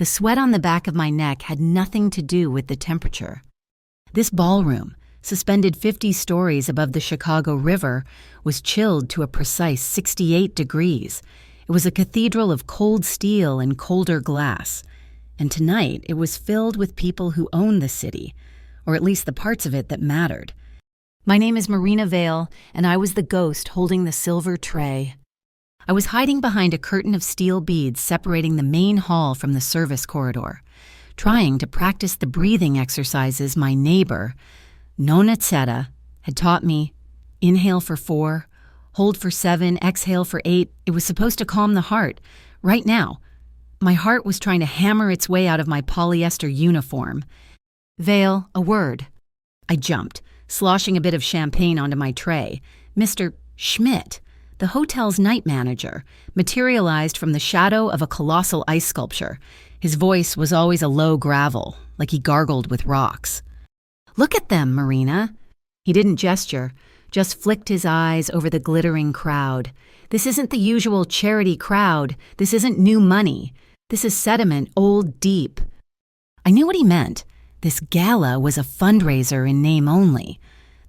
The sweat on the back of my neck had nothing to do with the temperature. This ballroom, suspended 50 stories above the Chicago River, was chilled to a precise 68 degrees. It was a cathedral of cold steel and colder glass. And tonight it was filled with people who owned the city, or at least the parts of it that mattered. My name is Marina Vale, and I was the ghost holding the silver tray. I was hiding behind a curtain of steel beads separating the main hall from the service corridor, trying to practice the breathing exercises my neighbor, Nonna Zeta, had taught me. Inhale for 4, hold for 7, exhale for 8. It was supposed to calm the heart. Right now, my heart was trying to hammer its way out of my polyester uniform. Vale, a word. I jumped, sloshing a bit of champagne onto my tray. Mr. Schmidt, the hotel's night manager, materialized from the shadow of a colossal ice sculpture. His voice was always a low gravel, like he gargled with rocks. "Look at them, Marina." He didn't gesture, just flicked his eyes over the glittering crowd. "This isn't the usual charity crowd. This isn't new money. This is sediment old deep." I knew what he meant. This gala was a fundraiser in name only.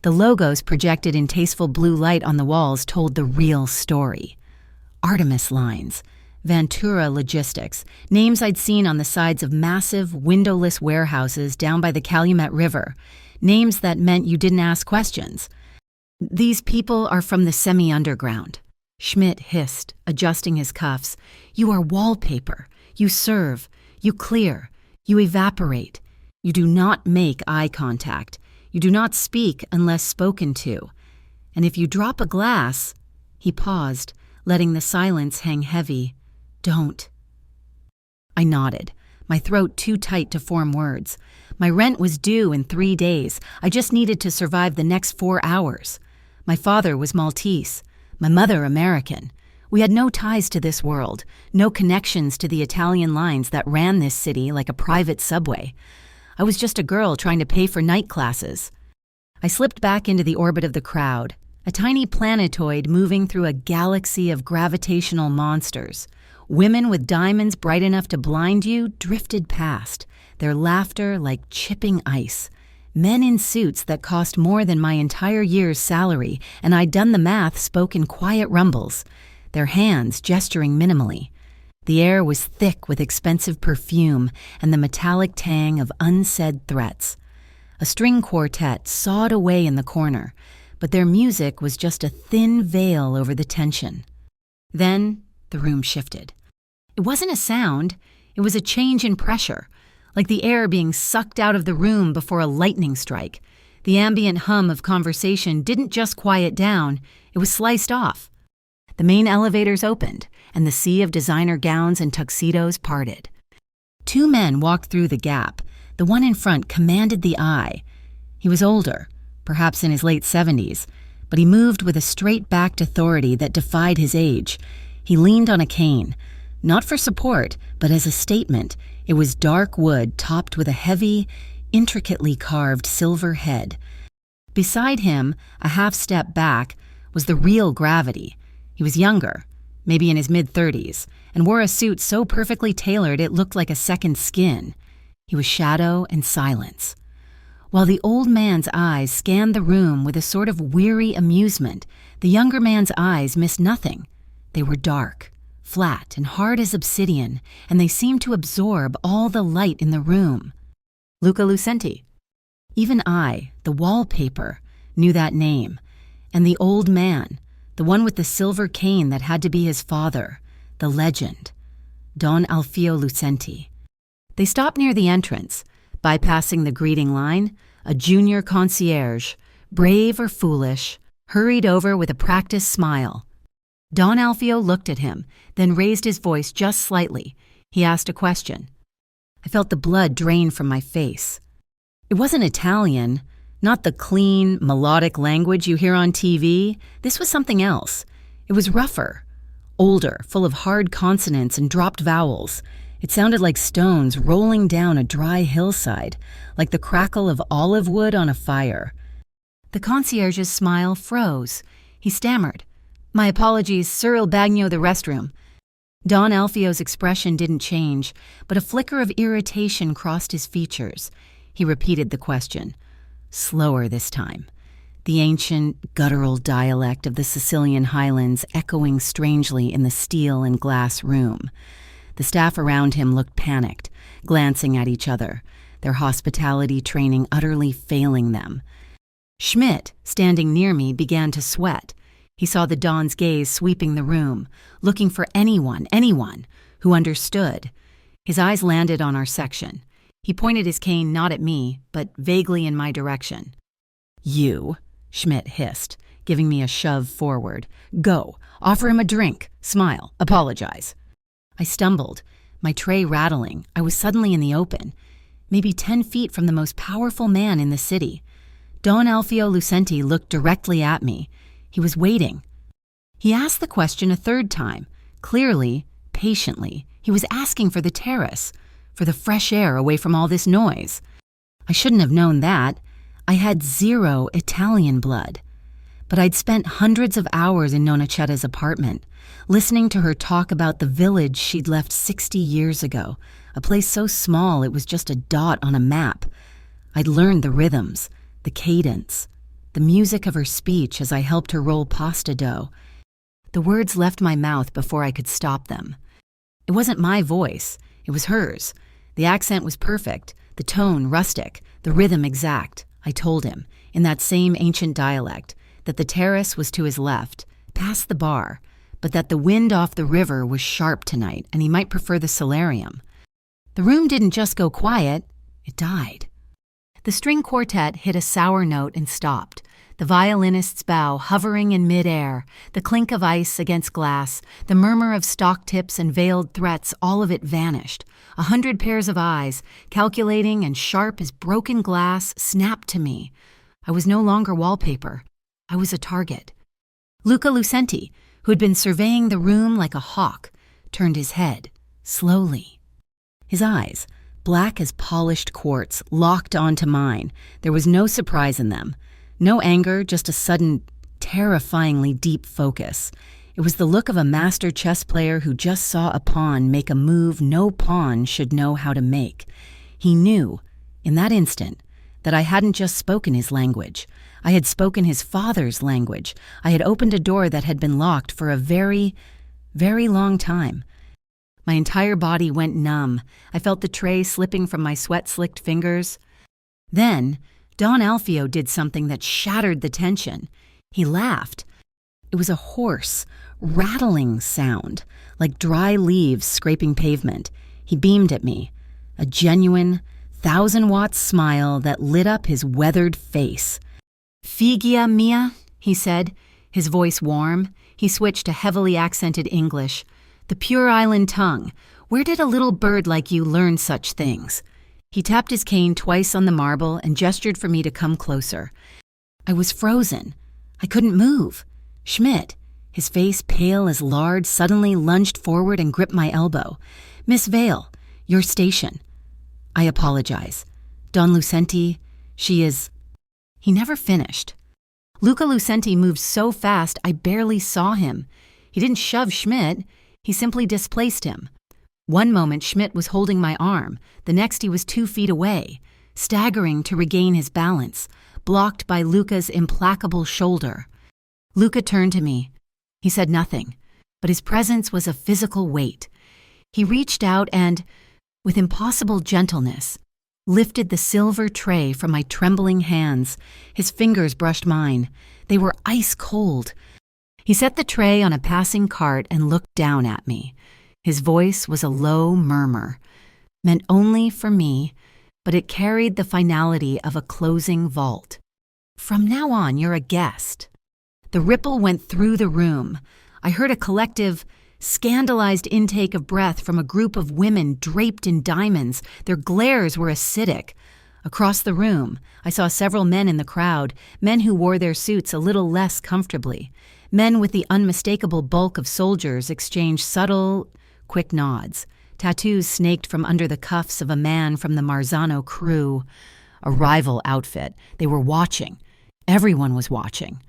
The logos projected in tasteful blue light on the walls told the real story. Artemis Lines, Ventura Logistics, names I'd seen on the sides of massive, windowless warehouses down by the Calumet River, names that meant you didn't ask questions. "These people are from the semi-underground," Schmidt hissed, adjusting his cuffs. "You are wallpaper. You serve. You clear. You evaporate. You do not make eye contact. You do not speak unless spoken to. And if you drop a glass—" He paused, letting the silence hang heavy. "Don't." I nodded, my throat too tight to form words. My rent was due in 3 days. I just needed to survive the next 4 hours. My father was Maltese, my mother American. We had no ties to this world, no connections to the Italian lines that ran this city like a private subway. I was just a girl trying to pay for night classes. I slipped back into the orbit of the crowd, a tiny planetoid moving through a galaxy of gravitational monsters. Women with diamonds bright enough to blind you drifted past, their laughter like chipping ice. Men in suits that cost more than my entire year's salary, and I'd done the math, spoke in quiet rumbles, their hands gesturing minimally. The air was thick with expensive perfume and the metallic tang of unsaid threats. A string quartet sawed away in the corner, but their music was just a thin veil over the tension. Then the room shifted. It wasn't a sound, it was a change in pressure, like the air being sucked out of the room before a lightning strike. The ambient hum of conversation didn't just quiet down, it was sliced off. The main elevators opened, and the sea of designer gowns and tuxedos parted. 2 men walked through the gap. The one in front commanded the eye. He was older, perhaps in his late 70s, but he moved with a straight-backed authority that defied his age. He leaned on a cane, not for support, but as a statement. It was dark wood topped with a heavy, intricately carved silver head. Beside him, a half step back, was the real Gravity. He was younger, maybe in his mid-30s, and wore a suit so perfectly tailored it looked like a second skin. He was shadow and silence. While the old man's eyes scanned the room with a sort of weary amusement, the younger man's eyes missed nothing. They were dark, flat and hard as obsidian, and they seemed to absorb all the light in the room. Luca Lucenti. Even I, the wallpaper, knew that name. And the old man, the one with the silver cane that had to be his father, the legend, Don Alfio Lucenti. They stopped near the entrance, bypassing the greeting line. A junior concierge, brave or foolish, hurried over with a practiced smile. Don Alfio looked at him, then raised his voice just slightly. He asked a question. I felt the blood drain from my face. It wasn't Italian, not the clean, melodic language you hear on TV. This was something else. It was rougher, older, full of hard consonants and dropped vowels. It sounded like stones rolling down a dry hillside, like the crackle of olive wood on a fire. The concierge's smile froze. He stammered. My apologies, Sir Il Bagno, the restroom. Don Alfio's expression didn't change, but a flicker of irritation crossed his features. He repeated the question, slower this time, the ancient, guttural dialect of the Sicilian highlands echoing strangely in the steel and glass room. The staff around him looked panicked, glancing at each other, their hospitality training utterly failing them. Schmidt, standing near me, began to sweat. He saw the Don's gaze sweeping the room, looking for anyone who understood. His eyes landed on our section. He pointed his cane not at me, but vaguely in my direction. "You," Schmidt hissed, giving me a shove forward. "Go, offer him a drink, smile, apologize." I stumbled, my tray rattling. I was suddenly in the open, maybe 10 feet from the most powerful man in the city. Don Alfio Lucenti looked directly at me. He was waiting. He asked the question a third time, clearly, patiently. He was asking for the terrace, for the fresh air away from all this noise. I shouldn't have known that. I had 0 Italian blood. But I'd spent hundreds of hours in Nonnacetta's apartment, listening to her talk about the village she'd left 60 years ago, a place so small it was just a dot on a map. I'd learned the rhythms, the cadence, the music of her speech as I helped her roll pasta dough. The words left my mouth before I could stop them. It wasn't my voice, it was hers. The accent was perfect, the tone rustic, the rhythm exact. I told him, in that same ancient dialect, that the terrace was to his left, past the bar, but that the wind off the river was sharp tonight and he might prefer the solarium. The room didn't just go quiet, it died. The string quartet hit a sour note and stopped, the violinist's bow hovering in midair, the clink of ice against glass, the murmur of stock tips and veiled threats, all of it vanished. 100 pairs of eyes, calculating and sharp as broken glass, snapped to me. I was no longer wallpaper. I was a target. Luca Lucenti, who had been surveying the room like a hawk, turned his head, slowly. His eyes, black as polished quartz, locked onto mine. There was no surprise in them. No anger, just a sudden, terrifyingly deep focus. It was the look of a master chess player who just saw a pawn make a move no pawn should know how to make. He knew, in that instant, that I hadn't just spoken his language. I had spoken his father's language. I had opened a door that had been locked for a very, very long time. My entire body went numb. I felt the tray slipping from my sweat-slicked fingers. Then, Don Alfio did something that shattered the tension. He laughed. It was a hoarse, rattling sound, like dry leaves scraping pavement. He beamed at me, a genuine, 1,000-watt smile that lit up his weathered face. "Figia mia," he said, his voice warm. He switched to heavily accented English. "The pure island tongue. Where did a little bird like you learn such things?" He tapped his cane twice on the marble and gestured for me to come closer. I was frozen. I couldn't move. Schmidt, his face pale as lard, suddenly lunged forward and gripped my elbow. "Miss Vale, your station." "I apologize. Don Lucenti, she is—" He never finished. Luca Lucenti moved so fast I barely saw him. He didn't shove Schmidt, he simply displaced him. One moment Schmidt was holding my arm, the next he was 2 feet away, staggering to regain his balance, blocked by Luca's implacable shoulder. Luca turned to me. He said nothing, but his presence was a physical weight. He reached out and, with impossible gentleness, lifted the silver tray from my trembling hands. His fingers brushed mine. They were ice cold. He set the tray on a passing cart and looked down at me. His voice was a low murmur, meant only for me, but it carried the finality of a closing vault. "From now on, you're a guest." The ripple went through the room. I heard a collective, scandalized intake of breath from a group of women draped in diamonds. Their glares were acidic. Across the room, I saw several men in the crowd, men who wore their suits a little less comfortably. Men with the unmistakable bulk of soldiers exchanged subtle, quick nods. Tattoos snaked from under the cuffs of a man from the Marzano crew. A rival outfit. They were watching. Everyone was watching.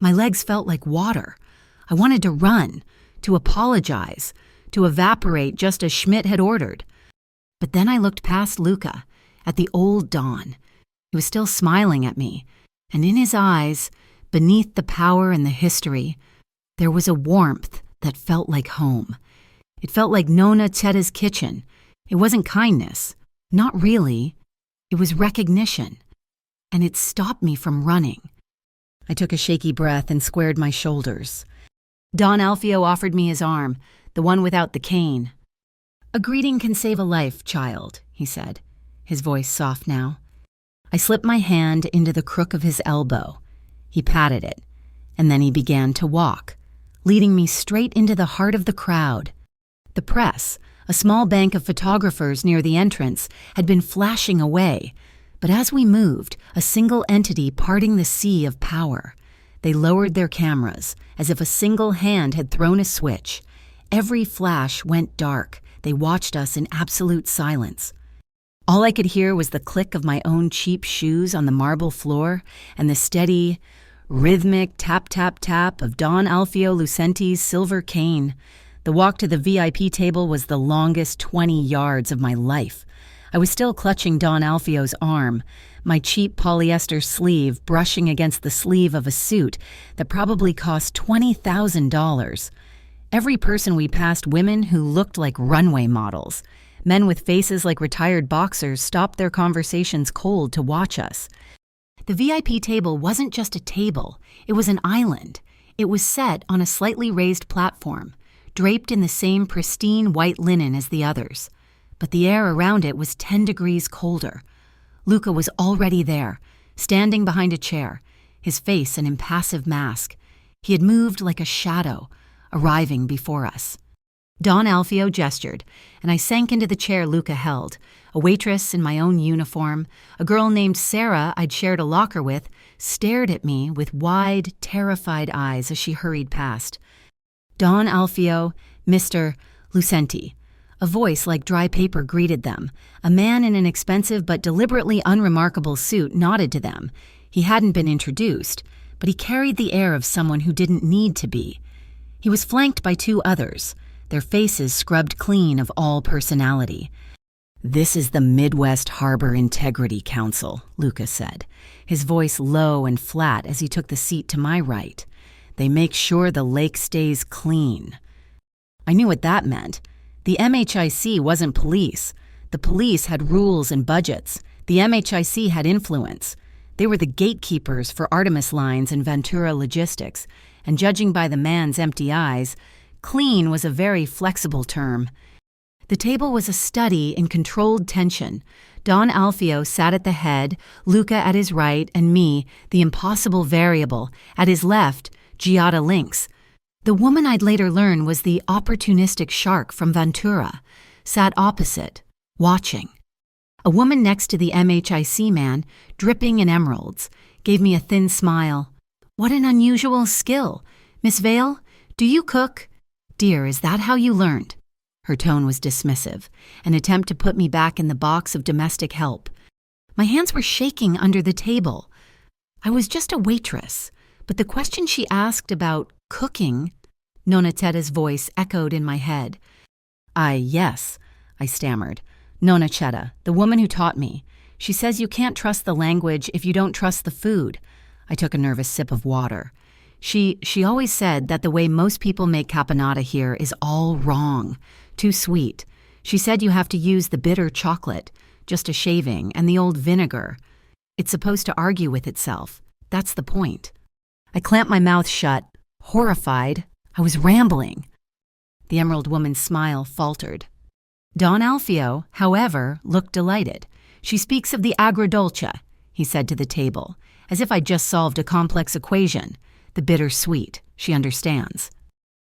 My legs felt like water. I wanted to run, to apologize, to evaporate just as Schmidt had ordered. But then I looked past Luca, at the old Don. He was still smiling at me, and in his eyes, beneath the power and the history, there was a warmth that felt like home. It felt like Nonna Chetta's kitchen. It wasn't kindness. Not really. It was recognition. And it stopped me from running. I took a shaky breath and squared my shoulders. Don Alfio offered me his arm, the one without the cane. "A greeting can save a life, child," he said, his voice soft now. I slipped my hand into the crook of his elbow. He patted it, and then he began to walk, leading me straight into the heart of the crowd. The press, a small bank of photographers near the entrance, had been flashing away, but as we moved, a single entity parting the sea of power. They lowered their cameras, as if a single hand had thrown a switch. Every flash went dark. They watched us in absolute silence. All I could hear was the click of my own cheap shoes on the marble floor and the steady, rhythmic tap-tap-tap of Don Alfio Lucenti's silver cane. The walk to the VIP table was the longest 20 yards of my life. I was still clutching Don Alfio's arm, my cheap polyester sleeve brushing against the sleeve of a suit that probably cost $20,000. Every person we passed, women who looked like runway models. Men with faces like retired boxers stopped their conversations cold to watch us. The VIP table wasn't just a table, it was an island. It was set on a slightly raised platform, draped in the same pristine white linen as the others. But the air around it was 10 degrees colder. Luca was already there, standing behind a chair, his face an impassive mask. He had moved like a shadow, arriving before us. Don Alfio gestured, and I sank into the chair Luca held. A waitress in my own uniform, a girl named Sarah I'd shared a locker with, stared at me with wide, terrified eyes as she hurried past. Don Alfio, Mr. Lucenti. A voice like dry paper greeted them. A man in an expensive but deliberately unremarkable suit nodded to them. He hadn't been introduced, but he carried the air of someone who didn't need to be. He was flanked by two others, their faces scrubbed clean of all personality. "This is the Midwest Harbor Integrity Council," Luca said, his voice low and flat as he took the seat to my right. "They make sure the lake stays clean." I knew what that meant. The MHIC wasn't police. The police had rules and budgets. The MHIC had influence. They were the gatekeepers for Artemis Lines and Ventura Logistics, and judging by the man's empty eyes, clean was a very flexible term. The table was a study in controlled tension. Don Alfio sat at the head, Luca at his right, and me, the impossible variable, at his left, Giada Lynx. The woman I'd later learn was the opportunistic shark from Ventura, sat opposite, watching. A woman next to the MHIC man, dripping in emeralds, gave me a thin smile. "What an unusual skill. Miss Vale, do you cook? Dear, is that how you learned?" Her tone was dismissive, an attempt to put me back in the box of domestic help. My hands were shaking under the table. I was just a waitress, but the question she asked about cooking, Nonna Chetta's voice echoed in my head. Yes," I stammered. "Nonna Chetta, the woman who taught me. She says you can't trust the language if you don't trust the food." I took a nervous sip of water. She always said that the way most people make caponata here is all wrong. Too sweet. She said you have to use the bitter chocolate, just a shaving, and the old vinegar. It's supposed to argue with itself. That's the point. I clamped my mouth shut, horrified. I was rambling. The emerald woman's smile faltered. Don Alfio, however, looked delighted. "She speaks of the agrodolce," he said to the table, as if I'd just solved a complex equation. The bitter-sweet, she understands.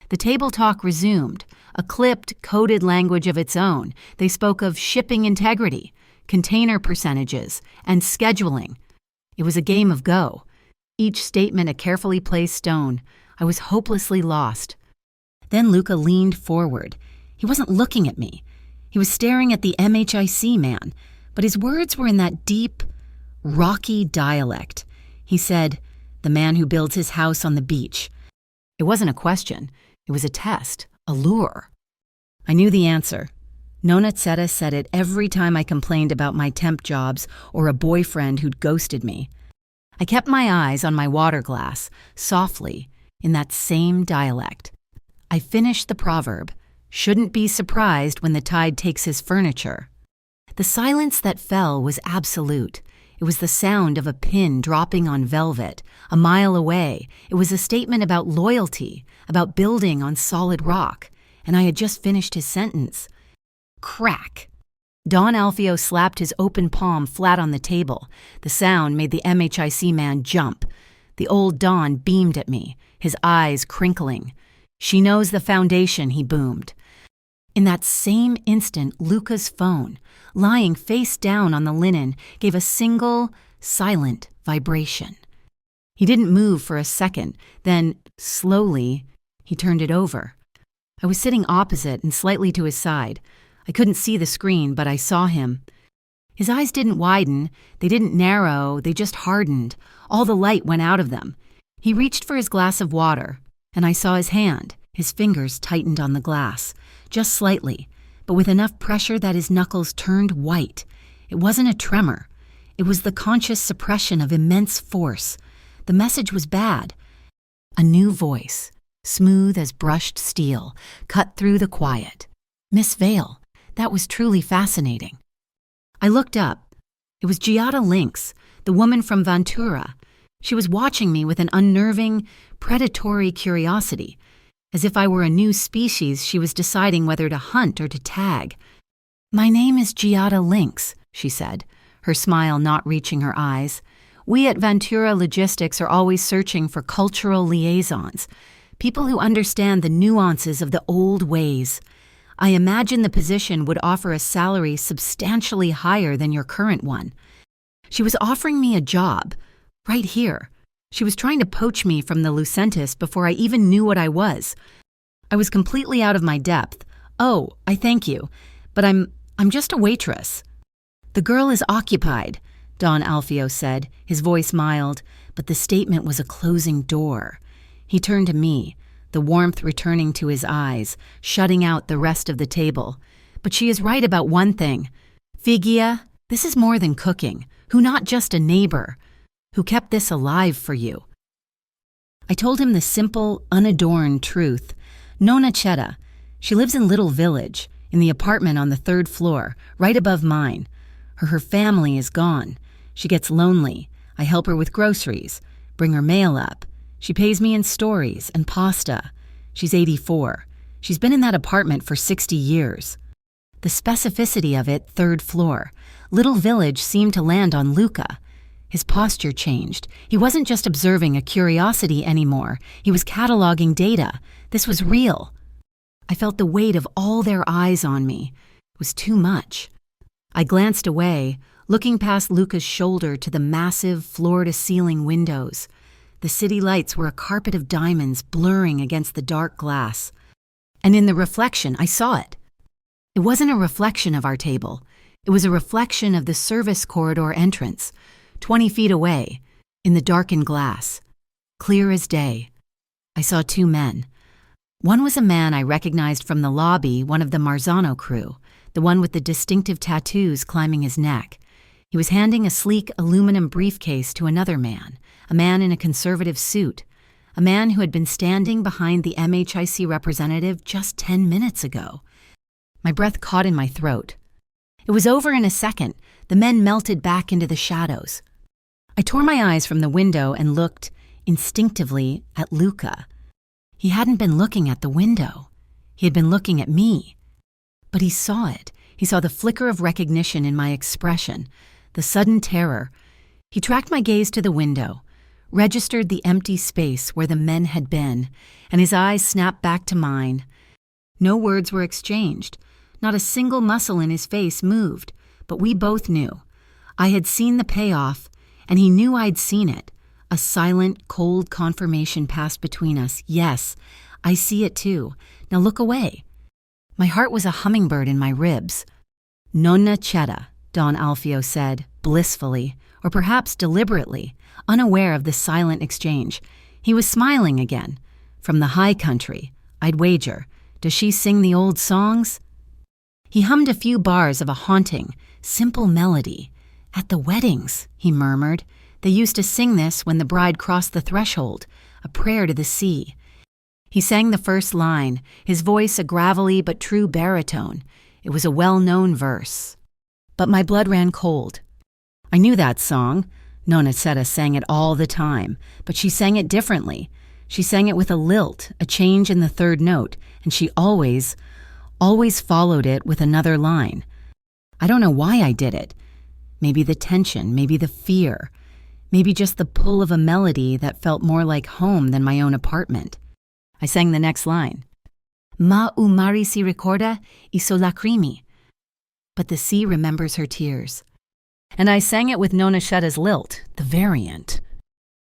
The table talk resumed, a clipped, coded language of its own. They spoke of shipping integrity, container percentages, and scheduling. It was a game of Go. Each statement a carefully placed stone. I was hopelessly lost. Then Luca leaned forward. He wasn't looking at me. He was staring at the MHIC man, but his words were in that deep, rocky dialect. He said, "The man who builds his house on the beach." It wasn't a question. It was a test, a lure. I knew the answer. Nonna Zeta said it every time I complained about my temp jobs or a boyfriend who'd ghosted me. I kept my eyes on my water glass, softly, in that same dialect. I finished the proverb, shouldn't be surprised when the tide takes his furniture. The silence that fell was absolute. It was the sound of a pin dropping on velvet, a mile away. It was a statement about loyalty, about building on solid rock. And I had just finished his sentence. Crack! Don Alfio slapped his open palm flat on the table. The sound made the MHIC man jump. The old Don beamed at me, his eyes crinkling. She knows the foundation, he boomed. In that same instant, Luca's phone, lying face down on the linen, gave a single, silent vibration. He didn't move for a second. Then, slowly, he turned it over. I was sitting opposite and slightly to his side. I couldn't see the screen, but I saw him. His eyes didn't widen, they didn't narrow, they just hardened. All the light went out of them. He reached for his glass of water, and I saw his hand. His fingers tightened on the glass, just slightly, but with enough pressure that his knuckles turned white. It wasn't a tremor. It was the conscious suppression of immense force. The message was bad. A new voice, smooth as brushed steel, cut through the quiet. Miss Vale, that was truly fascinating. I looked up. It was Giada Lynx, the woman from Ventura. She was watching me with an unnerving, predatory curiosity. As if I were a new species, she was deciding whether to hunt or to tag. "My name is Giada Lynx," she said, her smile not reaching her eyes. "We at Ventura Logistics are always searching for cultural liaisons, people who understand the nuances of the old ways. I imagine the position would offer a salary substantially higher than your current one." She was offering me a job, right here. She was trying to poach me from the Lucentis before I even knew what I was. I was completely out of my depth. "Oh, I thank you, but I'm just a waitress." "The girl is occupied," Don Alfio said, his voice mild, but the statement was a closing door. He turned to me, the warmth returning to his eyes, shutting out the rest of the table. "But she is right about one thing. Figia, this is more than cooking. Who not just a neighbor? Who kept this alive for you?" I told him the simple, unadorned truth. Nonna Zeta. She lives in Little Village, in the apartment on the 3rd floor, right above mine. Her family is gone. She gets lonely. I help her with groceries, bring her mail up. She pays me in stories and pasta. She's 84. She's been in that apartment for 60 years. The specificity of it, 3rd floor. Little Village seemed to land on Luca. His posture changed. He wasn't just observing a curiosity anymore. He was cataloging data. This was real. I felt the weight of all their eyes on me. It was too much. I glanced away, looking past Luca's shoulder to the massive floor-to-ceiling windows. The city lights were a carpet of diamonds blurring against the dark glass. And in the reflection, I saw it. It wasn't a reflection of our table. It was a reflection of the service corridor entrance, 20 feet away, in the darkened glass. Clear as day. I saw 2 men. One was a man I recognized from the lobby, one of the Marzano crew, the one with the distinctive tattoos climbing his neck. He was handing a sleek aluminum briefcase to another man, a man in a conservative suit, a man who had been standing behind the MHIC representative just 10 minutes ago. My breath caught in my throat. It was over in a second. The men melted back into the shadows. I tore my eyes from the window and looked, instinctively, at Luca. He hadn't been looking at the window. He had been looking at me. But he saw it. He saw the flicker of recognition in my expression, the sudden terror. He tracked my gaze to the window, registered the empty space where the men had been, and his eyes snapped back to mine. No words were exchanged. Not a single muscle in his face moved, but we both knew. I had seen the payoff, and he knew I'd seen it. A silent, cold confirmation passed between us. Yes, I see it too. Now look away. My heart was a hummingbird in my ribs. "Nonna Zeta," Don Alfio said, blissfully, or perhaps deliberately, unaware of the silent exchange. He was smiling again. From the high country, I'd wager, Does she sing the old songs? He hummed a few bars of a haunting, simple melody. At the weddings, he murmured. They used to sing this when the bride crossed the threshold, a prayer to the sea. He sang the first line, his voice a gravelly but true baritone. It was a well-known verse. But my blood ran cold. I knew that song. Nonna Seta sang it all the time, but she sang it differently. She sang it with a lilt, a change in the third note, and she always followed it with another line. I don't know why I did it. Maybe the tension, maybe the fear, maybe just the pull of a melody that felt more like home than my own apartment. I sang the next line. Ma u mari si ricorda I suoi lacrimi. But the sea remembers her tears. And I sang it with Nonna Seta's lilt, the variant.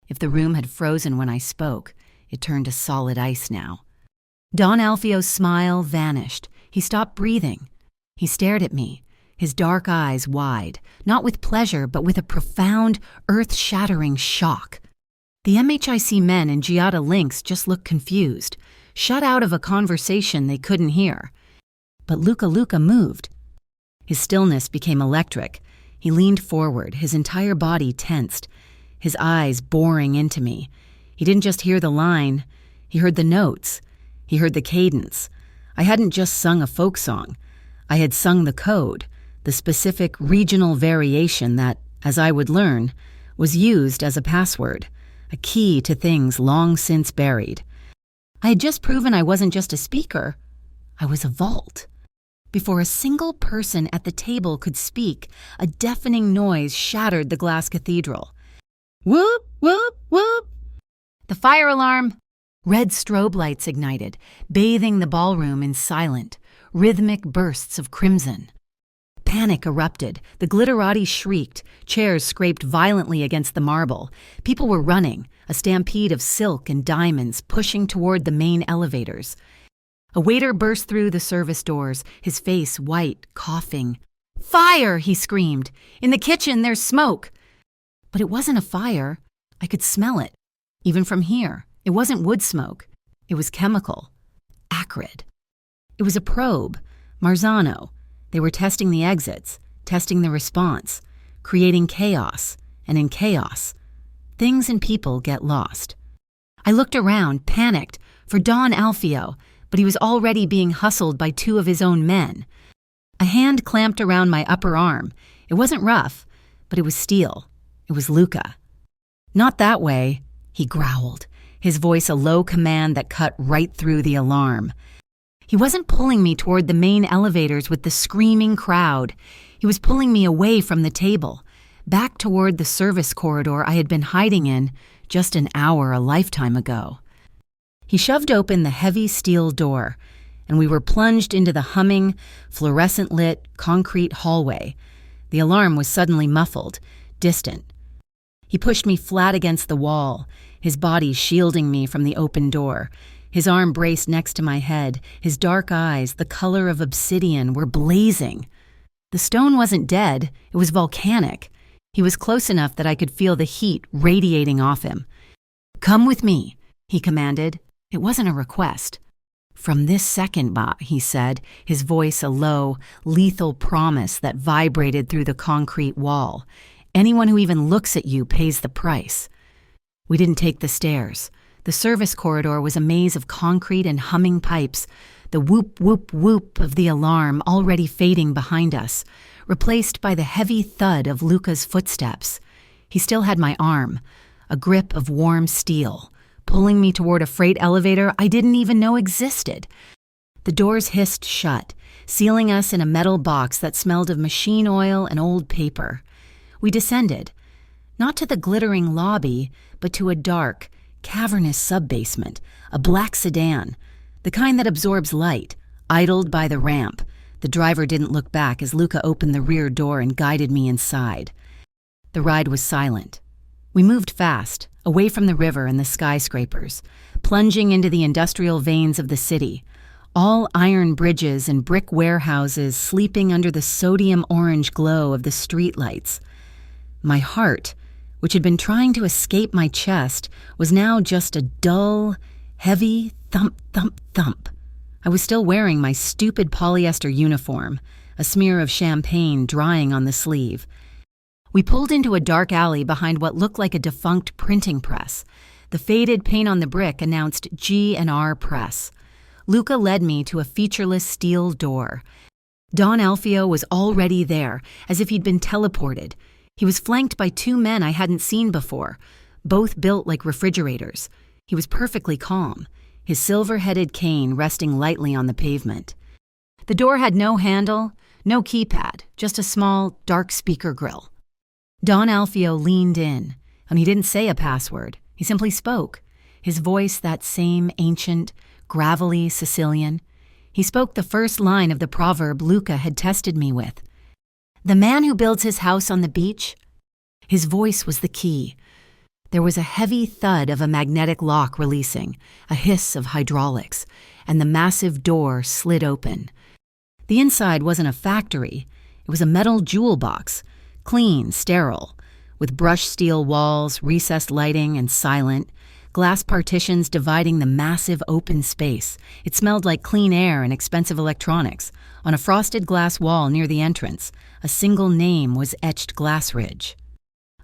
If the room had frozen when I spoke, it turned to solid ice now. Don Alfio's smile vanished. He stopped breathing. He stared at me, his dark eyes wide, not with pleasure, but with a profound, earth-shattering shock. The MHIC men in Giada Links just looked confused, shut out of a conversation they couldn't hear. But Luca moved. His stillness became electric. He leaned forward, his entire body tensed, his eyes boring into me. He didn't just hear the line, he heard the notes. He heard the cadence. I hadn't just sung a folk song. I had sung the code, the specific regional variation that, as I would learn, was used as a password, a key to things long since buried. I had just proven I wasn't just a speaker. I was a vault. Before a single person at the table could speak, a deafening noise shattered the glass cathedral. Whoop, whoop, whoop! The fire alarm! Red strobe lights ignited, bathing the ballroom in silent, rhythmic bursts of crimson. Panic erupted. The glitterati shrieked. Chairs scraped violently against the marble. People were running, a stampede of silk and diamonds pushing toward the main elevators. A waiter burst through the service doors, his face white, coughing. "Fire!" he screamed. "In the kitchen, there's smoke!" But it wasn't a fire. I could smell it. Even from here, it wasn't wood smoke. It was chemical. Acrid. It was a probe. Marzano. They were testing the exits, testing the response, creating chaos, and in chaos, things and people get lost. I looked around, panicked, for Don Alfio, but he was already being hustled by two of his own men. A hand clamped around my upper arm. It wasn't rough, but it was steel. It was Luca. "Not that way," he growled, his voice a low command that cut right through the alarm. He wasn't pulling me toward the main elevators with the screaming crowd. He was pulling me away from the table, back toward the service corridor I had been hiding in just an hour a lifetime ago. He shoved open the heavy steel door, and we were plunged into the humming, fluorescent-lit, concrete hallway. The alarm was suddenly muffled, distant. He pushed me flat against the wall, his body shielding me from the open door. His arm braced next to my head. His dark eyes, the color of obsidian, were blazing. The stone wasn't dead. It was volcanic. He was close enough that I could feel the heat radiating off him. "Come with me," he commanded. It wasn't a request. "From this second, Ba," he said, his voice a low, lethal promise that vibrated through the concrete wall. "Anyone who even looks at you pays the price." We didn't take the stairs. The service corridor was a maze of concrete and humming pipes, the whoop, whoop, whoop of the alarm already fading behind us, replaced by the heavy thud of Luca's footsteps. He still had my arm, a grip of warm steel, pulling me toward a freight elevator I didn't even know existed. The doors hissed shut, sealing us in a metal box that smelled of machine oil and old paper. We descended, not to the glittering lobby, but to a dark, cavernous sub-basement, a black sedan, the kind that absorbs light, idled by the ramp. The driver didn't look back as Luca opened the rear door and guided me inside. The ride was silent. We moved fast, away from the river and the skyscrapers, plunging into the industrial veins of the city, all iron bridges and brick warehouses sleeping under the sodium-orange glow of the streetlights. My heart, which had been trying to escape my chest, was now just a dull, heavy thump, thump, thump. I was still wearing my stupid polyester uniform, a smear of champagne drying on the sleeve. We pulled into a dark alley behind what looked like a defunct printing press. The faded paint on the brick announced G&R Press. Luca led me to a featureless steel door. Don Alfio was already there, as if he'd been teleported. He was flanked by two men I hadn't seen before, both built like refrigerators. He was perfectly calm, his silver-headed cane resting lightly on the pavement. The door had no handle, no keypad, just a small, dark speaker grill. Don Alfio leaned in, and he didn't say a password. He simply spoke, his voice that same ancient, gravelly Sicilian. He spoke the first line of the proverb Luca had tested me with. "The man who builds his house on the beach." His voice was the key. There was a heavy thud of a magnetic lock releasing, a hiss of hydraulics, and the massive door slid open. The inside wasn't a factory. It was a metal jewel box, clean, sterile, with brushed steel walls, recessed lighting, and silent, glass partitions dividing the massive open space. It smelled like clean air and expensive electronics. On a frosted glass wall near the entrance, a single name was etched glass ridge.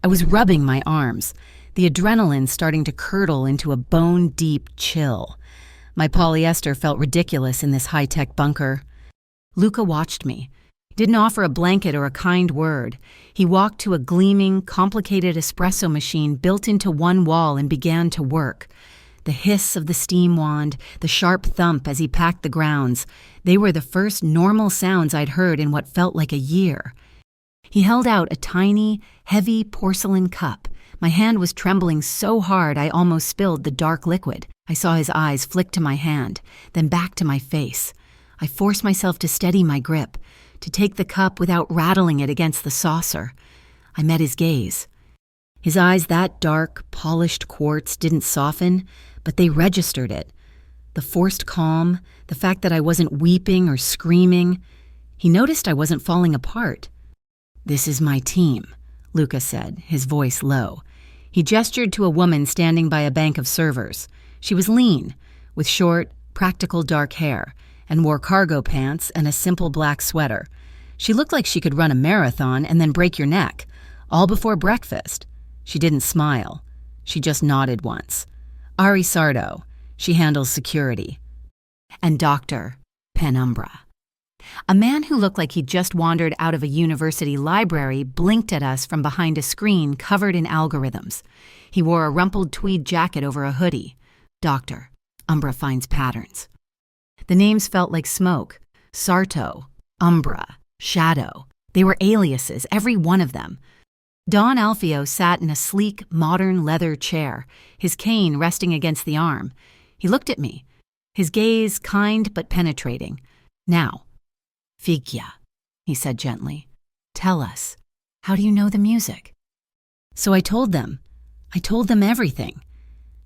I was rubbing my arms, the adrenaline starting to curdle into a bone-deep chill. My polyester felt ridiculous in this high-tech bunker. Luca watched me. He didn't offer a blanket or a kind word. He walked to a gleaming, complicated espresso machine built into one wall and began to work. The hiss of the steam wand, the sharp thump as he packed the grounds, they were the first normal sounds I'd heard in what felt like a year. He held out a tiny, heavy porcelain cup. My hand was trembling so hard I almost spilled the dark liquid. I saw his eyes flick to my hand, then back to my face. I forced myself to steady my grip, to take the cup without rattling it against the saucer. I met his gaze. His eyes, that dark, polished quartz, didn't soften, but they registered it. The forced calm, the fact that I wasn't weeping or screaming. He noticed I wasn't falling apart. "This is my team," Luca said, his voice low. He gestured to a woman standing by a bank of servers. She was lean, with short, practical dark hair, and wore cargo pants and a simple black sweater. She looked like she could run a marathon and then break your neck, all before breakfast. She didn't smile. She just nodded once. "Ari Sardo. She handles security." And Dr. Penumbra. A man who looked like he'd just wandered out of a university library blinked at us from behind a screen covered in algorithms. He wore a rumpled tweed jacket over a hoodie. Doctor. Umbra finds patterns. The names felt like smoke. Sarto, Umbra, Shadow. They were aliases, every one of them. Don Alfio sat in a sleek, modern leather chair, his cane resting against the arm. He looked at me, his gaze kind but penetrating. "Now, Figlia," he said gently. "Tell us, how do you know the music?" So I told them. I told them everything.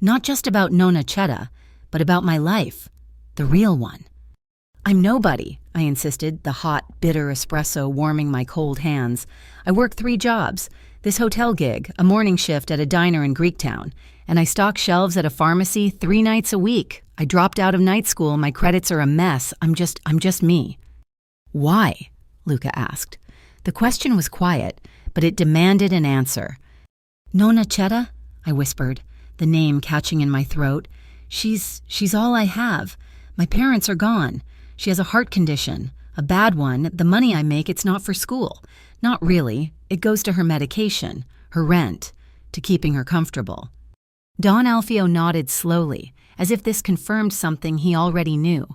Not just about Nonna Chetta, but about my life, the real one. "I'm nobody," I insisted, the hot, bitter espresso warming my cold hands. "I work 3 jobs, this hotel gig, a morning shift at a diner in Greektown, and I stock shelves at a pharmacy 3 nights a week. I dropped out of night school, my credits are a mess. I'm just me." "Why?" Luca asked. The question was quiet, but it demanded an answer. "Nonna Chetta," I whispered, the name catching in my throat. She's all I have. My parents are gone. She has a heart condition, a bad one. The money I make, it's not for school. Not really. It goes to her medication, her rent, to keeping her comfortable." Don Alfio nodded slowly, as if this confirmed something he already knew.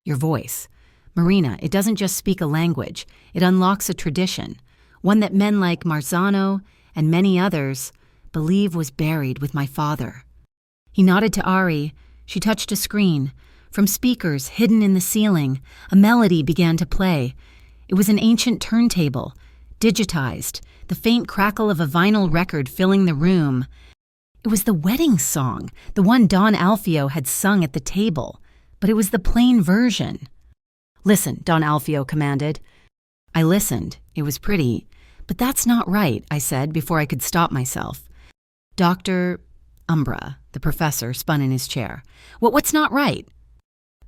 "Your voice. Marina, it doesn't just speak a language. It unlocks a tradition, one that men like Marzano and many others believe was buried with my father." He nodded to Ari. She touched a screen. From speakers hidden in the ceiling, a melody began to play. It was an ancient turntable, digitized, the faint crackle of a vinyl record filling the room. It was the wedding song, the one Don Alfio had sung at the table, but it was the plain version. "Listen," Don Alfio commanded. I listened. It was pretty. "But that's not right," I said before I could stop myself. Dr. Umbra, the professor, spun in his chair. What's not right?"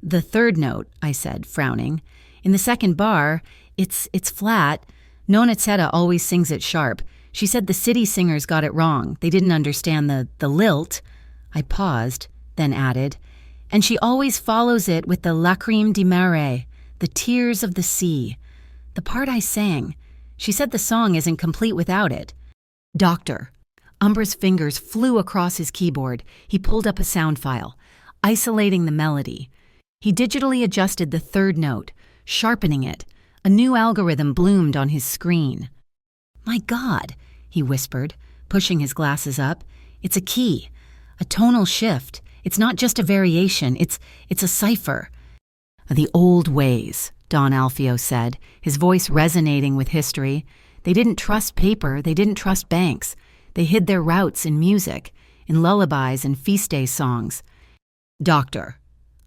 The third note, I said, frowning. In the second bar, it's flat. Nona Zeta always sings it sharp. She said the city singers got it wrong. They didn't understand the lilt. I paused, then added, and she always follows it with the lacrime di mare, the tears of the sea. The part I sang. She said the song isn't complete without it. Doctor. Umbra's fingers flew across his keyboard. He pulled up a sound file, isolating the melody. He digitally adjusted the third note, sharpening it. A new algorithm bloomed on his screen. My God, he whispered, pushing his glasses up. It's a key, a tonal shift. It's not just a variation, it's a cipher. The old ways, Don Alfio said, his voice resonating with history. They didn't trust paper, they didn't trust banks. They hid their routes in music, in lullabies and feast day songs. Doctor,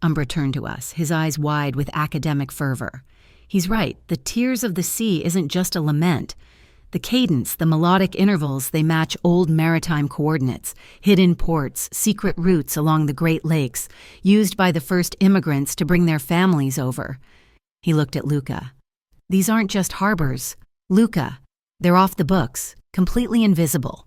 Umbra turned to us, his eyes wide with academic fervor. He's right, the tears of the sea isn't just a lament. The cadence, the melodic intervals, they match old maritime coordinates, hidden ports, secret routes along the Great Lakes, used by the first immigrants to bring their families over. He looked at Luca. These aren't just harbors. Luca, they're off the books, completely invisible.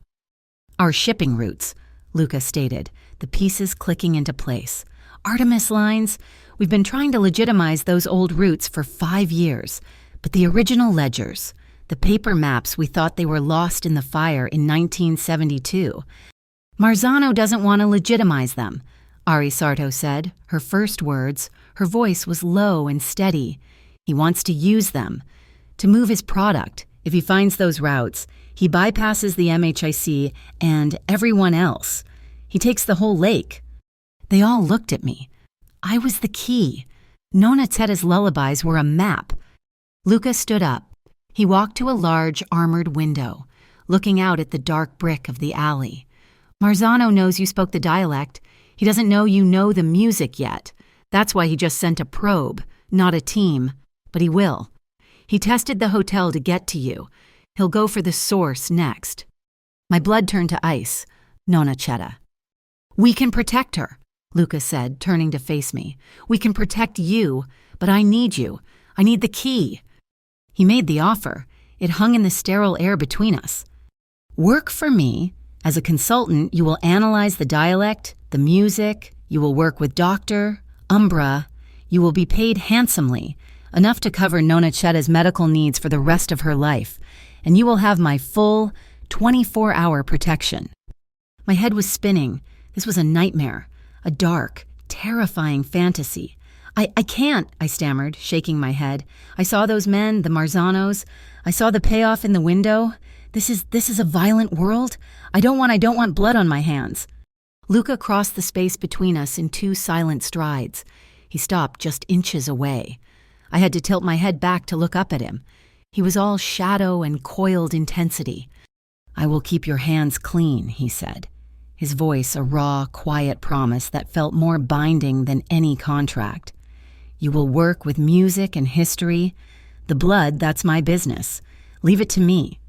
Our shipping routes, Luca stated, the pieces clicking into place. Artemis lines, we've been trying to legitimize those old routes for 5 years, but the original ledgers, the paper maps we thought they were lost in the fire in 1972. Marzano doesn't want to legitimize them, Ari Sarto said, her first words. Her voice was low and steady. He wants to use them, to move his product. If he finds those routes, he bypasses the MHIC and everyone else. He takes the whole lake. They all looked at me. I was the key. Nona Zeta's lullabies were a map. Luca stood up. He walked to a large, armored window, looking out at the dark brick of the alley. Marzano knows you spoke the dialect. He doesn't know you know the music yet. That's why he just sent a probe, not a team. But he will. He tested the hotel to get to you. He'll go for the source next. My blood turned to ice. Nona Zeta. We can protect her, Luca said, turning to face me. We can protect you, but I need you. I need the key. He made the offer. It hung in the sterile air between us. Work for me. As a consultant, you will analyze the dialect, the music. You will work with Dr. Umbra. You will be paid handsomely, enough to cover Nona Zeta's medical needs for the rest of her life, and you will have my full 24-hour protection. My head was spinning. This was a nightmare, a dark, terrifying fantasy. I can't, I stammered, shaking my head. I saw those men, the Marzanos. I saw the payoff in the window. This is a violent world. I don't want blood on my hands. Luca crossed the space between us in 2 silent strides. He stopped just inches away. I had to tilt my head back to look up at him. He was all shadow and coiled intensity. I will keep your hands clean, he said. His voice a raw, quiet promise that felt more binding than any contract. You will work with music and history. The blood, that's my business. Leave it to me.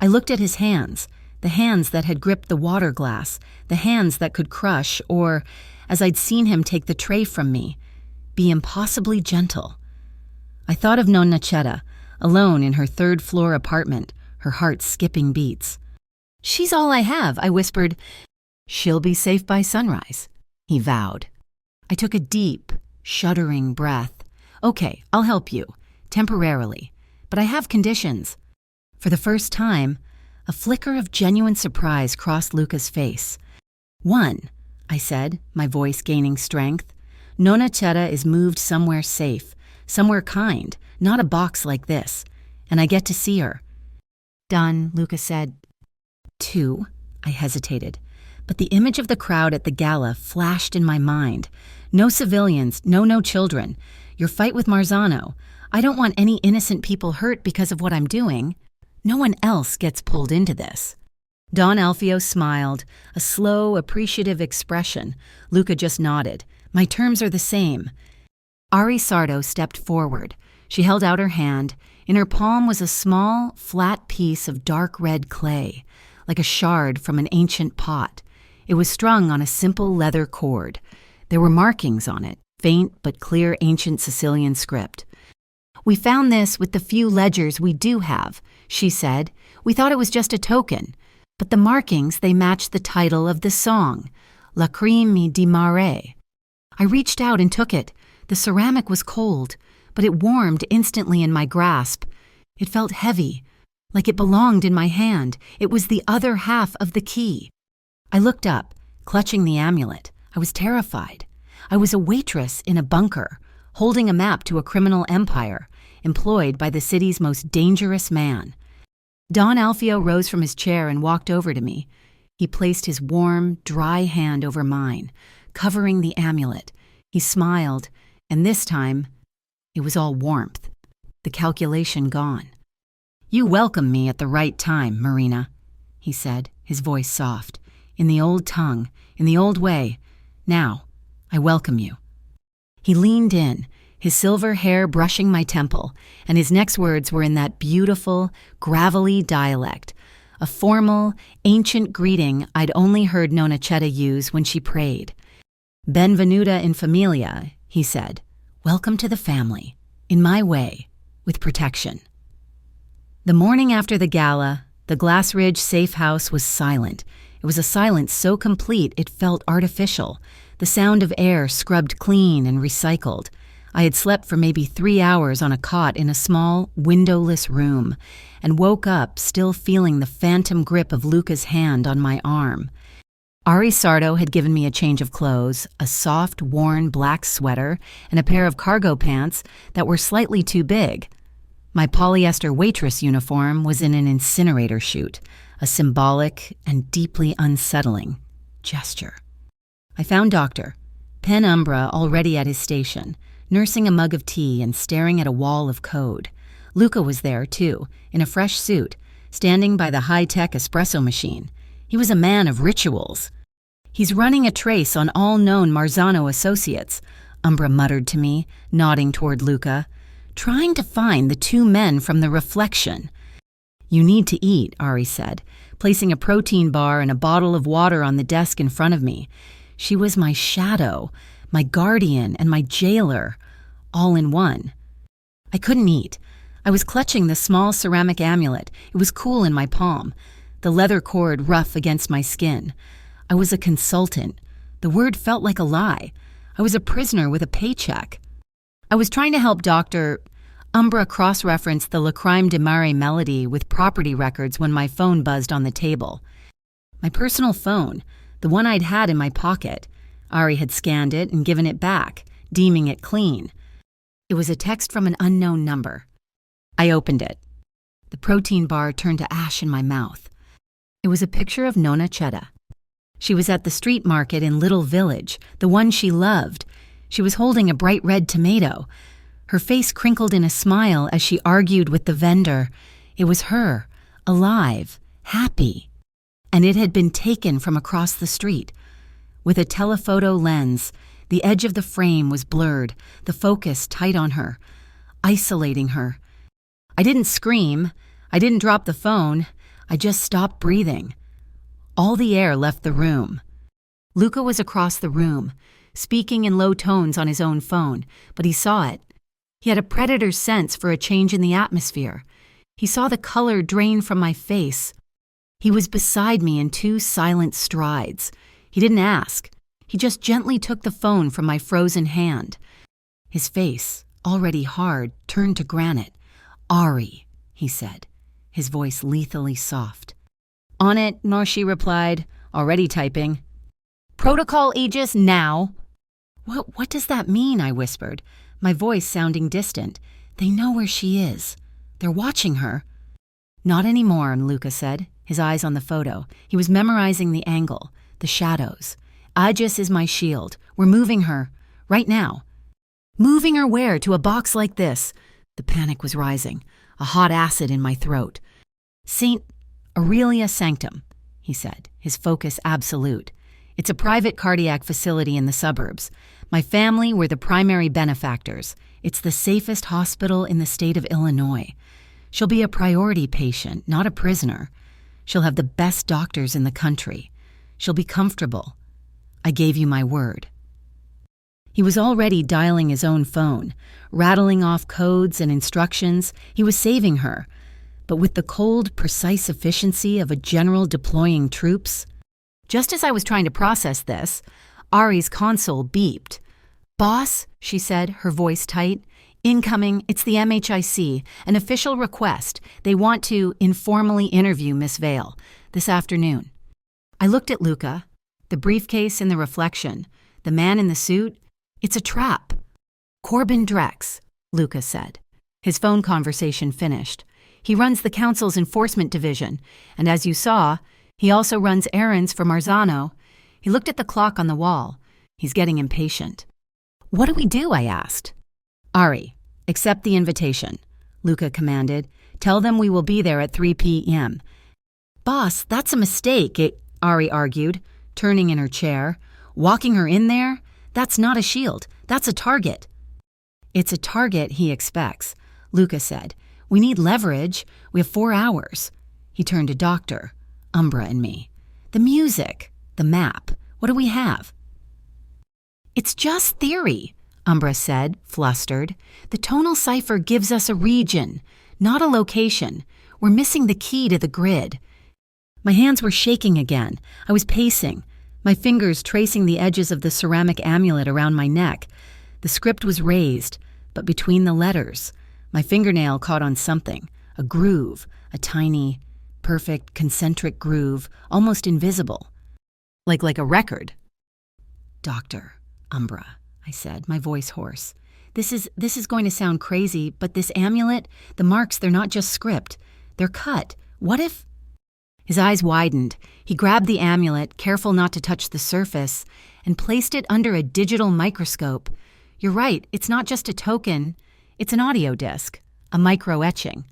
I looked at his hands, the hands that had gripped the water glass, the hands that could crush or, as I'd seen him take the tray from me, be impossibly gentle. I thought of Nona Zeta, alone in her 3rd-floor apartment, her heart skipping beats. She's all I have, I whispered. She'll be safe by sunrise, he vowed. I took a deep, shuddering breath. Okay, I'll help you, temporarily, but I have conditions. For the first time, a flicker of genuine surprise crossed Luca's face. 1, I said, my voice gaining strength. Nona Zeta is moved somewhere safe, somewhere kind, not a box like this, and I get to see her. Done, Luca said. 2, I hesitated, but the image of the crowd at the gala flashed in my mind. No civilians, no children. Your fight with Marzano. I don't want any innocent people hurt because of what I'm doing. No one else gets pulled into this. Don Alfio smiled, a slow, appreciative expression. Luca just nodded. My terms are the same. Ari Sarto stepped forward. She held out her hand. In her palm was a small, flat piece of dark red clay, like a shard from an ancient pot. It was strung on a simple leather cord. There were markings on it, faint but clear ancient Sicilian script. "We found this with the few ledgers we do have," she said. "We thought it was just a token, but the markings, they match the title of the song, Lacrime di Mare." I reached out and took it. The ceramic was cold, but it warmed instantly in my grasp. It felt heavy, like it belonged in my hand. It was the other half of the key. I looked up, clutching the amulet. I was terrified. I was a waitress in a bunker, holding a map to a criminal empire, employed by the city's most dangerous man. Don Alfio rose from his chair and walked over to me. He placed his warm, dry hand over mine, covering the amulet. He smiled, and this time, it was all warmth, the calculation gone. "You welcome me at the right time, Marina," he said, his voice soft. "In the old tongue, in the old way. Now, I welcome you." He leaned in, his silver hair brushing my temple, and his next words were in that beautiful, gravelly dialect, a formal, ancient greeting I'd only heard Nonna Chetta use when she prayed. "Benvenuta in familia," he said. "Welcome to the family, in my way, with protection." The morning after the gala, the Glass Ridge safe house was silent. It was a silence so complete it felt artificial, the sound of air scrubbed clean and recycled. I had slept for maybe 3 hours on a cot in a small, windowless room, and woke up still feeling the phantom grip of Luca's hand on my arm. Ari Sardo had given me a change of clothes, a soft, worn black sweater, and a pair of cargo pants that were slightly too big. My polyester waitress uniform was in an incinerator chute, a symbolic and deeply unsettling gesture. I found Dr. Penumbra already at his station, nursing a mug of tea and staring at a wall of code. Luca was there, too, in a fresh suit, standing by the high-tech espresso machine. He was a man of rituals. "He's running a trace on all known Marzano associates," Umbra muttered to me, nodding toward Luca. "Trying to find the 2 men from the reflection." "You need to eat," Ari said, placing a protein bar and a bottle of water on the desk in front of me. She was my shadow, my guardian, and my jailer, all in one. I couldn't eat. I was clutching the small ceramic amulet. It was cool in my palm, the leather cord rough against my skin. I was a consultant. The word felt like a lie. I was a prisoner with a paycheck. I was trying to help Dr. Umbra cross-referenced the Lacrime di Mare melody with property records when my phone buzzed on the table. My personal phone, the one I'd had in my pocket. Ari had scanned it and given it back, deeming it clean. It was a text from an unknown number. I opened it. The protein bar turned to ash in my mouth. It was a picture of Nonna Chetta. She was at the street market in Little Village, the one she loved. She was holding a bright red tomato. Her face crinkled in a smile as she argued with the vendor. It was her, alive, happy. And it had been taken from across the street. With a telephoto lens, the edge of the frame was blurred, the focus tight on her, isolating her. I didn't scream. I didn't drop the phone. I just stopped breathing. All the air left the room. Luca was across the room, speaking in low tones on his own phone, but he saw it. He had a predator's sense for a change in the atmosphere. He saw the color drain from my face. He was beside me in 2 silent strides. He didn't ask. He just gently took the phone from my frozen hand. His face, already hard, turned to granite. "Ari," he said, his voice lethally soft. "On it," Marshi replied, already typing. "Protocol Aegis now." What does that mean?" I whispered, my voice sounding distant. "They know where she is. They're watching her." "Not anymore," Luca said, his eyes on the photo. He was memorizing the angle, the shadows. "Aegis is my shield. We're moving her. Right now." "Moving her where? To a box like this?" The panic was rising, a hot acid in my throat. "St. Aurelia Sanctum," he said, his focus absolute. "It's a private cardiac facility in the suburbs. My family were the primary benefactors. It's the safest hospital in the state of Illinois. She'll be a priority patient, not a prisoner. She'll have the best doctors in the country. She'll be comfortable. I gave you my word." He was already dialing his own phone, rattling off codes and instructions. He was saving her. But with the cold, precise efficiency of a general deploying troops. Just as I was trying to process this, Ari's console beeped. "Boss," she said, her voice tight. "Incoming, it's the MHIC, an official request. They want to informally interview Miss Vale this afternoon." I looked at Luca, the briefcase in the reflection, the man in the suit. "It's a trap." "Corbin Drex," Luca said. His phone conversation finished. "He runs the council's enforcement division, and as you saw, he also runs errands for Marzano." He looked at the clock on the wall. He's getting impatient. "What do we do?" I asked. "Ari, accept the invitation," Luca commanded. "Tell them we will be there at 3 p.m. "Boss, that's a mistake," Ari argued, turning in her chair. "Walking her in there? That's not a shield. That's a target." "It's a target he expects," Luca said. "We need leverage. We have 4 hours." He turned to Doctor, Umbra, and me. "The music, the map, what do we have?" "It's just theory," Umbra said, flustered. "The tonal cipher gives us a region, not a location. We're missing the key to the grid." My hands were shaking again. I was pacing, my fingers tracing the edges of the ceramic amulet around my neck. The script was raised, but between the letters, my fingernail caught on something, a groove, a tiny, perfect, concentric groove, almost invisible. Like a record. "Doctor, Umbra," I said, my voice hoarse. This is going to sound crazy, but this amulet, the marks, they're not just script. They're cut. What if—" His eyes widened. He grabbed the amulet, careful not to touch the surface, and placed it under a digital microscope. "You're right, it's not just a token. It's an audio disc, a micro-etching."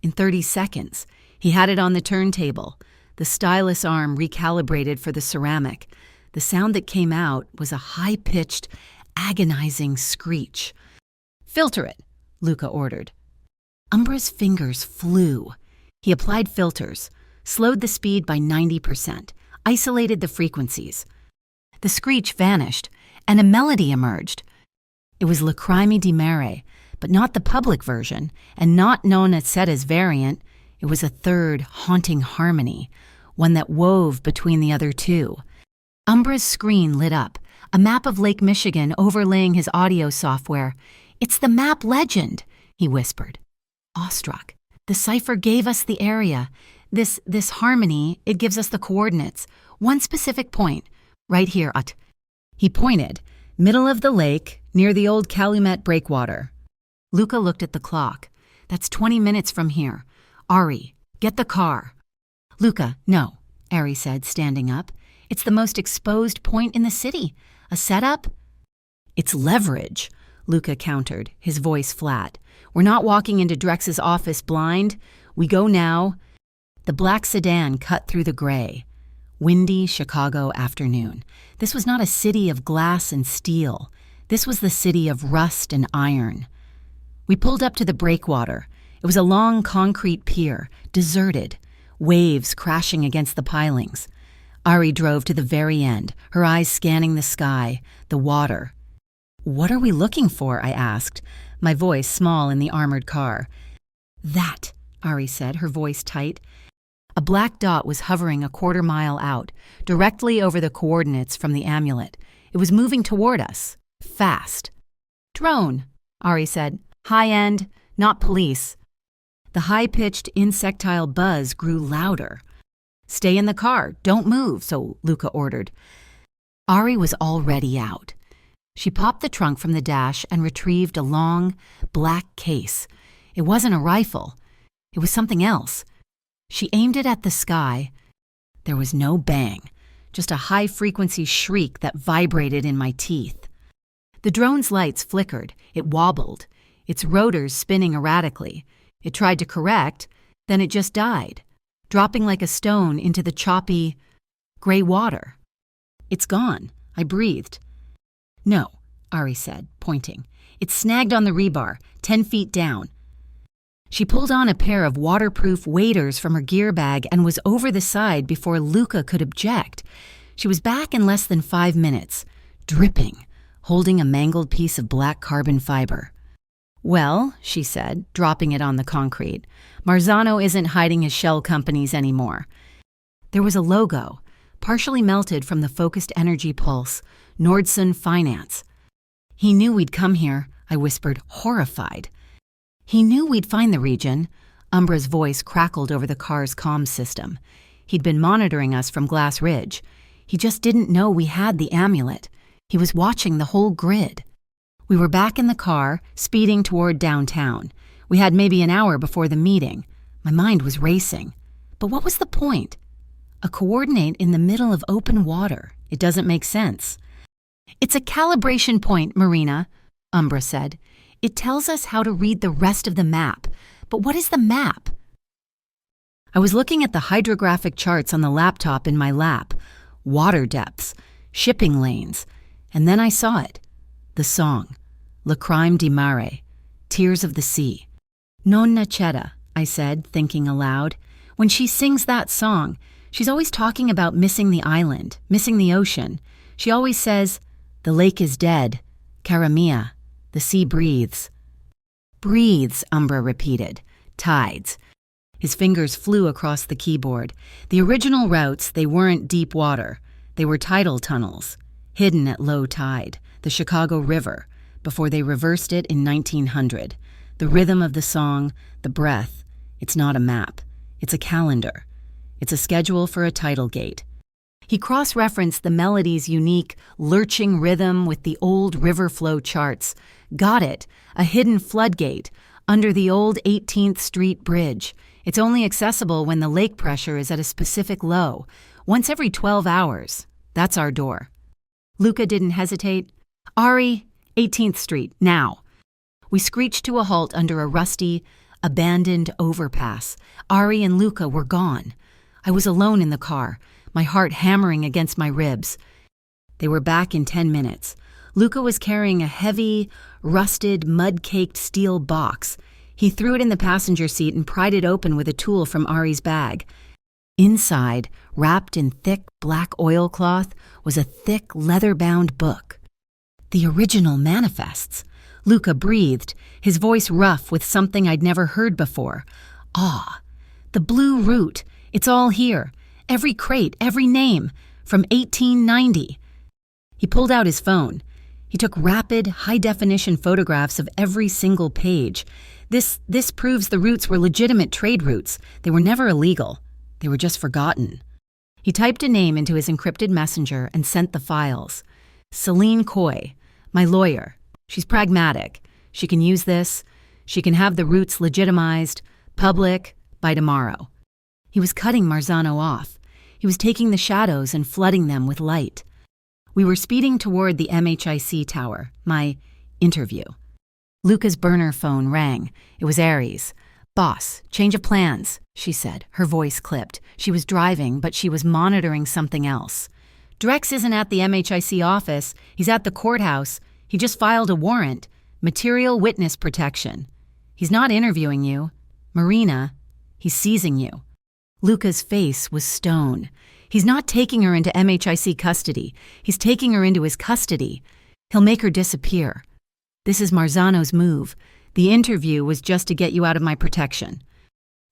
In 30 seconds, he had it on the turntable, the stylus arm recalibrated for the ceramic. The sound that came out was a high-pitched, agonizing screech. "Filter it," Luca ordered. Umbra's fingers flew. He applied filters, slowed the speed by 90%, isolated the frequencies. The screech vanished, and a melody emerged. It was Lacrime di Mare, but not the public version, and not known as Setta's variant. It was a third, haunting harmony, one that wove between the other two. Umbra's screen lit up, a map of Lake Michigan overlaying his audio software. "It's the map legend," he whispered. Awestruck, "The cipher gave us the area. This harmony, it gives us the coordinates. One specific point, right here at—" He pointed, "middle of the lake, near the old Calumet breakwater." Luca looked at the clock. "That's 20 minutes from here. Ari, get the car." "Luca, no," Ari said, standing up. "It's the most exposed point in the city. A setup?" "It's leverage," Luca countered, his voice flat. "We're not walking into Drex's office blind. We go now." The black sedan cut through the gray. Windy Chicago afternoon. This was not a city of glass and steel. This was the city of rust and iron. We pulled up to the breakwater. It was a long concrete pier, deserted, waves crashing against the pilings. Ari drove to the very end, her eyes scanning the sky, the water. "What are we looking for?" I asked, my voice small in the armored car. "That," Ari said, her voice tight. A black dot was hovering a quarter-mile out, directly over the coordinates from the amulet. It was moving toward us, fast. "Drone," Ari said. "High-end, not police." The high-pitched insectile buzz grew louder. "Stay in the car, don't move," so Luca ordered. Ari was already out. She popped the trunk from the dash and retrieved a long, black case. It wasn't a rifle. It was something else. She aimed it at the sky. There was no bang, just a high-frequency shriek that vibrated in my teeth. The drone's lights flickered. It wobbled, its rotors spinning erratically. It tried to correct, then it just died, dropping like a stone into the choppy, gray water. "It's gone," I breathed. "No," Ari said, pointing. "It's snagged on the rebar, 10 feet down." She pulled on a pair of waterproof waders from her gear bag and was over the side before Luca could object. She was back in less than 5 minutes, dripping, holding a mangled piece of black carbon fiber. "Well," she said, dropping it on the concrete, "Marzano isn't hiding his shell companies anymore." There was a logo, partially melted from the focused energy pulse, Nordson Finance. "He knew we'd come here," I whispered, horrified. "He knew we'd find the region." Umbra's voice crackled over the car's comm system. "He'd been monitoring us from Glass Ridge. He just didn't know we had the amulet. He was watching the whole grid." We were back in the car, speeding toward downtown. We had maybe an hour before the meeting. My mind was racing. But what was the point? A coordinate in the middle of open water. It doesn't make sense. "It's a calibration point, Marina," Umbra said. "It tells us how to read the rest of the map. But what is the map?" I was looking at the hydrographic charts on the laptop in my lap. Water depths, shipping lanes. And then I saw it. The song. La Crime di Mare. Tears of the Sea. "Non Nachetta," I said, thinking aloud. When she sings that song, she's always talking about missing the island, missing the ocean. She always says, "The lake is dead. Cara mia. The sea breathes." "Breathes," Umbra repeated. "Tides." His fingers flew across the keyboard. The original routes, they weren't deep water. They were tidal tunnels, hidden at low tide, the Chicago River, before they reversed it in 1900. The rhythm of the song, the breath, it's not a map. It's a calendar. It's a schedule for a tidal gate. He cross-referenced the melody's unique, lurching rhythm with the old river flow charts. Got it, a hidden floodgate under the old 18th Street Bridge. It's only accessible when the lake pressure is at a specific low, once every 12 hours. That's our door. Luca didn't hesitate. "Ari, 18th Street, now." We screeched to a halt under a rusty, abandoned overpass. Ari and Luca were gone. I was alone in the car, my heart hammering against my ribs. They were back in 10 minutes. Luca was carrying a heavy, rusted, mud-caked steel box. He threw it in the passenger seat and pried it open with a tool from Ari's bag. Inside, wrapped in thick black oilcloth, was a thick leather-bound book. The original manifests. Luca breathed, his voice rough with something I'd never heard before. Awe. The blue route. It's all here. Every crate, every name. From 1890. He pulled out his phone. He took rapid, high-definition photographs of every single page. This proves the routes were legitimate trade routes. They were never illegal. They were just forgotten. He typed a name into his encrypted messenger and sent the files. Celine Coy, my lawyer. She's pragmatic. She can use this. She can have the routes legitimized, public, by tomorrow. He was cutting Marzano off. He was taking the shadows and flooding them with light. We were speeding toward the MHIC tower, my interview. Luca's burner phone rang. It was Aries. "Boss, change of plans," she said. Her voice clipped. She was driving, but she was monitoring something else. "Drex isn't at the MHIC office. He's at the courthouse. He just filed a warrant. Material witness protection. He's not interviewing you. Marina, he's seizing you." Luca's face was stone. He's not taking her into MHIC custody. He's taking her into his custody. He'll make her disappear. This is Marzano's move. The interview was just to get you out of my protection.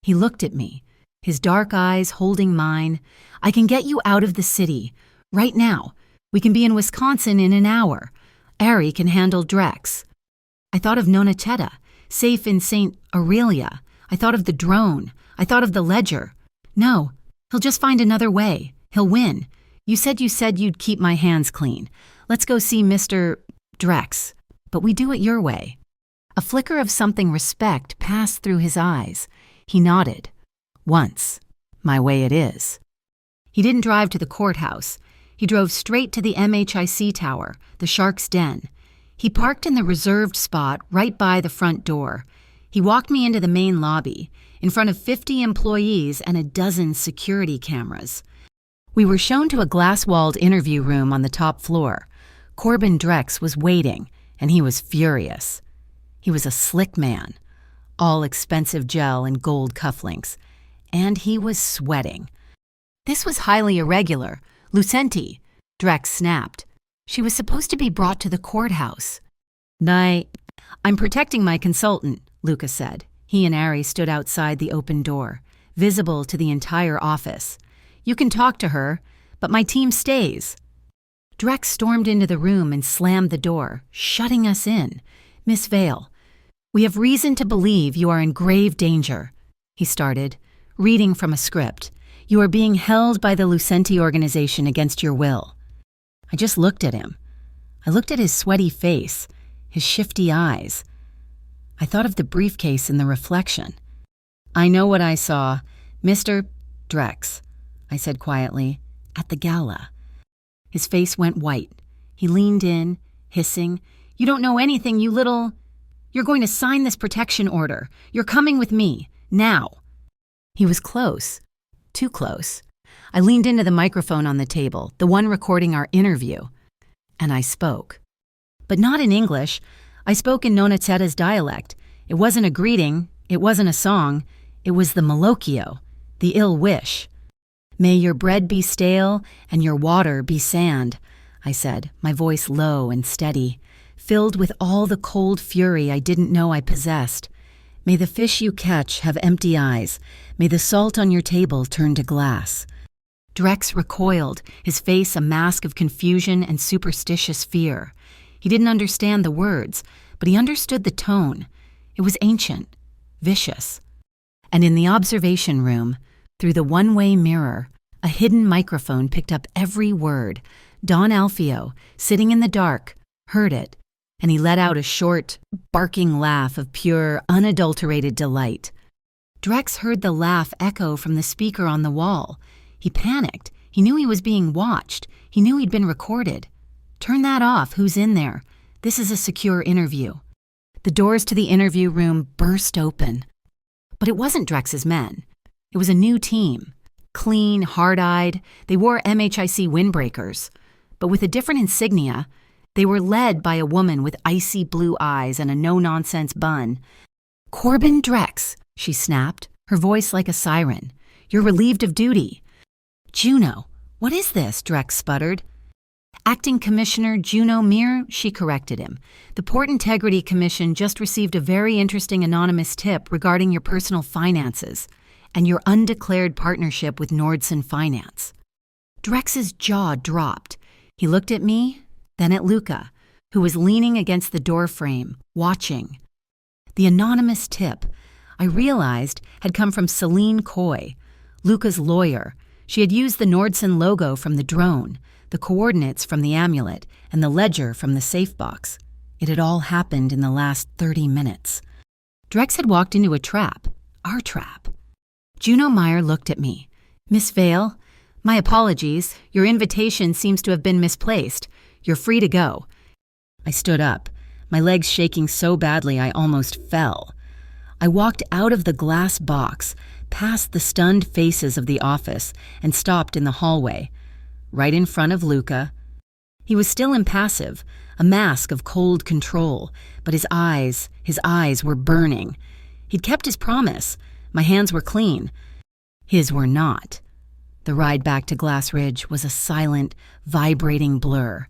He looked at me, his dark eyes holding mine. "I can get you out of the city. Right now. We can be in Wisconsin in an hour. Ari can handle Drex." I thought of Nonachetta, safe in St. Aurelia. I thought of the drone. I thought of the ledger. "No, he'll just find another way. He'll win. You said you'd keep my hands clean. Let's go see Mr. Drex. But we do it your way." A flicker of something respect passed through his eyes. He nodded. "Once. My way it is." He didn't drive to the courthouse. He drove straight to the MHIC tower, the Shark's Den. He parked in the reserved spot right by the front door. He walked me into the main lobby, in front of 50 employees and a dozen security cameras. We were shown to a glass-walled interview room on the top floor. Corbin Drex was waiting, and he was furious. He was a slick man, all expensive gel and gold cufflinks, and he was sweating. "This was highly irregular. Lucenti," Drex snapped. She was supposed to be brought to the courthouse. I'm protecting my consultant, Luca said. He and Ari stood outside the open door, visible to the entire office. You can talk to her, but my team stays. Drex stormed into the room and slammed the door, shutting us in. Miss Vale, we have reason to believe you are in grave danger, he started, reading from a script. You are being held by the Lucenti organization against your will. I just looked at him. I looked at his sweaty face, his shifty eyes. I thought of the briefcase in the reflection. I know what I saw. Mr. Drex, I said quietly, at the gala. His face went white. He leaned in, hissing, You don't know anything, you little... You're going to sign this protection order. You're coming with me, now. He was close. Too close. I leaned into the microphone on the table, the one recording our interview, and I spoke. But not in English. I spoke in Nonazetta's dialect. It wasn't a greeting. It wasn't a song. It was the malocchio, the ill wish. May your bread be stale and your water be sand, I said, my voice low and steady, filled with all the cold fury I didn't know I possessed. May the fish you catch have empty eyes. May the salt on your table turn to glass. Drex recoiled, his face a mask of confusion and superstitious fear. He didn't understand the words, but he understood the tone. It was ancient, vicious. And in the observation room, through the one-way mirror, a hidden microphone picked up every word. Don Alfio, sitting in the dark, heard it, and he let out a short, barking laugh of pure, unadulterated delight. Drex heard the laugh echo from the speaker on the wall. He panicked. He knew he was being watched. He knew he'd been recorded. Turn that off. Who's in there? This is a secure interview. The doors to the interview room burst open. But it wasn't Drex's men. It was a new team. Clean, hard-eyed, they wore MHIC windbreakers. But with a different insignia, they were led by a woman with icy blue eyes and a no-nonsense bun. Corbin Drex, she snapped, her voice like a siren. You're relieved of duty. Juno, what is this? Drex sputtered. Acting Commissioner Juno Mir, she corrected him. The Port Integrity Commission just received a very interesting anonymous tip regarding your personal finances and your undeclared partnership with Nordson Finance. Drex's jaw dropped. He looked at me, then at Luca, who was leaning against the doorframe, watching. The anonymous tip, I realized, had come from Celine Coy, Luca's lawyer. She had used the Nordson logo from the drone, the coordinates from the amulet, and the ledger from the safe box. It had all happened in the last 30 minutes. Drex had walked into a trap, our trap. Juno Meyer looked at me. Miss Vale, my apologies. Your invitation seems to have been misplaced. You're free to go. I stood up, my legs shaking so badly I almost fell. I walked out of the glass box, past the stunned faces of the office, and stopped in the hallway, right in front of Luca. He was still impassive, a mask of cold control, but his eyes were burning. He'd kept his promise. My hands were clean. His were not. The ride back to Glass Ridge was a silent, vibrating blur.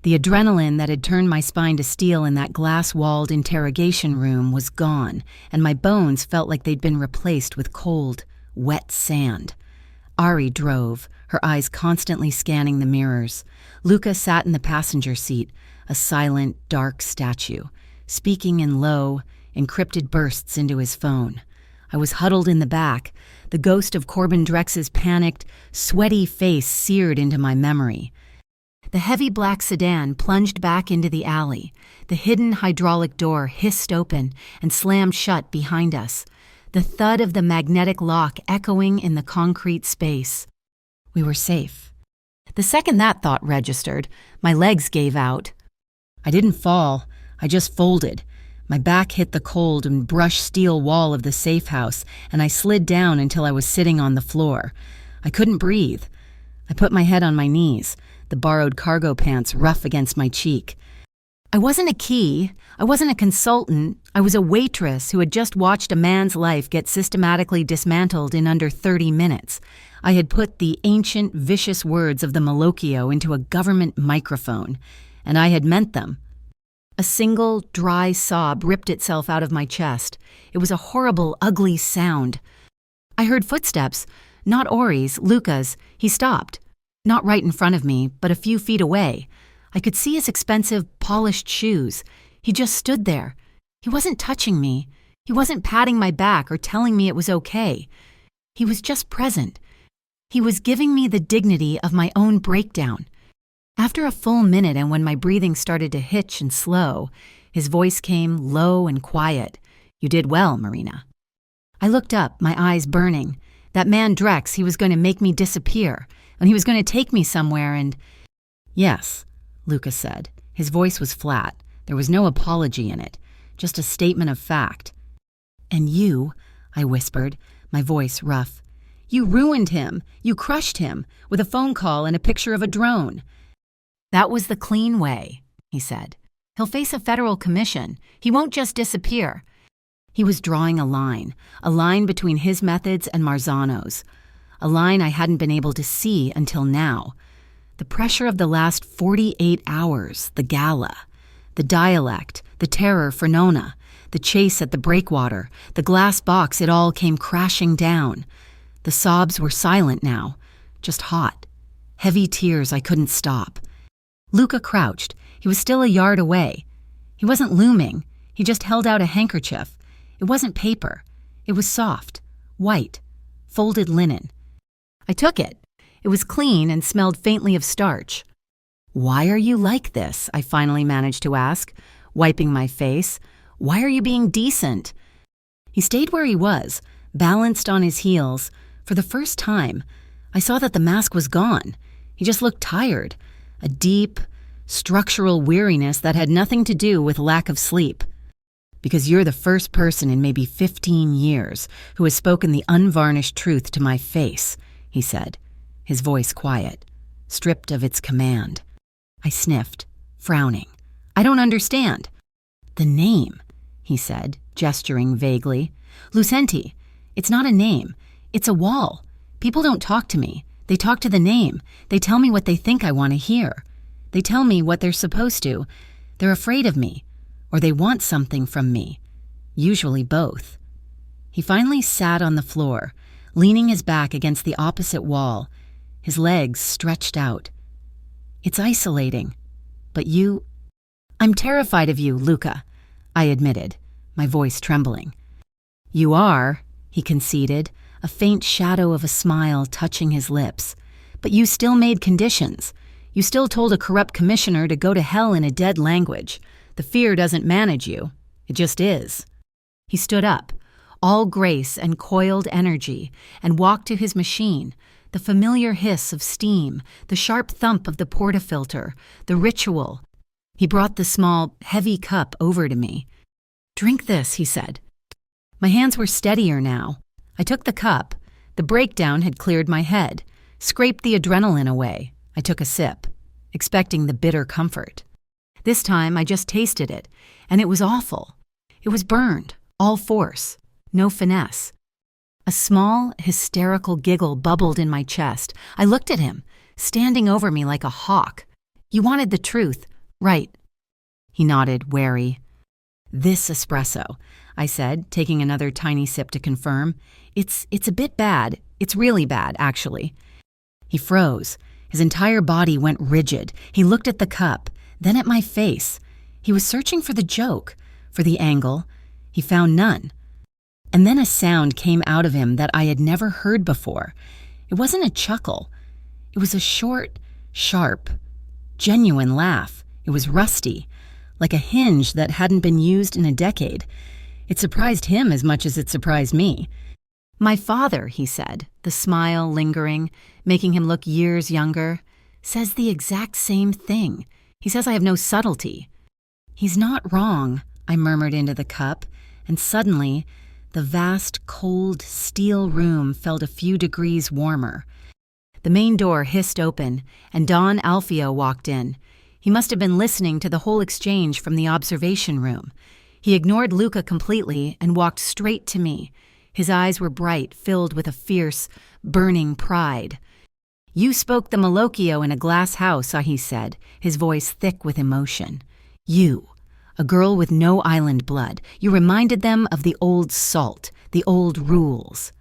The adrenaline that had turned my spine to steel in that glass-walled interrogation room was gone, and my bones felt like they'd been replaced with cold, wet sand. Ari drove, her eyes constantly scanning the mirrors. Luca sat in the passenger seat, a silent, dark statue, speaking in low, encrypted bursts into his phone. I was huddled in the back, the ghost of Corbin Drex's panicked, sweaty face seared into my memory. The heavy black sedan plunged back into the alley. The hidden hydraulic door hissed open and slammed shut behind us, the thud of the magnetic lock echoing in the concrete space. We were safe. The second that thought registered, my legs gave out. I didn't fall. I just folded. My back hit the cold and brushed steel wall of the safe house, and I slid down until I was sitting on the floor. I couldn't breathe. I put my head on my knees, the borrowed cargo pants rough against my cheek. I wasn't a key. I wasn't a consultant. I was a waitress who had just watched a man's life get systematically dismantled in under 30 minutes. I had put the ancient, vicious words of the Malocchio into a government microphone, and I had meant them. A single, dry sob ripped itself out of my chest. It was a horrible, ugly sound. I heard footsteps, not Ori's, Luca's. He stopped. Not right in front of me, but a few feet away. I could see his expensive, polished shoes. He just stood there. He wasn't touching me. He wasn't patting my back or telling me it was okay. He was just present. He was giving me the dignity of my own breakdown. After a full minute and when my breathing started to hitch and slow, his voice came low and quiet. "You did well, Marina." I looked up, my eyes burning. That man Drex, he was going to make me disappear, and he was going to take me somewhere and... "Yes," Lucas said. His voice was flat. There was no apology in it, just a statement of fact. "And you," I whispered, my voice rough, "you ruined him. You crushed him with a phone call and a picture of a drone." "That was the clean way," he said. "He'll face a federal commission. He won't just disappear." He was drawing a line between his methods and Marzano's, a line I hadn't been able to see until now. The pressure of the last 48 hours, the gala, the dialect, the terror for Nona, the chase at the breakwater, the glass box, it all came crashing down. The sobs were silent now, just hot. Heavy tears I couldn't stop. Luca crouched. He was still a yard away. He wasn't looming. He just held out a handkerchief. It wasn't paper. It was soft, white, folded linen. I took it. It was clean and smelled faintly of starch. "Why are you like this?" I finally managed to ask, wiping my face. "Why are you being decent?" He stayed where he was, balanced on his heels. For the first time, I saw that the mask was gone. He just looked tired, a deep, structural weariness that had nothing to do with lack of sleep. "Because you're the first person in maybe 15 years who has spoken the unvarnished truth to my face," he said, his voice quiet, stripped of its command. I sniffed, frowning. "I don't understand." "The name," he said, gesturing vaguely. "Lucenti. It's not a name. It's a wall. People don't talk to me. They talk to the name. They tell me what they think I want to hear. They tell me what they're supposed to. They're afraid of me, or they want something from me. Usually both." He finally sat on the floor, leaning his back against the opposite wall, his legs stretched out. "It's isolating. But you..." "I'm terrified of you, Luca," I admitted, my voice trembling. "You are," he conceded, a faint shadow of a smile touching his lips. "But you still made conditions. You still told a corrupt commissioner to go to hell in a dead language. The fear doesn't manage you. It just is." He stood up, all grace and coiled energy, and walked to his machine, the familiar hiss of steam, the sharp thump of the portafilter, the ritual. He brought the small, heavy cup over to me. "Drink this," he said. My hands were steadier now. I took the cup. The breakdown had cleared my head, scraped the adrenaline away. I took a sip, expecting the bitter comfort. This time I just tasted it, and it was awful. It was burned, all force, no finesse. A small, hysterical giggle bubbled in my chest. I looked at him, standing over me like a hawk. "You wanted the truth, right?" He nodded, wary. "This espresso," I said, taking another tiny sip to confirm. It's a bit bad. It's really bad, actually." He froze. His entire body went rigid. He looked at the cup, then at my face. He was searching for the joke, for the angle. He found none. And then a sound came out of him that I had never heard before. It wasn't a chuckle. It was a short, sharp, genuine laugh. It was rusty, like a hinge that hadn't been used in a decade. It surprised him as much as it surprised me. "My father," he said, the smile lingering, making him look years younger, "says the exact same thing. He says I have no subtlety." "He's not wrong," I murmured into the cup, and suddenly the vast, cold, steel room felt a few degrees warmer. The main door hissed open, and Don Alfio walked in. He must have been listening to the whole exchange from the observation room. He ignored Luca completely and walked straight to me. His eyes were bright, filled with a fierce, burning pride. "You spoke the Malocchio in a glass house," he said, his voice thick with emotion. "You, a girl with no island blood. You reminded them of the old salt, the old rules."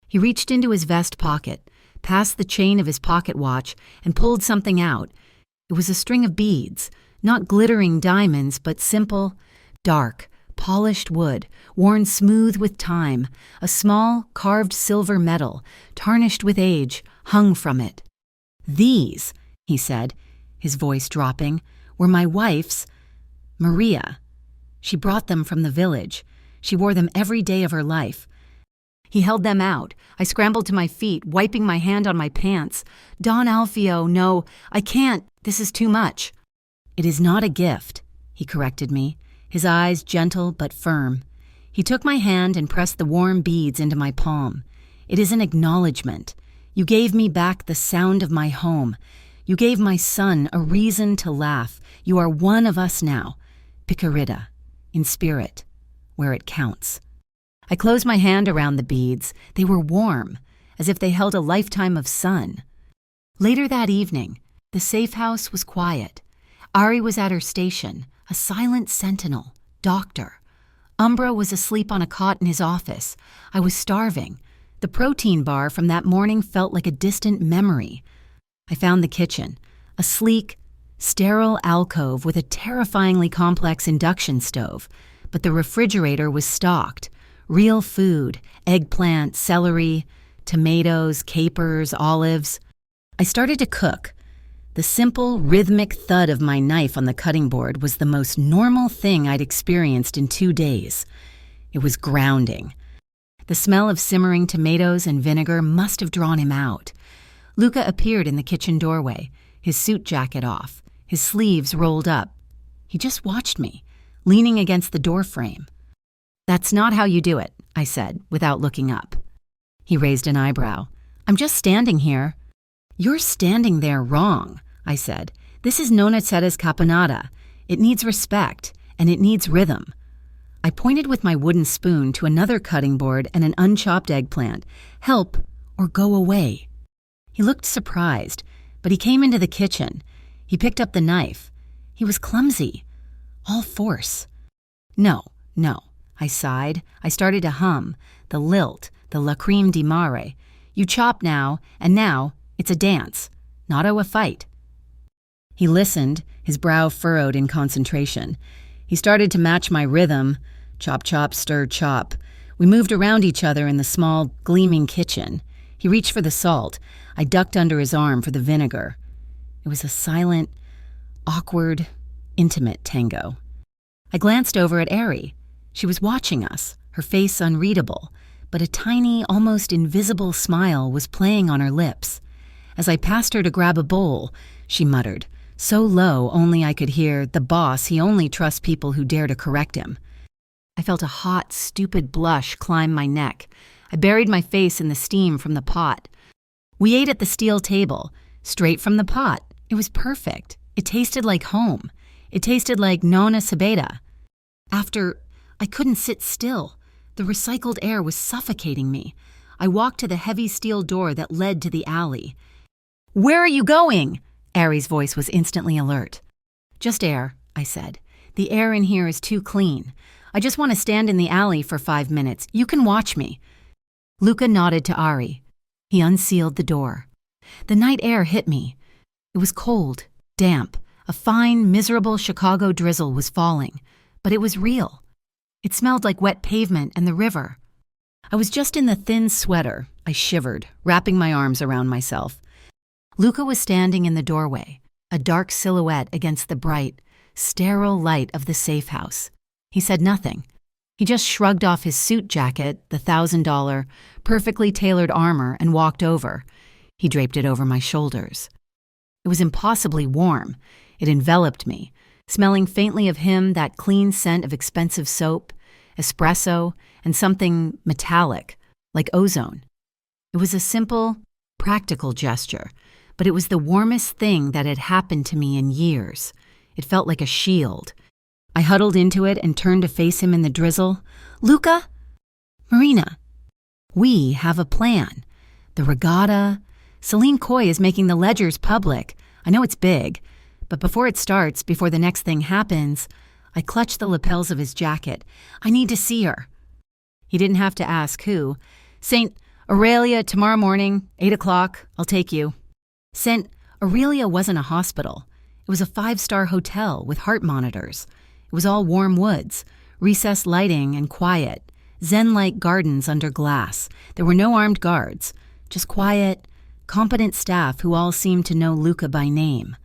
He reached into his vest pocket, passed the chain of his pocket watch, and pulled something out. It was a string of beads, not glittering diamonds, but simple, dark, polished wood, worn smooth with time. A small, carved silver medal, tarnished with age, hung from it. "These," he said, his voice dropping, "were my wife's, Maria. She brought them from the village. She wore them every day of her life." He held them out. I scrambled to my feet, wiping my hand on my pants. "Don Alfio, no, I can't. This is too much." "It is not a gift," he corrected me, his eyes gentle but firm. He took my hand and pressed the warm beads into my palm. "It is an acknowledgement. You gave me back the sound of my home. You gave my son a reason to laugh. You are one of us now. Picarita, in spirit, where it counts." I closed my hand around the beads. They were warm, as if they held a lifetime of sun. Later that evening, the safe house was quiet. Ari was at her station, a silent sentinel, doctor. Umbra was asleep on a cot in his office. I was starving. The protein bar from that morning felt like a distant memory. I found the kitchen, a sleek, sterile alcove with a terrifyingly complex induction stove, but the refrigerator was stocked. Real food, eggplant, celery, tomatoes, capers, olives. I started to cook. The simple, rhythmic thud of my knife on the cutting board was the most normal thing I'd experienced in 2 days. It was grounding. The smell of simmering tomatoes and vinegar must have drawn him out. Luca appeared in the kitchen doorway, his suit jacket off, his sleeves rolled up. He just watched me, leaning against the doorframe. "That's not how you do it," I said, without looking up. He raised an eyebrow. "I'm just standing here." "You're standing there wrong," I said. "This is Nonna Zeta's caponata. It needs respect, and it needs rhythm." I pointed with my wooden spoon to another cutting board and an unchopped eggplant. "Help or go away." He looked surprised, but he came into the kitchen. He picked up the knife. He was clumsy, all force. No. I sighed. I started to hum, the lilt, the lacrime di mare. "You chop now, and now it's a dance, not a fight." He listened, his brow furrowed in concentration. He started to match my rhythm. Chop, chop, stir, chop. We moved around each other in the small, gleaming kitchen. He reached for the salt. I ducked under his arm for the vinegar. It was a silent, awkward, intimate tango. I glanced over at Ari. She was watching us, her face unreadable, but a tiny, almost invisible smile was playing on her lips. As I passed her to grab a bowl, she muttered, so low only I could hear, "The boss, he only trusts people who dare to correct him." I felt a hot, stupid blush climb my neck. I buried my face in the steam from the pot. We ate at the steel table, straight from the pot. It was perfect. It tasted like home. It tasted like Nonna Zeta. I couldn't sit still. The recycled air was suffocating me. I walked to the heavy steel door that led to the alley. "Where are you going?" Ari's voice was instantly alert. "Just air," I said. "The air in here is too clean. I just want to stand in the alley for 5 minutes. You can watch me." Luca nodded to Ari. He unsealed the door. The night air hit me. It was cold, damp. A fine, miserable Chicago drizzle was falling, but it was real. It smelled like wet pavement and the river. I was just in the thin sweater. I shivered, wrapping my arms around myself. Luca was standing in the doorway, a dark silhouette against the bright, sterile light of the safe house. He said nothing. He just shrugged off his suit jacket, the $1,000, perfectly tailored armor, and walked over. He draped it over my shoulders. It was impossibly warm. It enveloped me, smelling faintly of him, that clean scent of expensive soap, espresso, and something metallic, like ozone. It was a simple, practical gesture, but it was the warmest thing that had happened to me in years. It felt like a shield. I huddled into it and turned to face him in the drizzle. "Luca?" "Marina, we have a plan. The regatta. Celine Coy is making the ledgers public. I know it's big, but before it starts, before the next thing happens," I clutched the lapels of his jacket. "I need to see her." He didn't have to ask who. "St. Aurelia tomorrow morning, 8 o'clock. I'll take you." St. Aurelia wasn't a hospital. It was a 5-star hotel with heart monitors. It was all warm woods, recessed lighting and quiet, zen-like gardens under glass. There were no armed guards, just quiet, competent staff who all seemed to know Luca by name.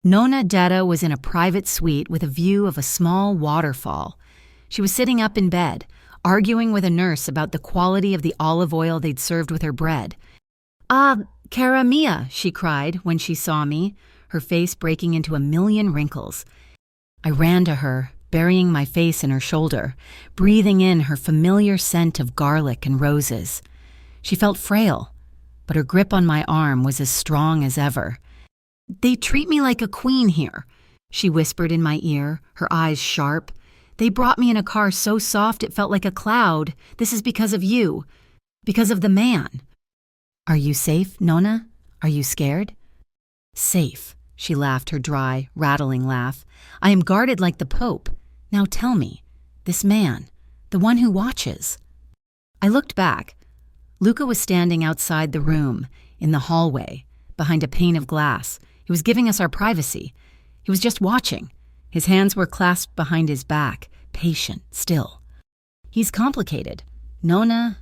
Nonna Detta was in a private suite with a view of a small waterfall. She was sitting up in bed, arguing with a nurse about the quality of the olive oil they'd served with her bread. "Ah, cara mia," she cried when she saw me, her face breaking into a million wrinkles. I ran to her, burying my face in her shoulder, breathing in her familiar scent of garlic and roses. She felt frail, but her grip on my arm was as strong as ever. "They treat me like a queen here," she whispered in my ear, her eyes sharp. "They brought me in a car so soft it felt like a cloud. This is because of you, because of the man." "Are you safe, Nonna? Are you scared?" "Safe," she laughed her dry, rattling laugh. "I am guarded like the Pope. Now tell me, this man, the one who watches." I looked back. Luca was standing outside the room, in the hallway, behind a pane of glass. He was giving us our privacy. He was just watching. His hands were clasped behind his back, patient, still. "He's complicated. Nonna..."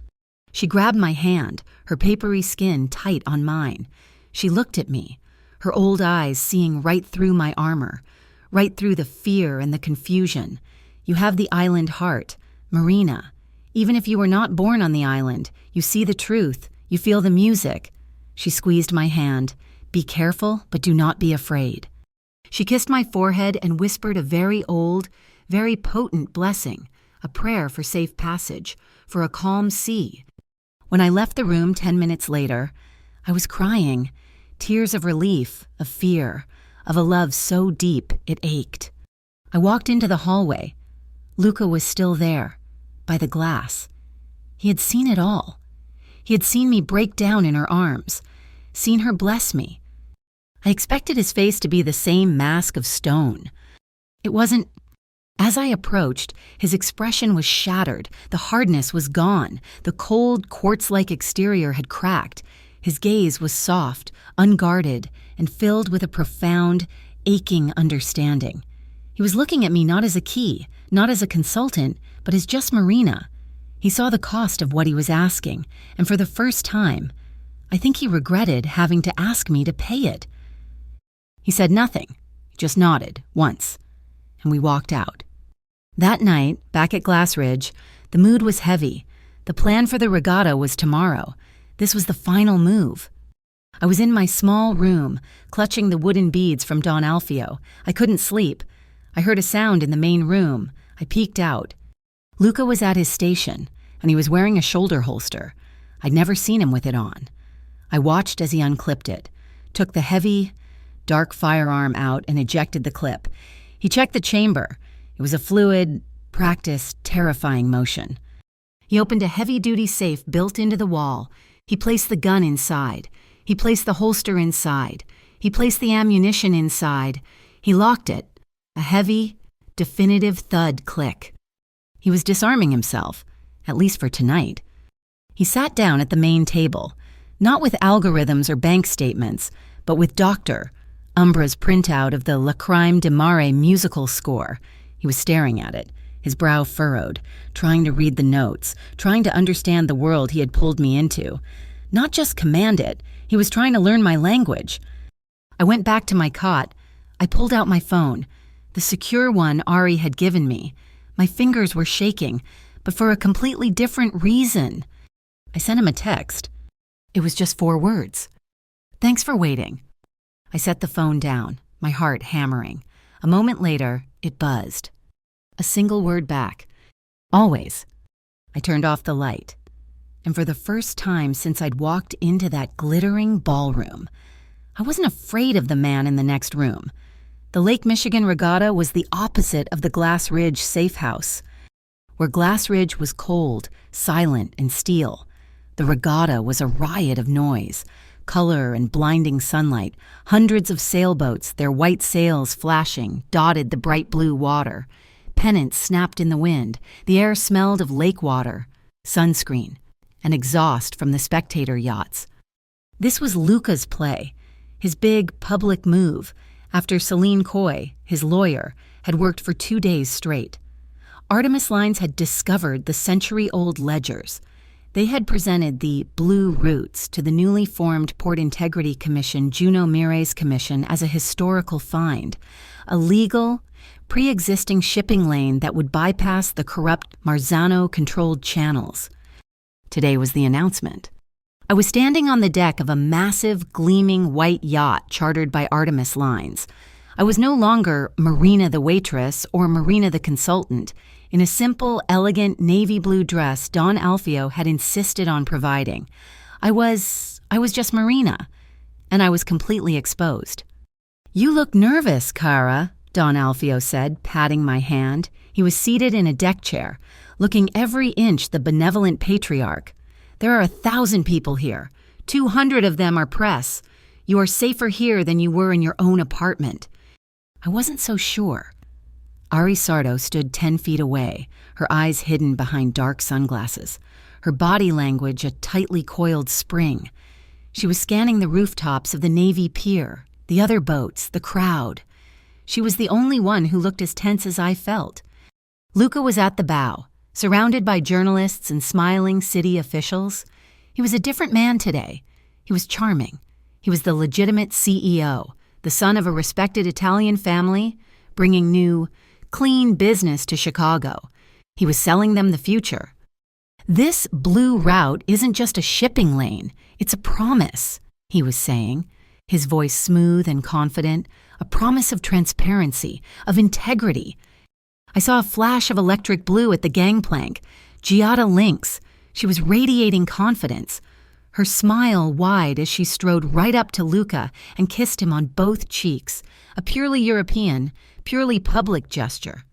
She grabbed my hand, her papery skin tight on mine. She looked at me, her old eyes seeing right through my armor, right through the fear and the confusion. "You have the island heart, Marina. Even if you were not born on the island, you see the truth, you feel the music." She squeezed my hand. "Be careful, but do not be afraid." She kissed my forehead and whispered a very old, very potent blessing, a prayer for safe passage, for a calm sea. When I left the room 10 minutes later, I was crying, tears of relief, of fear, of a love so deep it ached. I walked into the hallway. Luca was still there, by the glass. He had seen it all. He had seen me break down in her arms, seen her bless me. I expected his face to be the same mask of stone. It wasn't. As I approached, his expression was shattered. The hardness was gone. The cold, quartz-like exterior had cracked. His gaze was soft, unguarded, and filled with a profound, aching understanding. He was looking at me not as a key, not as a consultant, but as just Marina. He saw the cost of what he was asking, and for the first time, I think he regretted having to ask me to pay it. He said nothing, just nodded, once, and we walked out. That night, back at Glass Ridge, the mood was heavy. The plan for the regatta was tomorrow. This was the final move. I was in my small room, clutching the wooden beads from Don Alfio. I couldn't sleep. I heard a sound in the main room. I peeked out. Luca was at his station, and he was wearing a shoulder holster. I'd never seen him with it on. I watched as he unclipped it, took the heavy, dark firearm out and ejected the clip. He checked the chamber. It was a fluid, practiced, terrifying motion. He opened a heavy-duty safe built into the wall. He placed the gun inside. He placed the holster inside. He placed the ammunition inside. He locked it. A heavy, definitive thud click. He was disarming himself, at least for tonight. He sat down at the main table, not with algorithms or bank statements, but with Dr. Umbra's printout of the La Crime de Mare musical score. He was staring at it, his brow furrowed, trying to read the notes, trying to understand the world he had pulled me into. Not just command it, he was trying to learn my language. I went back to my cot. I pulled out my phone, the secure one Ari had given me. My fingers were shaking, but for a completely different reason. I sent him a text. It was just 4 words. "Thanks for waiting." I set the phone down, my heart hammering. A moment later, it buzzed. A single word back. "Always." I turned off the light. And for the first time since I'd walked into that glittering ballroom, I wasn't afraid of the man in the next room. The Lake Michigan Regatta was the opposite of the Glass Ridge safe house. Where Glass Ridge was cold, silent, and steel, the regatta was a riot of noise, color and blinding sunlight. Hundreds of sailboats, their white sails flashing, dotted the bright blue water. Pennants snapped in the wind. The air smelled of lake water, sunscreen, and exhaust from the spectator yachts. This was Luca's play, his big public move, after Celine Coy, his lawyer, had worked for 2 days straight. Artemis Lines had discovered the century-old ledgers. They had presented the Blue Routes to the newly formed Port Integrity Commission, Juno Mires Commission, as a historical find, a legal, pre-existing shipping lane that would bypass the corrupt Marzano-controlled channels. Today was the announcement. I was standing on the deck of a massive, gleaming white yacht chartered by Artemis Lines. I was no longer Marina the waitress or Marina the consultant. In a simple, elegant navy blue dress Don Alfio had insisted on providing. I was just Marina, and I was completely exposed. "You look nervous, Cara," Don Alfio said, patting my hand. He was seated in a deck chair, looking every inch the benevolent patriarch. "There are 1,000 people here. 200 of them are press. You are safer here than you were in your own apartment." I wasn't so sure. Ari Sardo stood 10 feet away, her eyes hidden behind dark sunglasses, her body language a tightly coiled spring. She was scanning the rooftops of the Navy Pier, the other boats, the crowd. She was the only one who looked as tense as I felt. Luca was at the bow, surrounded by journalists and smiling city officials. He was a different man today. He was charming. He was the legitimate CEO, the son of a respected Italian family, bringing new, clean business to Chicago. He was selling them the future. "This blue route isn't just a shipping lane, it's a promise," he was saying, his voice smooth and confident, a promise of transparency, of integrity. I saw a flash of electric blue at the gangplank. Giada Lynx. She was radiating confidence, her smile wide as she strode right up to Luca and kissed him on both cheeks, a purely European, purely public gesture.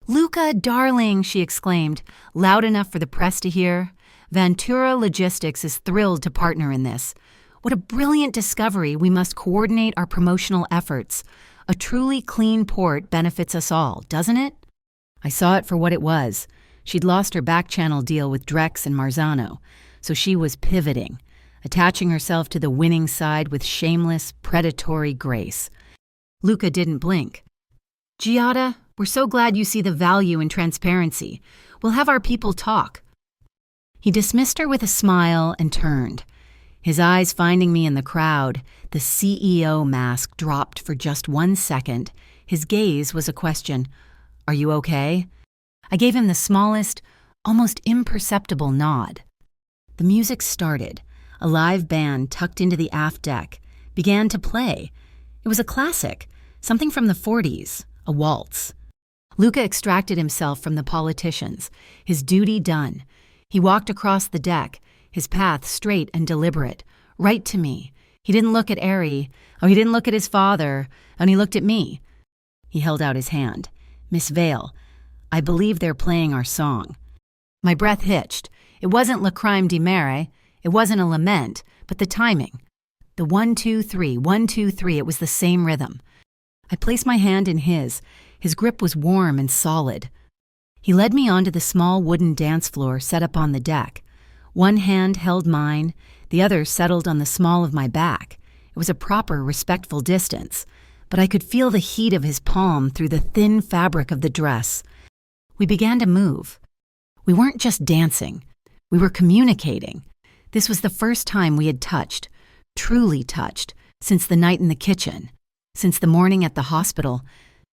"Luca, darling," she exclaimed, loud enough for the press to hear. "Ventura Logistics is thrilled to partner in this. What a brilliant discovery. We must coordinate our promotional efforts. A truly clean port benefits us all, doesn't it?" I saw it for what it was. She'd lost her back-channel deal with Drex and Marzano, so she was pivoting, attaching herself to the winning side with shameless, predatory grace. Luca didn't blink. "Giada, we're so glad you see the value in transparency. We'll have our people talk." He dismissed her with a smile and turned. His eyes finding me in the crowd, the CEO mask dropped for just 1 second. His gaze was a question. "Are you okay?" I gave him the smallest, almost imperceptible nod. The music started. A live band tucked into the aft deck began to play. It was a classic, something from the 40s, a waltz. Luca extracted himself from the politicians, his duty done. He walked across the deck, his path straight and deliberate, right to me. He didn't look at Ari, he didn't look at his father, and he looked at me. He held out his hand. "Miss Vale, I believe they're playing our song." My breath hitched. It wasn't La Crime di Mare, it wasn't a lament, but the timing. The 1, 2, 3, 1, 2, 3, it was the same rhythm. I placed my hand in his. His grip was warm and solid. He led me onto the small wooden dance floor set up on the deck. One hand held mine, the other settled on the small of my back. It was a proper, respectful distance, but I could feel the heat of his palm through the thin fabric of the dress. We began to move. We weren't just dancing. We were communicating. This was the first time we had touched, truly touched, since the night in the kitchen, since the morning at the hospital.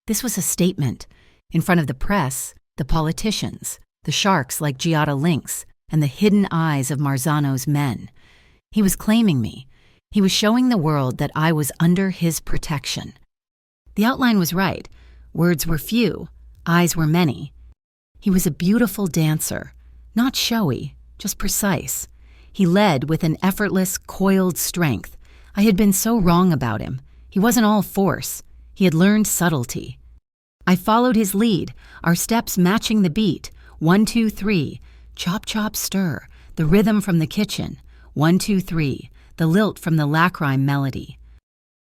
This was a statement. In front of the press, the politicians, the sharks like Giada Lynx, and the hidden eyes of Marzano's men. He was claiming me. He was showing the world that I was under his protection. The outline was right. Words were few. Eyes were many. He was a beautiful dancer, not showy, just precise. He led with an effortless, coiled strength. I had been so wrong about him. He wasn't all force. He had learned subtlety. I followed his lead, our steps matching the beat. 1, 2, 3. Chop, chop, stir. The rhythm from the kitchen. 1, 2, 3. The lilt from the lacrime melody.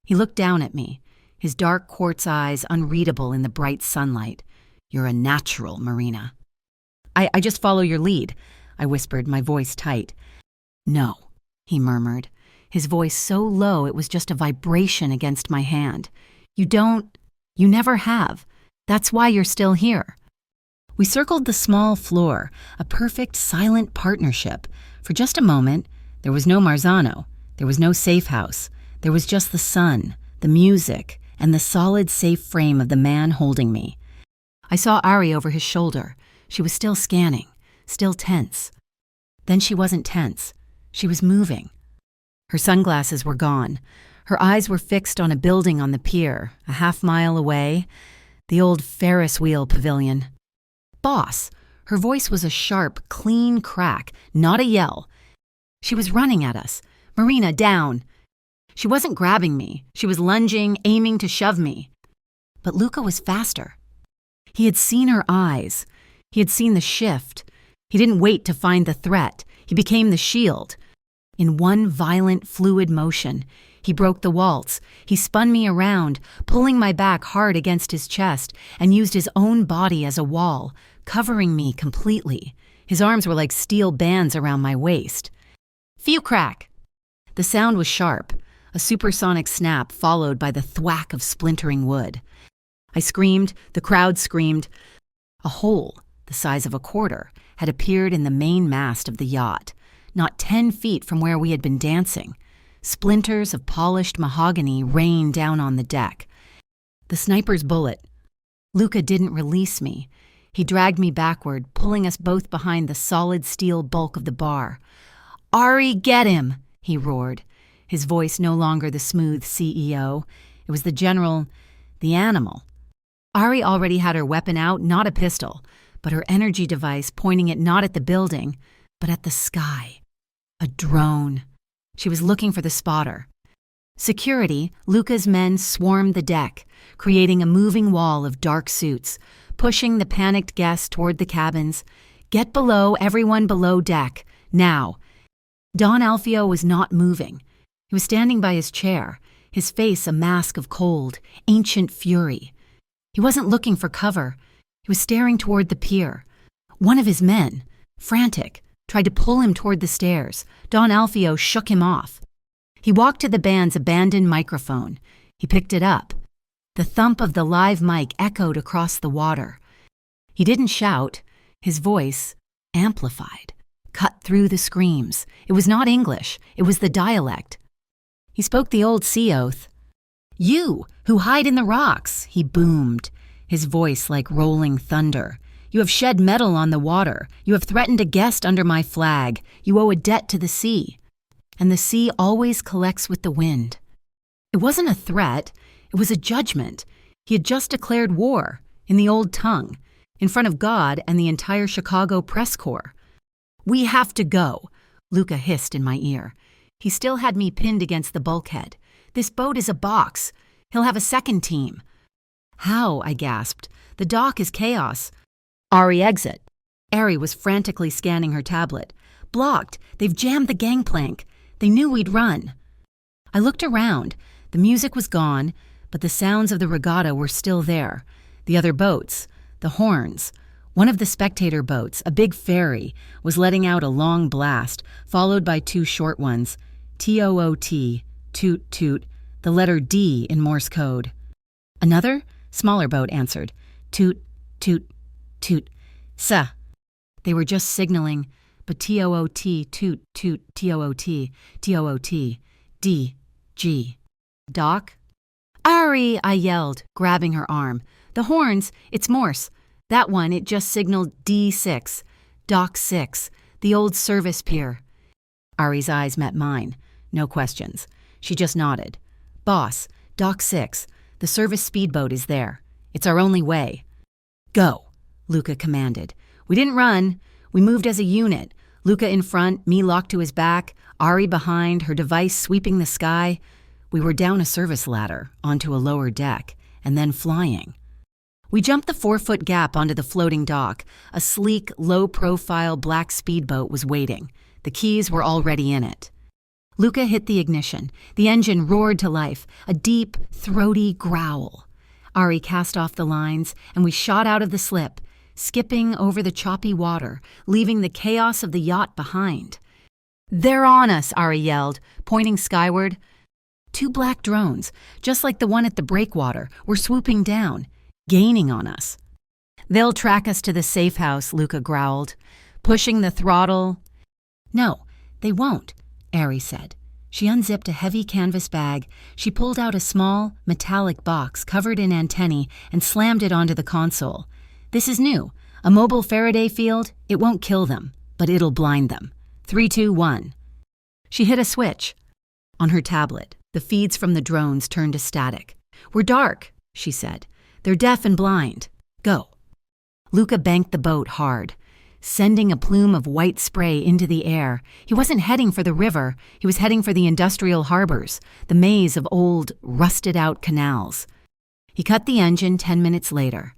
He looked down at me, his dark quartz eyes unreadable in the bright sunlight. You're a natural, Marina. I just follow your lead, I whispered, my voice tight. No, he murmured, his voice so low it was just a vibration against my hand. You never have. That's why you're still here. We circled the small floor, a perfect silent partnership. For just a moment, there was no Marzano, there was no safe house. There was just the sun, the music, and the solid, safe frame of the man holding me. I saw Ari over his shoulder. She was still scanning, still tense. Then she wasn't tense. She was moving. Her sunglasses were gone. Her eyes were fixed on a building on the pier, a half-mile away, the old Ferris wheel pavilion. Boss! Her voice was a sharp, clean crack, not a yell. She was running at us. Marina, down! She wasn't grabbing me. She was lunging, aiming to shove me. But Luca was faster. He had seen her eyes. He had seen the shift. He didn't wait to find the threat. He became the shield. In one violent, fluid motion, he broke the waltz. He spun me around, pulling my back hard against his chest, and used his own body as a wall, covering me completely. His arms were like steel bands around my waist. Phew crack! The sound was sharp, a supersonic snap followed by the thwack of splintering wood. I screamed, the crowd screamed. A hole, the size of a quarter, had appeared in the main mast of the yacht, not 10 feet from where we had been dancing. Splinters of polished mahogany rained down on the deck. The sniper's bullet. Luca didn't release me. He dragged me backward, pulling us both behind the solid steel bulk of the bar. Ari, get him! He roared. His voice no longer the smooth CEO. It was the general, the animal. Ari already had her weapon out, not a pistol, but her energy device pointing it not at the building, but at the sky. A drone. She was looking for the spotter. Security, Luca's men swarmed the deck, creating a moving wall of dark suits, pushing the panicked guests toward the cabins. Get below, everyone below deck, now. Don Alfio was not moving. He was standing by his chair, his face a mask of cold, ancient fury. He wasn't looking for cover. He was staring toward the pier. One of his men, frantic, tried to pull him toward the stairs. Don Alfio shook him off. He walked to the band's abandoned microphone. He picked it up. The thump of the live mic echoed across the water. He didn't shout. His voice, amplified, cut through the screams. It was not English. It was the dialect. He spoke the old sea oath. You, who hide in the rocks, he boomed, his voice like rolling thunder. You have shed metal on the water. You have threatened a guest under my flag. You owe a debt to the sea. And the sea always collects with the wind. It wasn't a threat. It was a judgment. He had just declared war, in the old tongue, in front of God and the entire Chicago press corps. We have to go, Luca hissed in my ear. He still had me pinned against the bulkhead. This boat is a box. He'll have a second team. How? I gasped. The dock is chaos. Ari, exit. Ari was frantically scanning her tablet. Blocked. They've jammed the gangplank. They knew we'd run. I looked around. The music was gone, but the sounds of the regatta were still there. The other boats, the horns. One of the spectator boats, a big ferry, was letting out a long blast, followed by 2 short ones. T-O-O-T, toot, toot, the letter D in Morse code. Another, smaller boat answered. Toot, toot, toot. Sa. They were just signaling, but T-O-O-T, toot, toot, T-O-O-T, T-O-O-T, D, G. Doc? Ari, I yelled, grabbing her arm. The horns, it's Morse. That one, it just signaled D6, Dock 6, the old service pier. Ari's eyes met mine. No questions. She just nodded. Boss, Dock 6, the service speedboat is there. It's our only way. Go, Luca commanded. We didn't run. We moved as a unit. Luca in front, me locked to his back, Ari behind, her device sweeping the sky. We were down a service ladder, onto a lower deck, and then flying. We jumped the 4-foot gap onto the floating dock. A sleek, low-profile black speedboat was waiting. The keys were already in it. Luca hit the ignition. The engine roared to life, a deep, throaty growl. Ari cast off the lines, and we shot out of the slip, skipping over the choppy water, leaving the chaos of the yacht behind. "They're on us," Ari yelled, pointing skyward. 2 black drones, just like the one at the breakwater, were swooping down, gaining on us. "They'll track us to the safe house," Luca growled, pushing the throttle. "No, they won't," Ari said. She unzipped a heavy canvas bag. She pulled out a small, metallic box covered in antennae and slammed it onto the console. "This is new. A mobile Faraday field. It won't kill them, but it'll blind them. 3, 2, 1. She hit a switch. On her tablet, the feeds from the drones turned to static. "We're dark," she said. "They're deaf and blind. Go." Luca banked the boat hard, sending a plume of white spray into the air. He wasn't heading for the river. He was heading for the industrial harbors, the maze of old, rusted-out canals. He cut the engine 10 minutes later.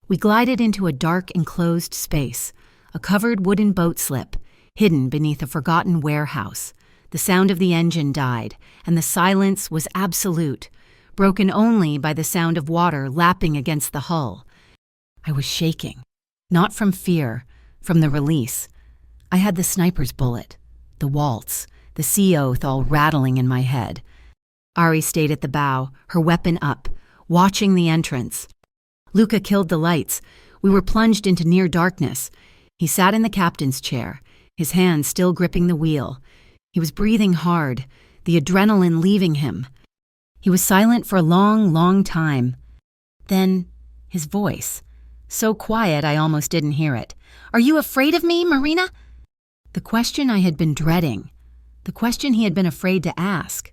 We glided into a dark, enclosed space, a covered wooden boat slip, hidden beneath a forgotten warehouse. The sound of the engine died, and the silence was absolute, broken only by the sound of water lapping against the hull. I was shaking, not from fear, from the release. I had the sniper's bullet, the waltz, the sea oath all rattling in my head. Ari stayed at the bow, her weapon up, watching the entrance. Luca killed the lights. We were plunged into near darkness. He sat in the captain's chair, his hand still gripping the wheel. He was breathing hard, the adrenaline leaving him. He was silent for a long, long time. Then, his voice, so quiet I almost didn't hear it. "Are you afraid of me, Marina?" The question I had been dreading, the question he had been afraid to ask.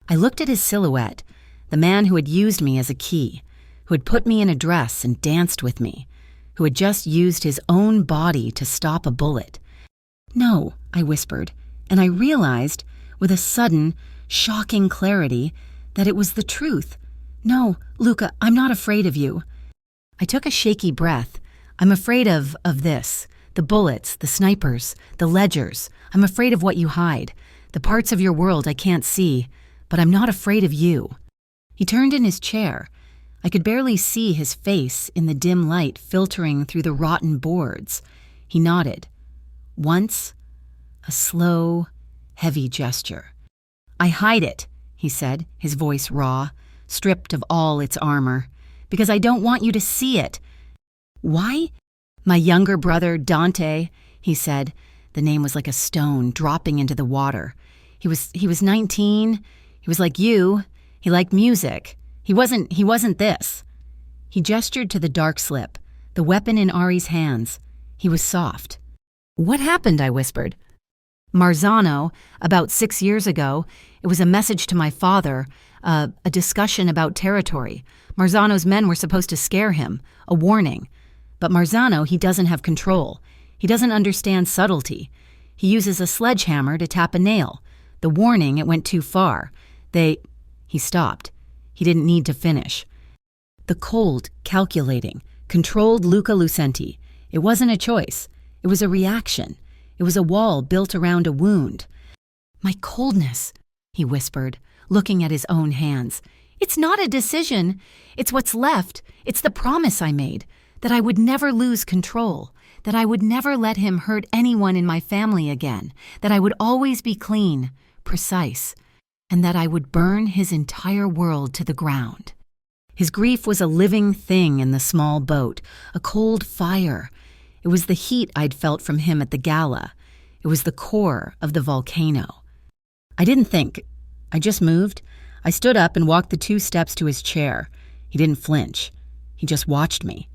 I looked at his silhouette, the man who had used me as a key, who had put me in a dress and danced with me, who had just used his own body to stop a bullet. "No," I whispered, and I realized, with a sudden, shocking clarity, that it was the truth. "No, Luca, I'm not afraid of you." I took a shaky breath. "I'm afraid of this, the bullets, the snipers, the ledgers. I'm afraid of what you hide, the parts of your world I can't see, but I'm not afraid of you." He turned in his chair. I could barely see his face in the dim light filtering through the rotten boards. He nodded. Once, a slow, heavy gesture. "I hide it," he said, his voice raw, stripped of all its armor, "because I don't want you to see it." "Why?" "My younger brother, Dante," he said. The name was like a stone dropping into the water. He was 19. He was like you. He liked music. He wasn't this. He gestured to the dark slip, the weapon in Ari's hands. He was soft. "What happened?" I whispered. "Marzano, about 6 years ago, it was a message to my father, a discussion about territory. Marzano's men were supposed to scare him, a warning. But Marzano, he doesn't have control. He doesn't understand subtlety. He uses a sledgehammer to tap a nail. The warning, it went too far. He stopped. He didn't need to finish. The cold, calculating, controlled Luca Lucenti. It wasn't a choice. It was a reaction. It was a wall built around a wound. "My coldness," he whispered, looking at his own hands. "It's not a decision. It's what's left. It's the promise I made, that I would never lose control, that I would never let him hurt anyone in my family again, that I would always be clean, precise, and that I would burn his entire world to the ground." His grief was a living thing in the small boat, a cold fire. It was the heat I'd felt from him at the gala. It was the core of the volcano. I didn't think. I just moved. I stood up and walked the 2 steps to his chair. He didn't flinch. He just watched me.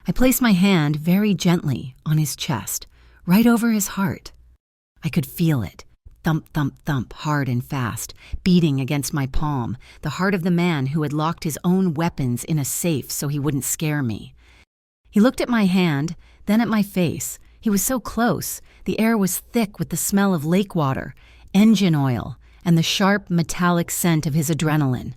I placed my hand very gently on his chest, right over his heart. I could feel it. Thump, thump, thump, hard and fast, beating against my palm, the heart of the man who had locked his own weapons in a safe so he wouldn't scare me. He looked at my hand, then at my face. He was so close. The air was thick with the smell of lake water, engine oil, and the sharp, metallic scent of his adrenaline.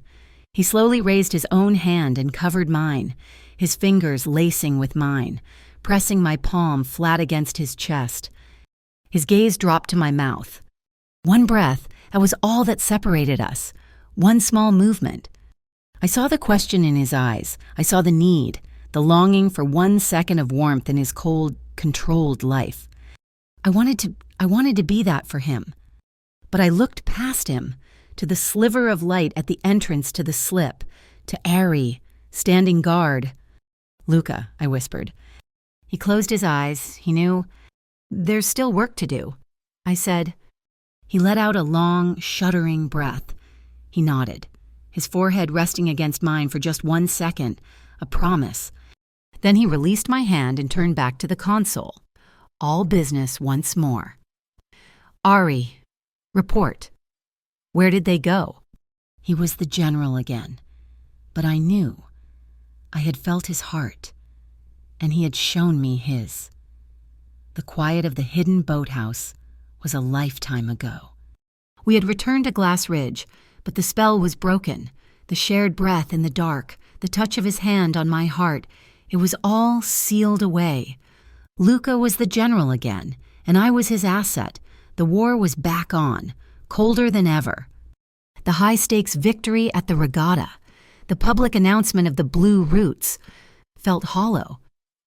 He slowly raised his own hand and covered mine, his fingers lacing with mine, pressing my palm flat against his chest. His gaze dropped to my mouth. One breath, that was all that separated us. One small movement. I saw the question in his eyes. I saw the need, the longing for 1 second of warmth in his cold, controlled life. I wanted to be that for him. But I looked past him, to the sliver of light at the entrance to the slip, to Ari, standing guard. "Luca," I whispered. He closed his eyes. He knew. "There's still work to do," I said. He let out a long, shuddering breath. He nodded, his forehead resting against mine for just 1 second, a promise. Then he released my hand and turned back to the console. All business once more. "Ari, report. Where did they go?" He was the general again. But I knew. I had felt his heart, and he had shown me his. The quiet of the hidden boathouse was a lifetime ago. We had returned to Glass Ridge, but the spell was broken. The shared breath in the dark, the touch of his hand on my heart, it was all sealed away. Luca was the general again, and I was his asset. The war was back on, colder than ever. The high-stakes victory at the regatta, the public announcement of the blue roots, felt hollow.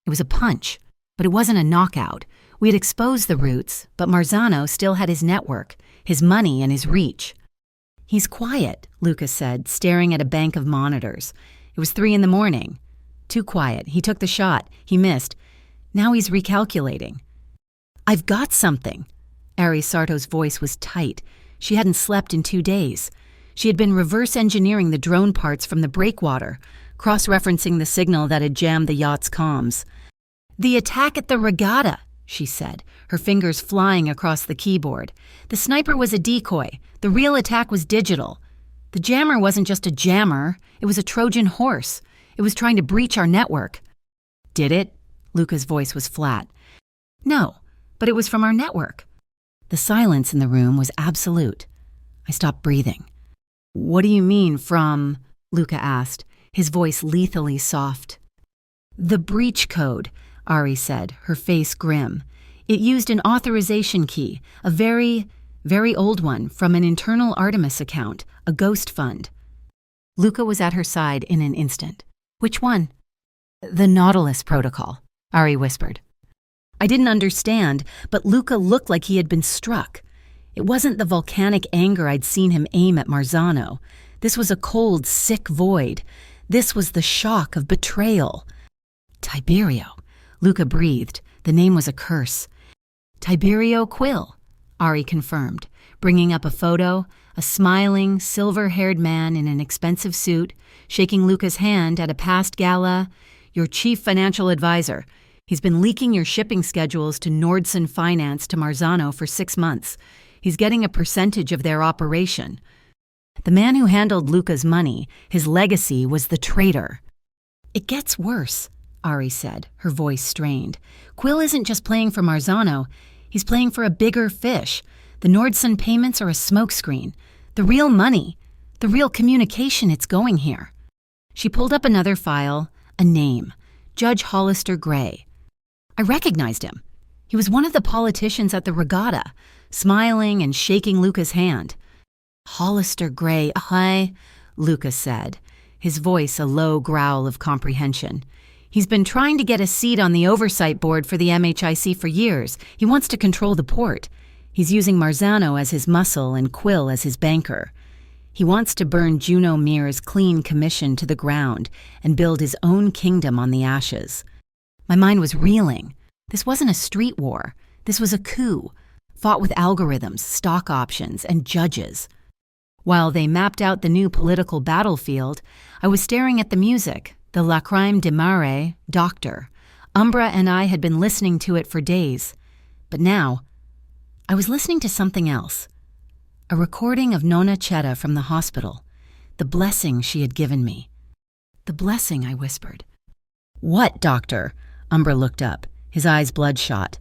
It was a punch, but it wasn't a knockout. We had exposed the roots, but Marzano still had his network, his money and his reach. "He's quiet," Luca said, staring at a bank of monitors. It was 3 a.m. Too quiet. He took the shot. He missed. Now he's recalculating. "I've got something." Ari Sarto's voice was tight. She hadn't slept in 2 days. She had been reverse engineering the drone parts from the breakwater, cross-referencing the signal that had jammed the yacht's comms. "The attack at the regatta," she said, her fingers flying across the keyboard. "The sniper was a decoy. The real attack was digital. The jammer wasn't just a jammer. It was a Trojan horse. It was trying to breach our network." "Did it?" Luca's voice was flat. "No, but it was from our network." The silence in the room was absolute. I stopped breathing. "What do you mean from?" Luca asked, his voice lethally soft. "The breach code," Ari said, her face grim. "It used an authorization key, a very, very old one from an internal Artemis account, a ghost fund." Luca was at her side in an instant. "Which one?" "The Nautilus protocol," Ari whispered. I didn't understand, but Luca looked like he had been struck. It wasn't the volcanic anger I'd seen him aim at Marzano. This was a cold, sick void. This was the shock of betrayal. "Tiberio," Luca breathed. The name was a curse. "Tiberio Quill," Ari confirmed, bringing up a photo, a smiling, silver-haired man in an expensive suit, shaking Luca's hand at a past gala. "Your chief financial advisor. He's been leaking your shipping schedules to Nordson Finance to Marzano for 6 months. He's getting a percentage of their operation." The man who handled Luca's money, his legacy, was the traitor. "It gets worse," Ari said, her voice strained. "Quill isn't just playing for Marzano. He's playing for a bigger fish. The Nordson payments are a smokescreen. The real money, the real communication, it's going here." She pulled up another file, a name, Judge Hollister Gray. I recognized him. He was one of the politicians at the regatta, smiling and shaking Luca's hand. "Hollister Gray, hi," Luca said, his voice a low growl of comprehension. "He's been trying to get a seat on the oversight board for the MHIC for years. He wants to control the port. He's using Marzano as his muscle and Quill as his banker. He wants to burn Juno Mear's clean commission to the ground and build his own kingdom on the ashes." My mind was reeling. This wasn't a street war. This was a coup, fought with algorithms, stock options, and judges. While they mapped out the new political battlefield, I was staring at the music, the La Crime de Mare, Doctor. Umbra and I had been listening to it for days. But now, I was listening to something else. A recording of Nonna Chetta from the hospital. The blessing she had given me. "The blessing," I whispered. "What, Doctor?" Umbra looked up, his eyes bloodshot.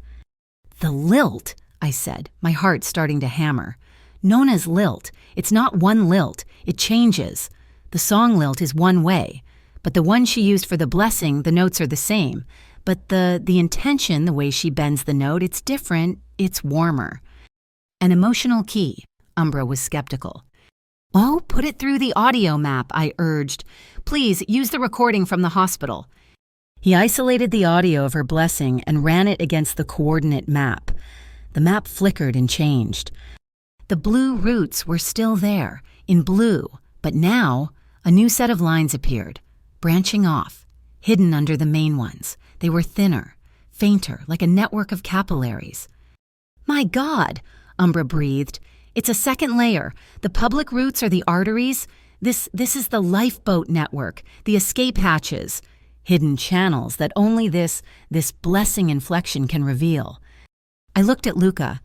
"The lilt," I said, my heart starting to hammer. "Nona's lilt. It's not one lilt. It changes. The song lilt is one way, but the one she used for the blessing, the notes are the same. But the intention, the way she bends the note, it's different, it's warmer. An emotional key, Umbra was skeptical. Oh, put it through the audio map, I urged. Please, use the recording from the hospital. He isolated the audio of her blessing and ran it against the coordinate map. The map flickered and changed. The blue roots were still there, in blue, but now a new set of lines appeared, branching off, hidden under the main ones. They were thinner, fainter, like a network of capillaries. My God, Umbra breathed. It's a second layer. The public roots are the arteries. This is the lifeboat network, the escape hatches, hidden channels that only this blessing inflection can reveal. I looked at Luca.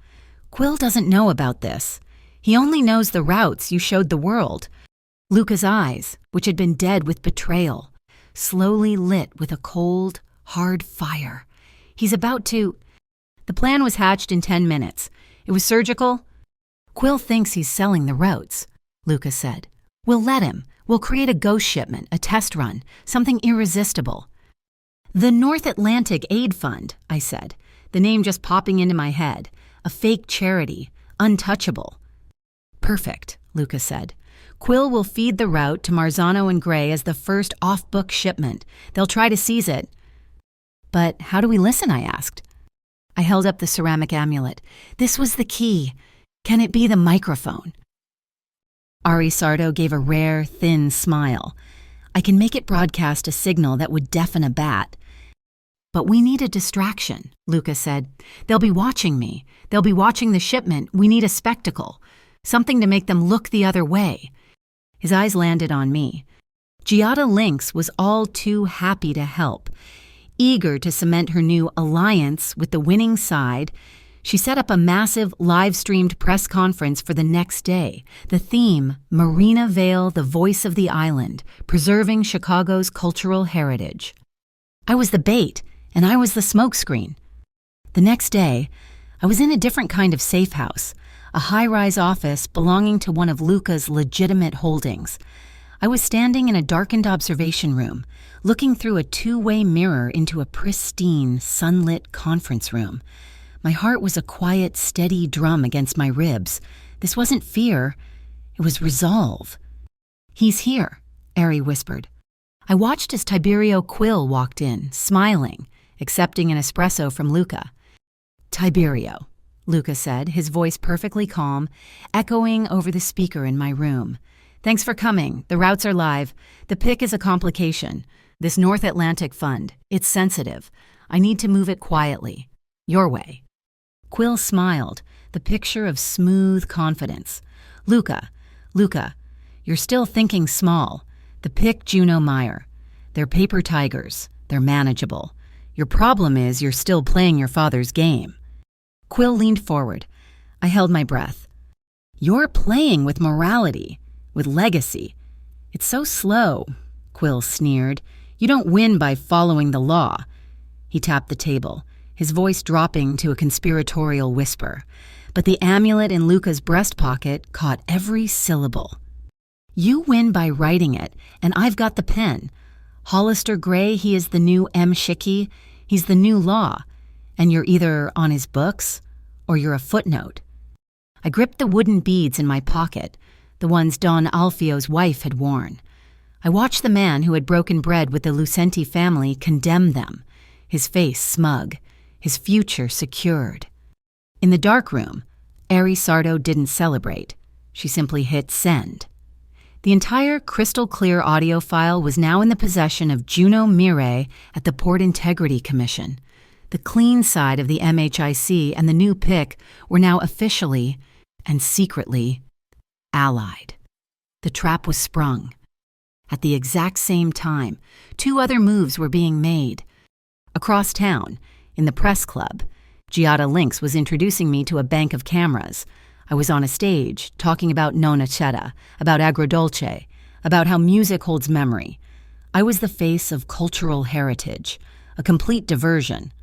Quill doesn't know about this. He only knows the routes you showed the world. Luca's eyes, which had been dead with betrayal, slowly lit with a cold, hard fire. He's about to... The plan was hatched in 10 minutes. It was surgical. Quill thinks he's selling the routes, Luca said. We'll let him. We'll create a ghost shipment, a test run, something irresistible. The North Atlantic Aid Fund, I said, the name just popping into my head. A fake charity, untouchable. Perfect, Luca said. Quill will feed the route to Marzano and Gray as the first off-book shipment. They'll try to seize it. But how do we listen, I asked. I held up the ceramic amulet. This was the key. Can it be the microphone? Ari Sardo gave a rare, thin smile. I can make it broadcast a signal that would deafen a bat. But we need a distraction, Luca said. They'll be watching me. They'll be watching the shipment. We need a spectacle. Something to make them look the other way. His eyes landed on me. Giada Lynx was all too happy to help. Eager to cement her new alliance with the winning side, she set up a massive live-streamed press conference for the next day. The theme, Marina Vale, the voice of the island, preserving Chicago's cultural heritage. I was the bait, and I was the smokescreen. The next day, I was in a different kind of safe house, a high-rise office belonging to one of Luca's legitimate holdings. I was standing in a darkened observation room, looking through a two-way mirror into a pristine, sunlit conference room. My heart was a quiet, steady drum against my ribs. This wasn't fear. It was resolve. He's here, Ari whispered. I watched as Tiberio Quill walked in, smiling, accepting an espresso from Luca. Tiberio, Luca said, his voice perfectly calm, echoing over the speaker in my room. Thanks for coming. The routes are live. The pick is a complication. This North Atlantic fund, it's sensitive. I need to move it quietly. Your way. Quill smiled, the picture of smooth confidence. Luca, you're still thinking small. The pick Juno Meyer. They're paper tigers. They're manageable. Your problem is you're still playing your father's game. Quill leaned forward. I held my breath. You're playing with morality, with legacy. It's so slow, Quill sneered. You don't win by following the law. He tapped the table, his voice dropping to a conspiratorial whisper. But the amulet in Luca's breast pocket caught every syllable. You win by writing it, and I've got the pen. Hollister Gray, he is the new M. Shicky. He's the new law. And you're either on his books or you're a footnote. I gripped the wooden beads in my pocket, the ones Don Alfio's wife had worn. I watched the man who had broken bread with the Lucenti family condemn them, his face smug, his future secured. In the dark room, Ari Sardo didn't celebrate. She simply hit send. The entire crystal-clear audio file was now in the possession of Juno Mire at the Port Integrity Commission. The clean side of the MHIC and the new pick were now officially and secretly allied. The trap was sprung. At the exact same time, two other moves were being made. Across town, in the press club, Giada Lynx was introducing me to a bank of cameras. I was on a stage, talking about Nonna Chetta, about Agrodolce, about how music holds memory. I was the face of cultural heritage, a complete diversion.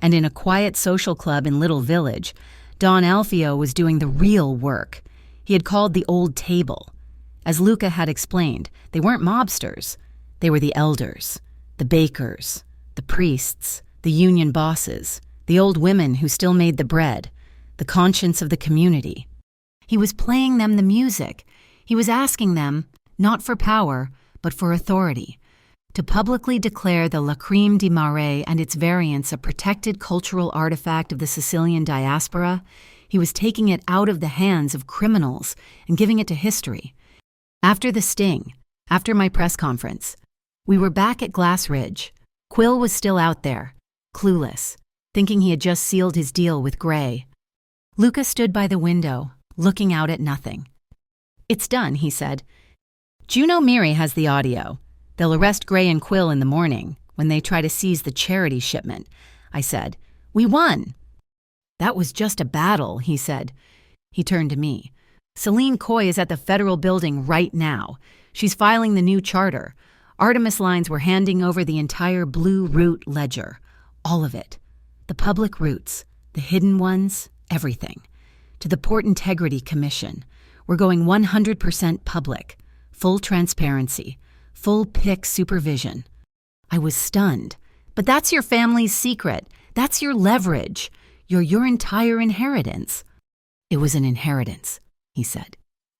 And in a quiet social club in Little Village, Don Alfio was doing the real work. He had called the old table. As Luca had explained, they weren't mobsters. They were the elders, the bakers, the priests, the union bosses, the old women who still made the bread, the conscience of the community. He was playing them the music. He was asking them, not for power, but for authority, to publicly declare the Lacrime di Mare and its variants a protected cultural artifact of the Sicilian diaspora. He was taking it out of the hands of criminals and giving it to history. After the sting, after my press conference, we were back at Glass Ridge. Quill was still out there, clueless, thinking he had just sealed his deal with Gray. Luca stood by the window, looking out at nothing. "It's done," he said. "Juno Miri has the audio. They'll arrest Gray and Quill in the morning when they try to seize the charity shipment," I said. "We won." "That was just a battle," he said. He turned to me. "Celine Coy is at the federal building right now. She's filing the new charter. Artemis Lines were handing over the entire Blue Route ledger. All of it. The public routes, the hidden ones, everything. To the Port Integrity Commission. We're going 100% public. Full transparency. Full PIC supervision." I was stunned. "But that's your family's secret. That's your leverage. Your entire inheritance." "It was an inheritance," he said,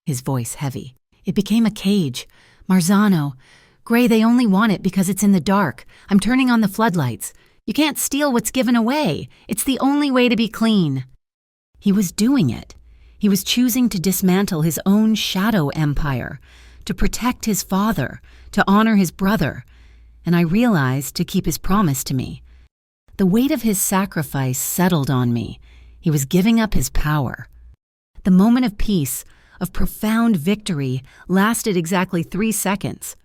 his voice heavy. "It became a cage. Marzano. Gray, they only want it because it's in the dark. I'm turning on the floodlights. You can't steal what's given away. It's the only way to be clean." He was doing it. He was choosing to dismantle his own shadow empire, to protect his father, to honor his brother, and I realized to keep his promise to me. The weight of his sacrifice settled on me. He was giving up his power. The moment of peace, of profound victory, lasted exactly 3 seconds.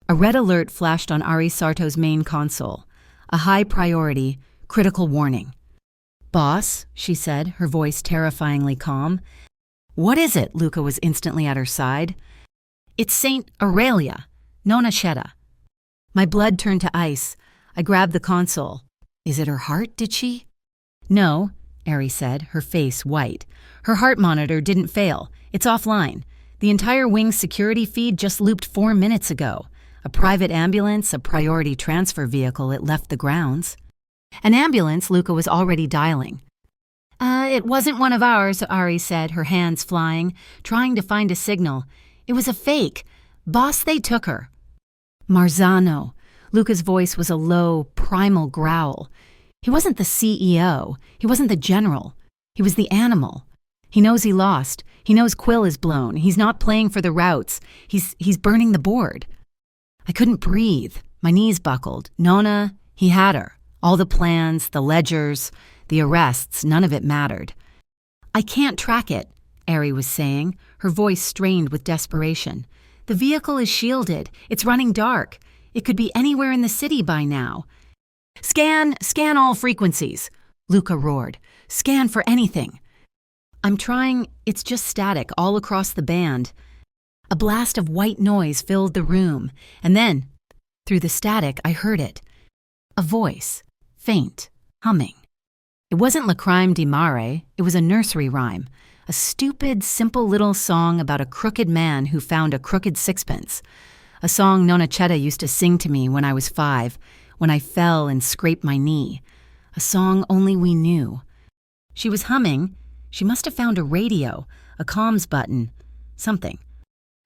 A red alert flashed on Ari Sarto's main console. A high priority, critical warning. "Boss," she said, her voice terrifyingly calm. "What is it?" Luca was instantly at her side. "It's Saint Aurelia, Nonna Shetta." My blood turned to ice. I grabbed the console. "Is it her heart, did she?" "No," Ari said, her face white. "Her heart monitor didn't fail. It's offline. The entire wing's security feed just looped 4 minutes ago. A private ambulance, a priority transfer vehicle, it left the grounds." "An ambulance," Luca was already dialing. It wasn't one of ours," Ari said, her hands flying, trying to find a signal. "It was a fake. Boss, they took her." "Marzano." Luca's voice was a low, primal growl. He wasn't the CEO. He wasn't the general. He was the animal. He knows he lost. He knows Quill is blown. He's not playing for the routes. He's burning the board. I couldn't breathe. My knees buckled. Nonna, he had her. All the plans, the ledgers, the arrests, none of it mattered. "I can't track it," Ari was saying, her voice strained with desperation. "The vehicle is shielded. It's running dark. It could be anywhere in the city by now." Scan all frequencies," Luca roared. "Scan for anything." "I'm trying. It's just static all across the band." A blast of white noise filled the room, and then, through the static, I heard it. A voice, faint, humming. It wasn't Lacrime di Mare, it was a nursery rhyme, a stupid, simple little song about a crooked man who found a crooked sixpence. A song Nonna Chetta used to sing to me when I was 5, when I fell and scraped my knee. A song only we knew. She was humming. She must have found a radio, a comms button, something.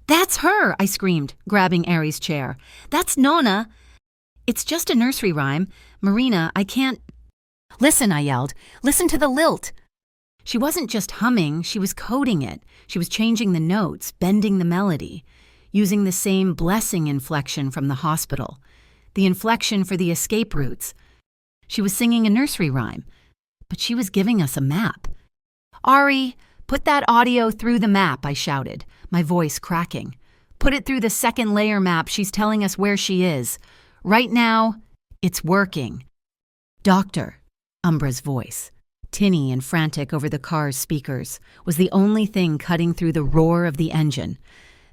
"That's her!" I screamed, grabbing Ari's chair. "That's Nonna!" "It's just a nursery rhyme. Marina, I can't—" "Listen," I yelled. "Listen to the lilt!" She wasn't just humming, she was coding it. She was changing the notes, bending the melody, using the same blessing inflection from the hospital, the inflection for the escape routes. She was singing a nursery rhyme, but she was giving us a map. "Ari, put that audio through the map," I shouted, my voice cracking. "Put it through the second layer map. She's telling us where she is. Right now, it's working." "Doctor," Umbra's voice, tinny and frantic over the car's speakers, was the only thing cutting through the roar of the engine.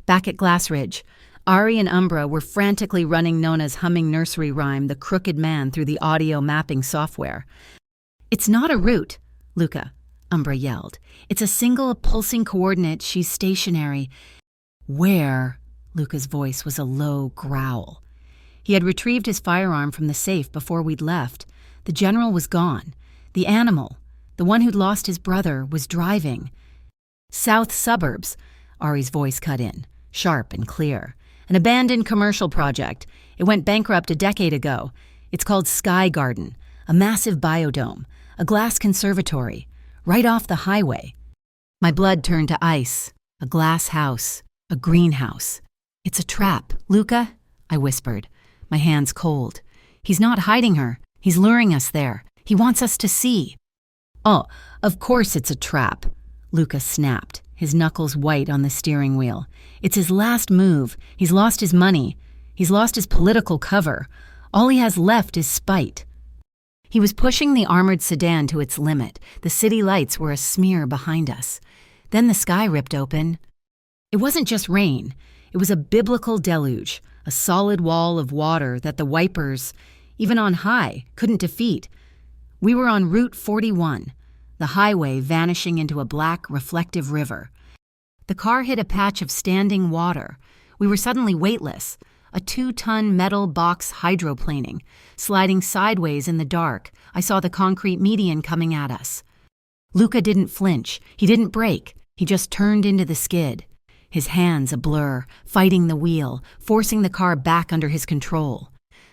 Back at Glass Ridge, Ari and Umbra were frantically running Nonna's humming nursery rhyme, The Crooked Man, through the audio mapping software. "It's not a route," Luca, Umbra yelled. "It's a single pulsing coordinate. She's stationary. Where? Luca's voice was a low growl. He had retrieved his firearm from the safe before we'd left. The general was gone. The animal, the one who'd lost his brother, was driving. South suburbs, Ari's voice cut in, sharp and clear. An abandoned commercial project. It went bankrupt a decade ago. It's called Sky Garden, a massive biodome, a glass conservatory, right off the highway. My blood turned to ice. A glass house, a greenhouse. It's a trap, Luca, I whispered, my hands cold. He's not hiding her. He's luring us there. He wants us to see. Oh, of course it's a trap, Luca snapped, his knuckles white on the steering wheel. It's his last move. He's lost his money. He's lost his political cover. All he has left is spite. He was pushing the armored sedan to its limit. The city lights were a smear behind us. Then the sky ripped open. It wasn't just rain. It was a biblical deluge, a solid wall of water that the wipers, even on high, couldn't defeat. We were on Route 41, the highway vanishing into a black, reflective river. The car hit a patch of standing water. We were suddenly weightless, a 2-ton metal box hydroplaning, sliding sideways in the dark. I saw the concrete median coming at us. Luca didn't flinch. He didn't brake. He just turned into the skid, his hands a blur, fighting the wheel, forcing the car back under his control.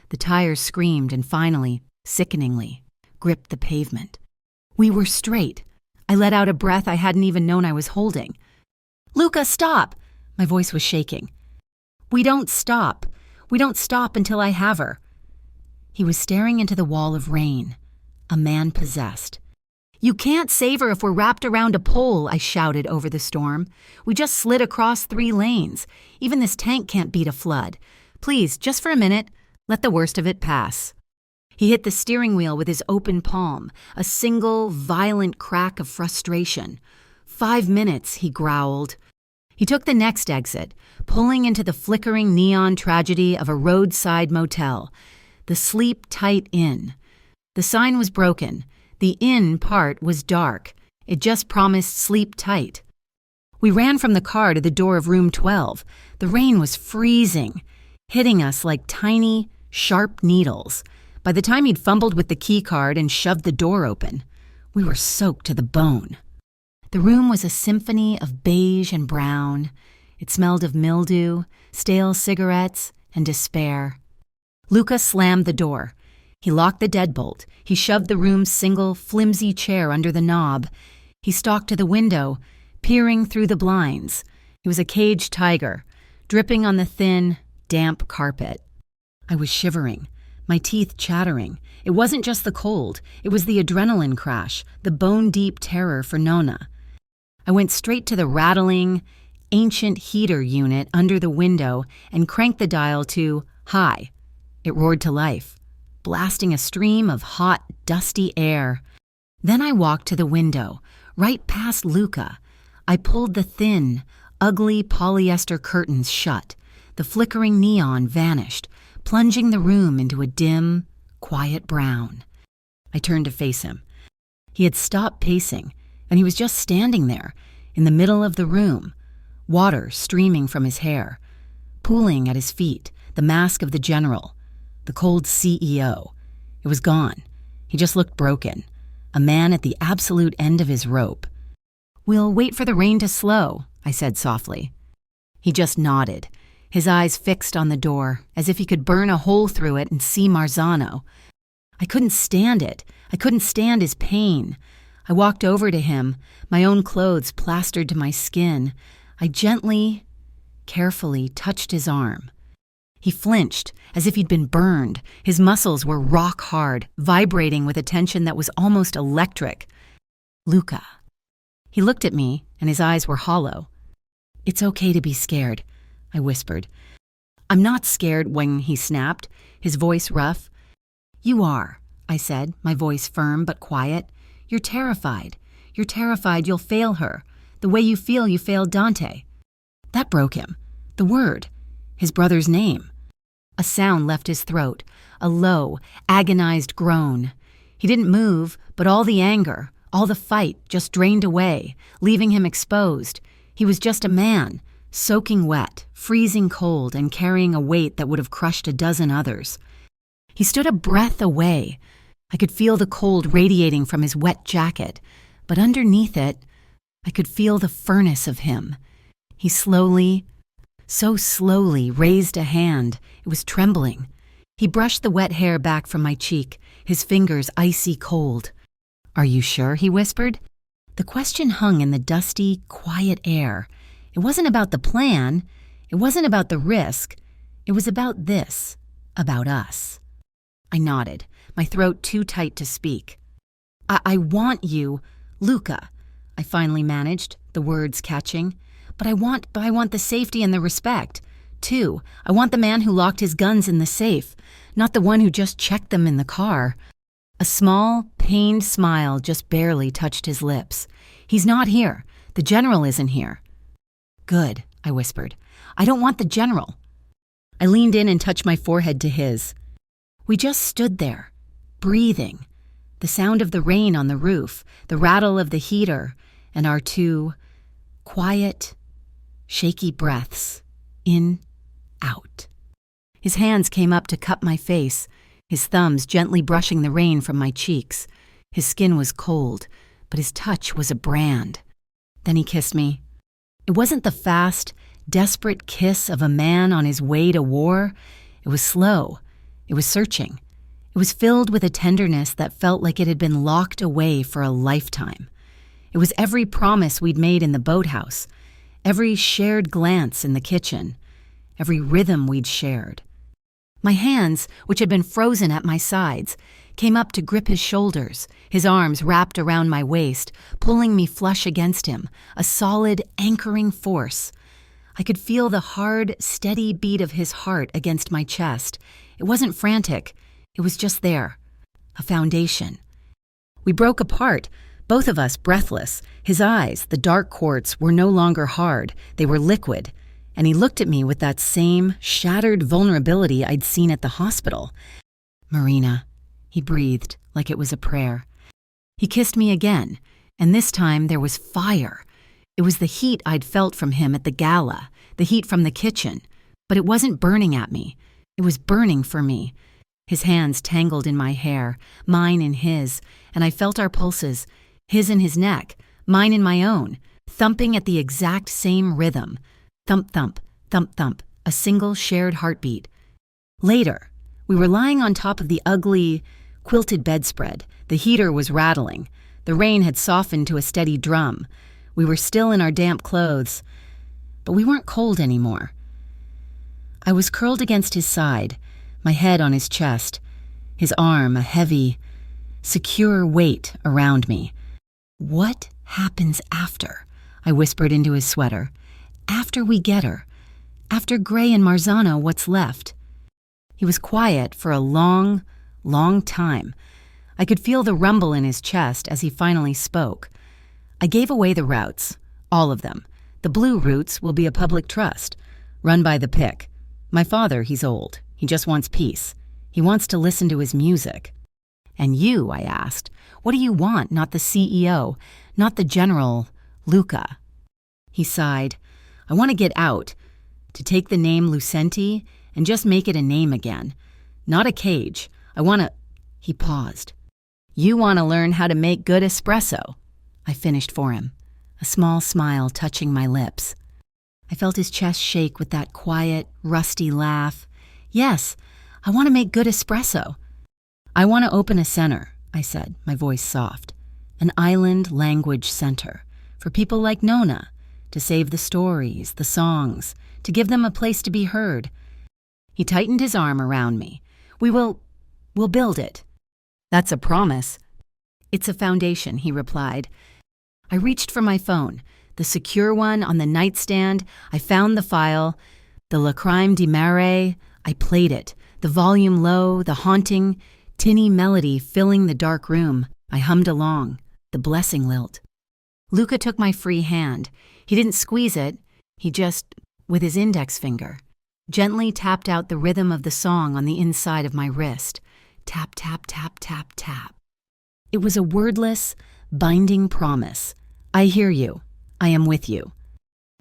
The tires screamed and finally, sickeningly, gripped the pavement. We were straight. I let out a breath I hadn't even known I was holding. "Luca, stop!" My voice was shaking. We don't stop. We don't stop until I have her." He was staring into the wall of rain, a man possessed. "You can't save her if we're wrapped around a pole," I shouted over the storm. "We just slid across 3 lanes. Even this tank can't beat a flood. Please, just for a minute, let the worst of it pass." He hit the steering wheel with his open palm, a single, violent crack of frustration. 5 minutes, he growled. He took the next exit, pulling into the flickering neon tragedy of a roadside motel, the Sleep Tight Inn. The sign was broken. The inn part was dark. It just promised sleep tight. We ran from the car to the door of room 12. The rain was freezing, hitting us like tiny, sharp needles. By the time he'd fumbled with the key card and shoved the door open, we were soaked to the bone. The room was a symphony of beige and brown. It smelled of mildew, stale cigarettes, and despair. Luca slammed the door. He locked the deadbolt. He shoved the room's single, flimsy chair under the knob. He stalked to the window, peering through the blinds. He was a caged tiger, dripping on the thin, damp carpet. I was shivering, my teeth chattering. It wasn't just the cold. It was the adrenaline crash, the bone-deep terror for Nona. I went straight to the rattling, ancient heater unit under the window and cranked the dial to high. It roared to life, blasting a stream of hot, dusty air. Then I walked to the window, right past Luca. I pulled the thin, ugly polyester curtains shut. The flickering neon vanished, plunging the room into a dim, quiet brown. I turned to face him. He had stopped pacing, and he was just standing there, in the middle of the room, water streaming from his hair, pooling at his feet, the mask of the general, the cold CEO. It was gone. He just looked broken, a man at the absolute end of his rope. "We'll wait for the rain to slow," I said softly. He just nodded, his eyes fixed on the door, as if he could burn a hole through it and see Marzano. I couldn't stand it. I couldn't stand his pain. I walked over to him, my own clothes plastered to my skin. I gently, carefully touched his arm. He flinched, as if he'd been burned. His muscles were rock hard, vibrating with a tension that was almost electric. "Luca." He looked at me, and his eyes were hollow. "It's okay to be scared," I whispered. "I'm not scared," when he snapped, his voice rough. "You are," I said, my voice firm but quiet. "You're terrified. You're terrified you'll fail her, the way you feel you failed Dante." That broke him. The word. His brother's name. A sound left his throat, a low, agonized groan. He didn't move, but all the anger, all the fight just drained away, leaving him exposed. He was just a man, soaking wet, freezing cold, and carrying a weight that would have crushed a dozen others. He stood a breath away. I could feel the cold radiating from his wet jacket, but underneath it, I could feel the furnace of him. He slowly, so slowly, raised a hand. It was trembling. He brushed the wet hair back from my cheek, his fingers icy cold. "Are you sure?" he whispered. The question hung in the dusty, quiet air. It wasn't about the plan. It wasn't about the risk. It was about this, about us. I nodded, my throat too tight to speak. I want you, Luca," I finally managed, the words catching. But I want the safety and the respect, too. I want the man who locked his guns in the safe, not the one who just checked them in the car." A small, pained smile just barely touched his lips. "He's not here. The general isn't here." "Good," I whispered. "I don't want the general." I leaned in and touched my forehead to his. We just stood there, breathing, the sound of the rain on the roof, the rattle of the heater, and our two quiet, shaky breaths, in, out. His hands came up to cup my face, his thumbs gently brushing the rain from my cheeks. His skin was cold, but his touch was a brand. Then he kissed me. It wasn't the fast, desperate kiss of a man on his way to war. It was slow. It was searching. It was filled with a tenderness that felt like it had been locked away for a lifetime. It was every promise we'd made in the boathouse, every shared glance in the kitchen, every rhythm we'd shared. My hands, which had been frozen at my sides, came up to grip his shoulders, his arms wrapped around my waist, pulling me flush against him, a solid, anchoring force. I could feel the hard, steady beat of his heart against my chest. It wasn't frantic. It was just there, a foundation. We broke apart, both of us breathless. His eyes, the dark quartz, were no longer hard. They were liquid. And he looked at me with that same shattered vulnerability I'd seen at the hospital. "Marina," he breathed like it was a prayer. He kissed me again, and this time there was fire. It was the heat I'd felt from him at the gala, the heat from the kitchen. But it wasn't burning at me. It was burning for me. His hands tangled in my hair, mine in his, and I felt our pulses, his in his neck, mine in my own, thumping at the exact same rhythm. Thump, thump, thump, thump, a single shared heartbeat. Later, we were lying on top of the ugly, quilted bedspread. The heater was rattling. The rain had softened to a steady drum. We were still in our damp clothes, but we weren't cold anymore. I was curled against his side, my head on his chest, his arm a heavy, secure weight around me. "What happens after?" I whispered into his sweater. "After we get her. After Gray and Marzano, what's left?" He was quiet for a long, long time. I could feel the rumble in his chest as he finally spoke. "I gave away the routes, all of them. The blue routes will be a public trust, run by the pick. My father, he's old. He just wants peace. He wants to listen to his music." "And you," I asked, "what do you want? Not the CEO, not the general, Luca." He sighed. "I want to get out, to take the name Lucenti and just make it a name again. Not a cage. I want to—" He paused. "You want to learn how to make good espresso." I finished for him, a small smile touching my lips. I felt his chest shake with that quiet, rusty laugh. "Yes, I want to make good espresso." "I want to open a center," I said, my voice soft. "An island language center for people like Nona, to save the stories, the songs, to give them a place to be heard." He tightened his arm around me. We'll build it." "That's a promise." "It's a foundation," he replied. I reached for my phone, the secure one on the nightstand. I found the file, the La Crime di Mare. I played it, the volume low, the haunting, tinny melody filling the dark room. I hummed along, the blessing lilt. Luca took my free hand. He didn't squeeze it. He just, with his index finger, gently tapped out the rhythm of the song on the inside of my wrist. Tap, tap, tap, tap, tap. It was a wordless, binding promise. "I hear you. I am with you."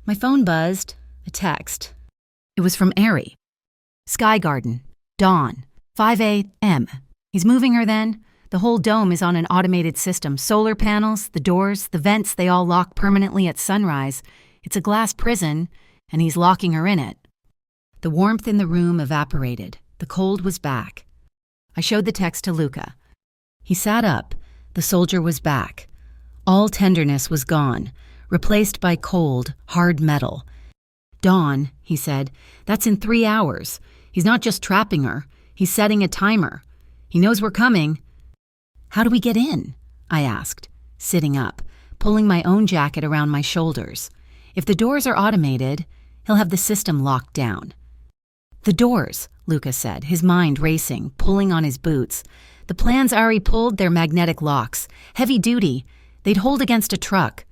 My phone buzzed. A text. It was from Ari. Sky Garden. Dawn. 5 a.m. He's moving her then. The whole dome is on an automated system. Solar panels, the doors, the vents, they all lock permanently at sunrise. It's a glass prison, and he's locking her in it. The warmth in the room evaporated. The cold was back. I showed the text to Luca. He sat up. The soldier was back. All tenderness was gone, replaced by cold, hard metal. Dawn, he said, that's in 3 hours. He's not just trapping her. He's setting a timer. He knows we're coming. How do we get in? I asked, sitting up, pulling my own jacket around my shoulders. If the doors are automated, he'll have the system locked down. The doors, Luca said, his mind racing, pulling on his boots. The plans Ari pulled, they're magnetic locks. Heavy duty. They'd hold against a truck.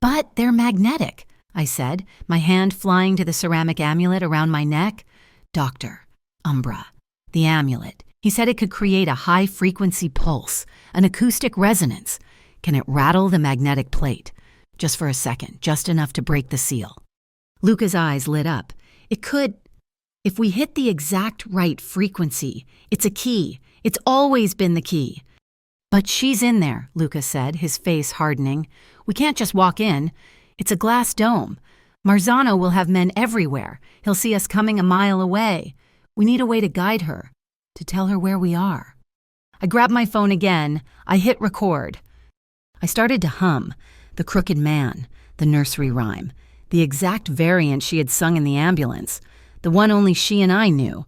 But they're magnetic, I said, my hand flying to the ceramic amulet around my neck. Doctor. Umbra. The amulet. He said it could create a high-frequency pulse, an acoustic resonance. Can it rattle the magnetic plate? Just for a second, just enough to break the seal. Luca's eyes lit up. It could. If we hit the exact right frequency, it's a key. It's always been the key. But she's in there, Luca said, his face hardening. We can't just walk in. It's a glass dome. Marzano will have men everywhere. He'll see us coming a mile away. We need a way to guide her, to tell her where we are. I grabbed my phone again. I hit record. I started to hum, The Crooked Man, the nursery rhyme, the exact variant she had sung in the ambulance, the one only she and I knew.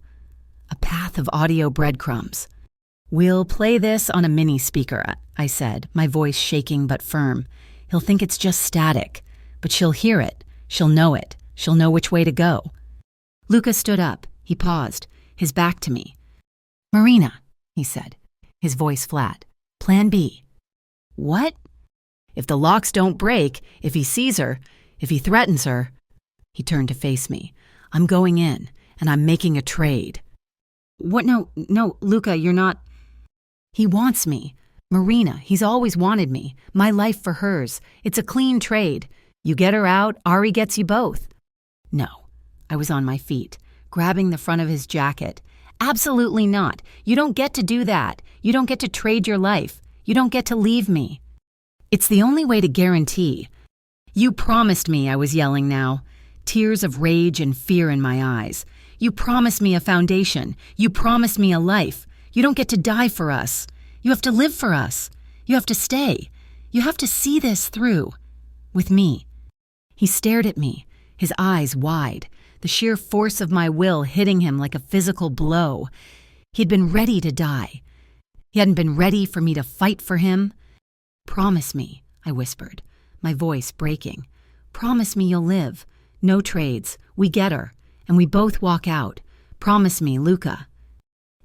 A path of audio breadcrumbs. We'll play this on a mini speaker, I said, my voice shaking but firm. He'll think it's just static, but she'll hear it. She'll know it. She'll know which way to go. Luca stood up. He paused, his back to me. Marina, he said, his voice flat. Plan B. What? If the locks don't break, if he sees her, if he threatens her. He turned to face me. I'm going in, and I'm making a trade. What? No, Luca, you're not. He wants me. Marina, he's always wanted me. My life for hers. It's a clean trade. You get her out, Ari gets you both. No. I was on my feet, grabbing the front of his jacket. Absolutely not. You don't get to do that. You don't get to trade your life. You don't get to leave me. It's the only way to guarantee. You promised me, I was yelling now. Tears of rage and fear in my eyes. You promised me a foundation. You promised me a life. You don't get to die for us. You have to live for us. You have to stay. You have to see this through. With me. He stared at me, his eyes wide, the sheer force of my will hitting him like a physical blow. He'd been ready to die. He hadn't been ready for me to fight for him. Promise me, I whispered, my voice breaking. Promise me you'll live. No trades. We get her. And we both walk out. Promise me, Luca.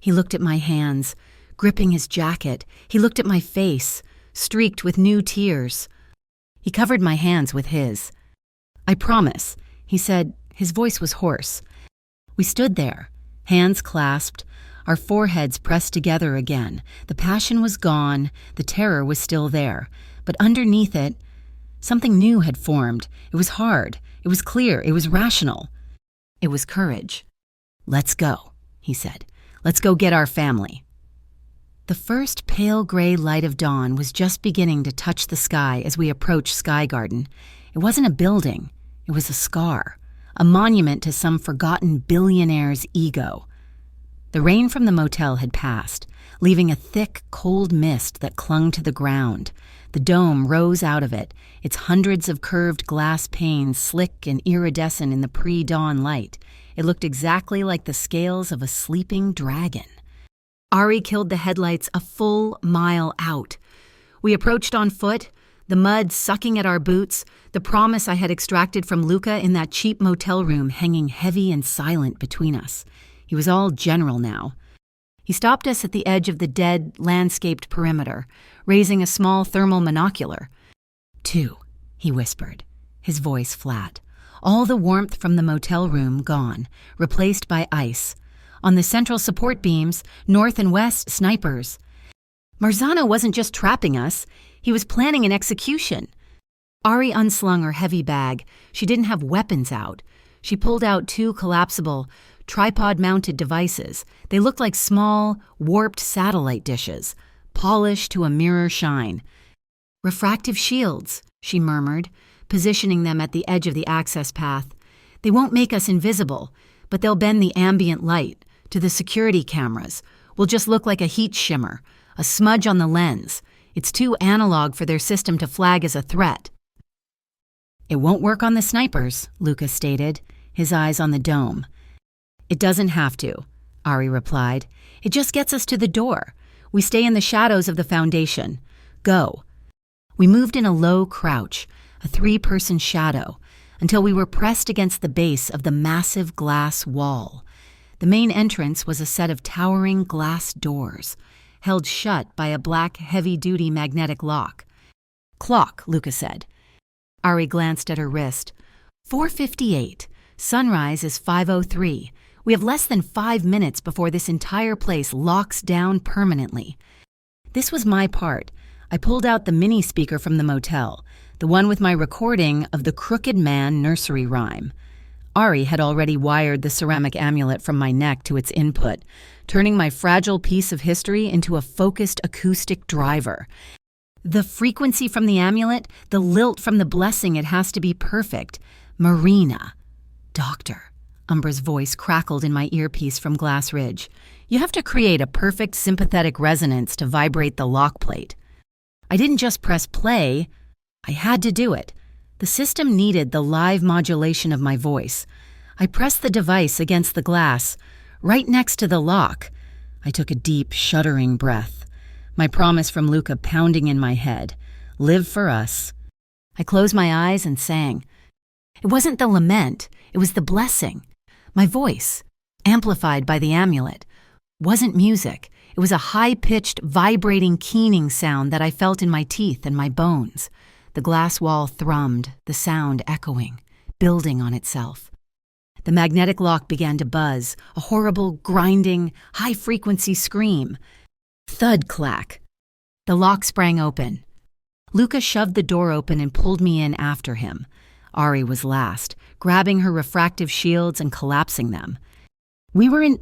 He looked at my hands, gripping his jacket. He looked at my face, streaked with new tears. He covered my hands with his. I promise, he said. His voice was hoarse. We stood there, hands clasped, our foreheads pressed together again. The passion was gone, the terror was still there. But underneath it, something new had formed. It was hard, it was clear, it was rational. It was courage. Let's go, he said. Let's go get our family. The first pale gray light of dawn was just beginning to touch the sky as we approached Sky Garden. It wasn't a building, it was a scar. A monument to some forgotten billionaire's ego. The rain from the motel had passed, leaving a thick, cold mist that clung to the ground. The dome rose out of it, its hundreds of curved glass panes slick and iridescent in the pre-dawn light. It looked exactly like the scales of a sleeping dragon. Ari killed the headlights a full mile out. We approached on foot, the mud sucking at our boots, the promise I had extracted from Luca in that cheap motel room hanging heavy and silent between us. He was all general now. He stopped us at the edge of the dead, landscaped perimeter, raising a small thermal monocular. 2, he whispered, his voice flat. All the warmth from the motel room gone, replaced by ice. On the central support beams, north and west, snipers. Marzano wasn't just trapping us. He was planning an execution. Ari unslung her heavy bag. She didn't have weapons out. She pulled out two collapsible, tripod-mounted devices. They looked like small, warped satellite dishes, polished to a mirror shine. "Refractive shields," she murmured, positioning them at the edge of the access path. "They won't make us invisible, but they'll bend the ambient light to the security cameras. We'll just look like a heat shimmer, a smudge on the lens. It's too analog for their system to flag as a threat." "It won't work on the snipers," Lucas stated, his eyes on the dome. "It doesn't have to," Ari replied. "It just gets us to the door. We stay in the shadows of the foundation. Go." We moved in a low crouch, a three-person shadow, until we were pressed against the base of the massive glass wall. The main entrance was a set of towering glass doors, held shut by a black, heavy-duty magnetic lock. "Clock," Lucas said. Ari glanced at her wrist. 4:58. Sunrise is 5:03. We have less than 5 minutes before this entire place locks down permanently. This was my part. I pulled out the mini speaker from the motel, the one with my recording of the Crooked Man nursery rhyme. Ari had already wired the ceramic amulet from my neck to its input, turning my fragile piece of history into a focused acoustic driver. The frequency from the amulet, the lilt from the blessing, it has to be perfect. Marina. "Doctor," Umbra's voice crackled in my earpiece from Glass Ridge. "You have to create a perfect sympathetic resonance to vibrate the lock plate." I didn't just press play, I had to do it. The system needed the live modulation of my voice. I pressed the device against the glass, right next to the lock. I took a deep, shuddering breath, my promise from Luca pounding in my head. Live for us. I closed my eyes and sang. It wasn't the lament, it was the blessing. My voice, amplified by the amulet, wasn't music. It was a high-pitched, vibrating, keening sound that I felt in my teeth and my bones. The glass wall thrummed, the sound echoing, building on itself. The magnetic lock began to buzz, a horrible, grinding, high-frequency scream. Thud clack. The lock sprang open. Luca shoved the door open and pulled me in after him. Ari was last, grabbing her refractive shields and collapsing them. We were in...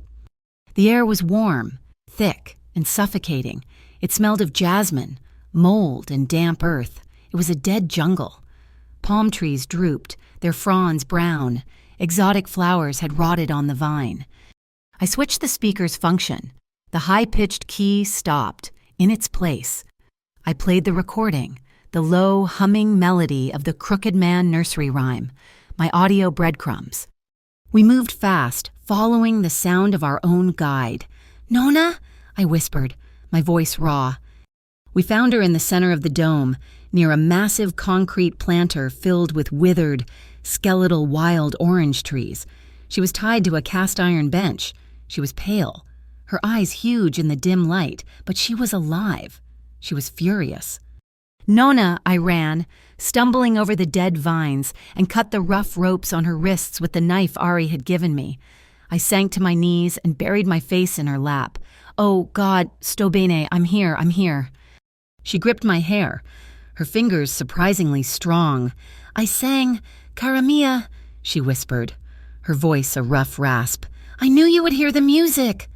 The air was warm, thick, and suffocating. It smelled of jasmine, mold, and damp earth. It was a dead jungle. Palm trees drooped, their fronds brown. Exotic flowers had rotted on the vine. I switched the speaker's function. The high-pitched key stopped, in its place. I played the recording, the low, humming melody of the Crooked Man nursery rhyme, my audio breadcrumbs. We moved fast, following the sound of our own guide. "Nona?" I whispered, my voice raw. We found her in the center of the dome, near a massive concrete planter filled with withered, skeletal wild orange trees. She was tied to a cast-iron bench. She was pale, her eyes huge in the dim light, but she was alive. She was furious. "Nona," I ran, stumbling over the dead vines, and cut the rough ropes on her wrists with the knife Ari had given me. I sank to my knees and buried my face in her lap. "Oh, God, sto bene, I'm here. She gripped my hair, her fingers surprisingly strong. I sang, "Cara mia," she whispered, her voice a rough rasp. "I knew you would hear the music."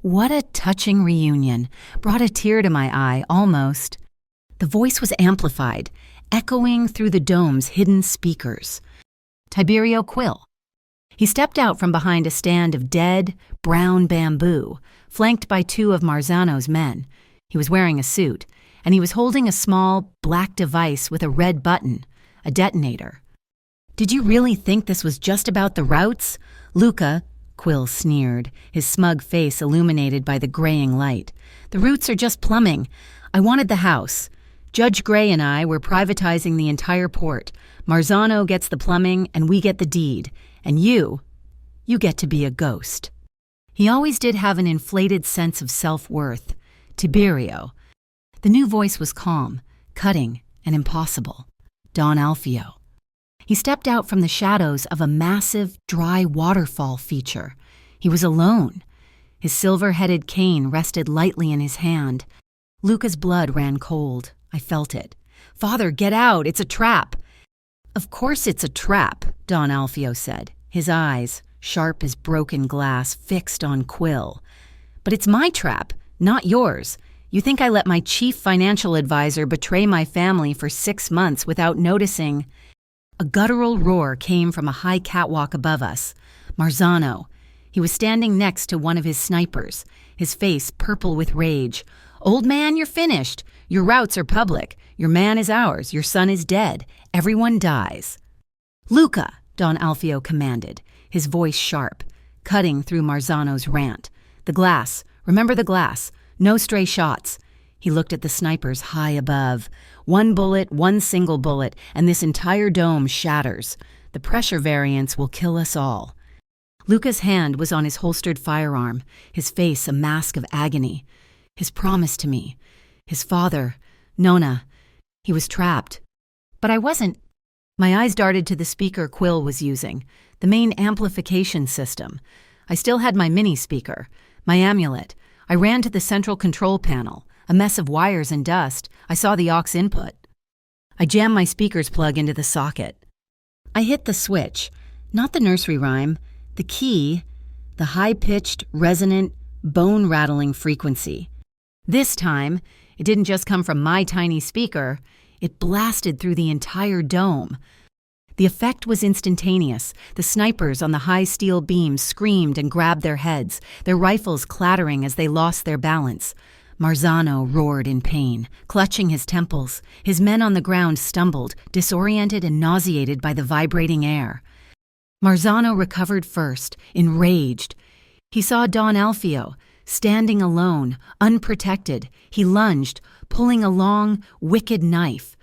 What a touching reunion, brought a tear to my eye, almost. The voice was amplified, echoing through the dome's hidden speakers. Tiberio Quill. He stepped out from behind a stand of dead, brown bamboo, flanked by two of Marzano's men. He was wearing a suit, and he was holding a small, black device with a red button, a detonator. "Did you really think this was just about the routes?" "Luca," Quill sneered, his smug face illuminated by the graying light. "The routes are just plumbing. I wanted the house. Judge Gray and I were privatizing the entire port. Marzano gets the plumbing, and we get the deed. And you get to be a ghost." He always did have an inflated sense of self-worth. Tiberio. The new voice was calm, cutting, and impossible. Don Alfio. He stepped out from the shadows of a massive, dry waterfall feature. He was alone. His silver-headed cane rested lightly in his hand. Luca's blood ran cold. I felt it. "Father, get out! It's a trap!" "Of course it's a trap," Don Alfio said, his eyes, sharp as broken glass, fixed on Quill. "But it's my trap, not yours. You think I let my chief financial advisor betray my family for 6 months without noticing?" A guttural roar came from a high catwalk above us. Marzano. He was standing next to one of his snipers, his face purple with rage. "Old man, you're finished. Your routes are public. Your man is ours. Your son is dead. Everyone dies." "Luca," Don Alfio commanded, his voice sharp, cutting through Marzano's rant. "The glass. Remember the glass. No stray shots." He looked at the snipers high above. "One bullet, one single bullet, and this entire dome shatters. The pressure variance will kill us all." Luca's hand was on his holstered firearm, his face a mask of agony. His promise to me. His father. Nona. He was trapped. But I wasn't. My eyes darted to the speaker Quill was using, the main amplification system. I still had my mini-speaker, my amulet. I ran to the central control panel, a mess of wires and dust. I saw the aux input. I jammed my speaker's plug into the socket. I hit the switch, not the nursery rhyme, the key, the high-pitched, resonant, bone-rattling frequency. This time, it didn't just come from my tiny speaker, it blasted through the entire dome. The effect was instantaneous. The snipers on the high steel beams screamed and grabbed their heads, their rifles clattering as they lost their balance. Marzano roared in pain, clutching his temples. His men on the ground stumbled, disoriented and nauseated by the vibrating air. Marzano recovered first, enraged. He saw Don Alfio, standing alone, unprotected. He lunged, pulling a long, wicked knife.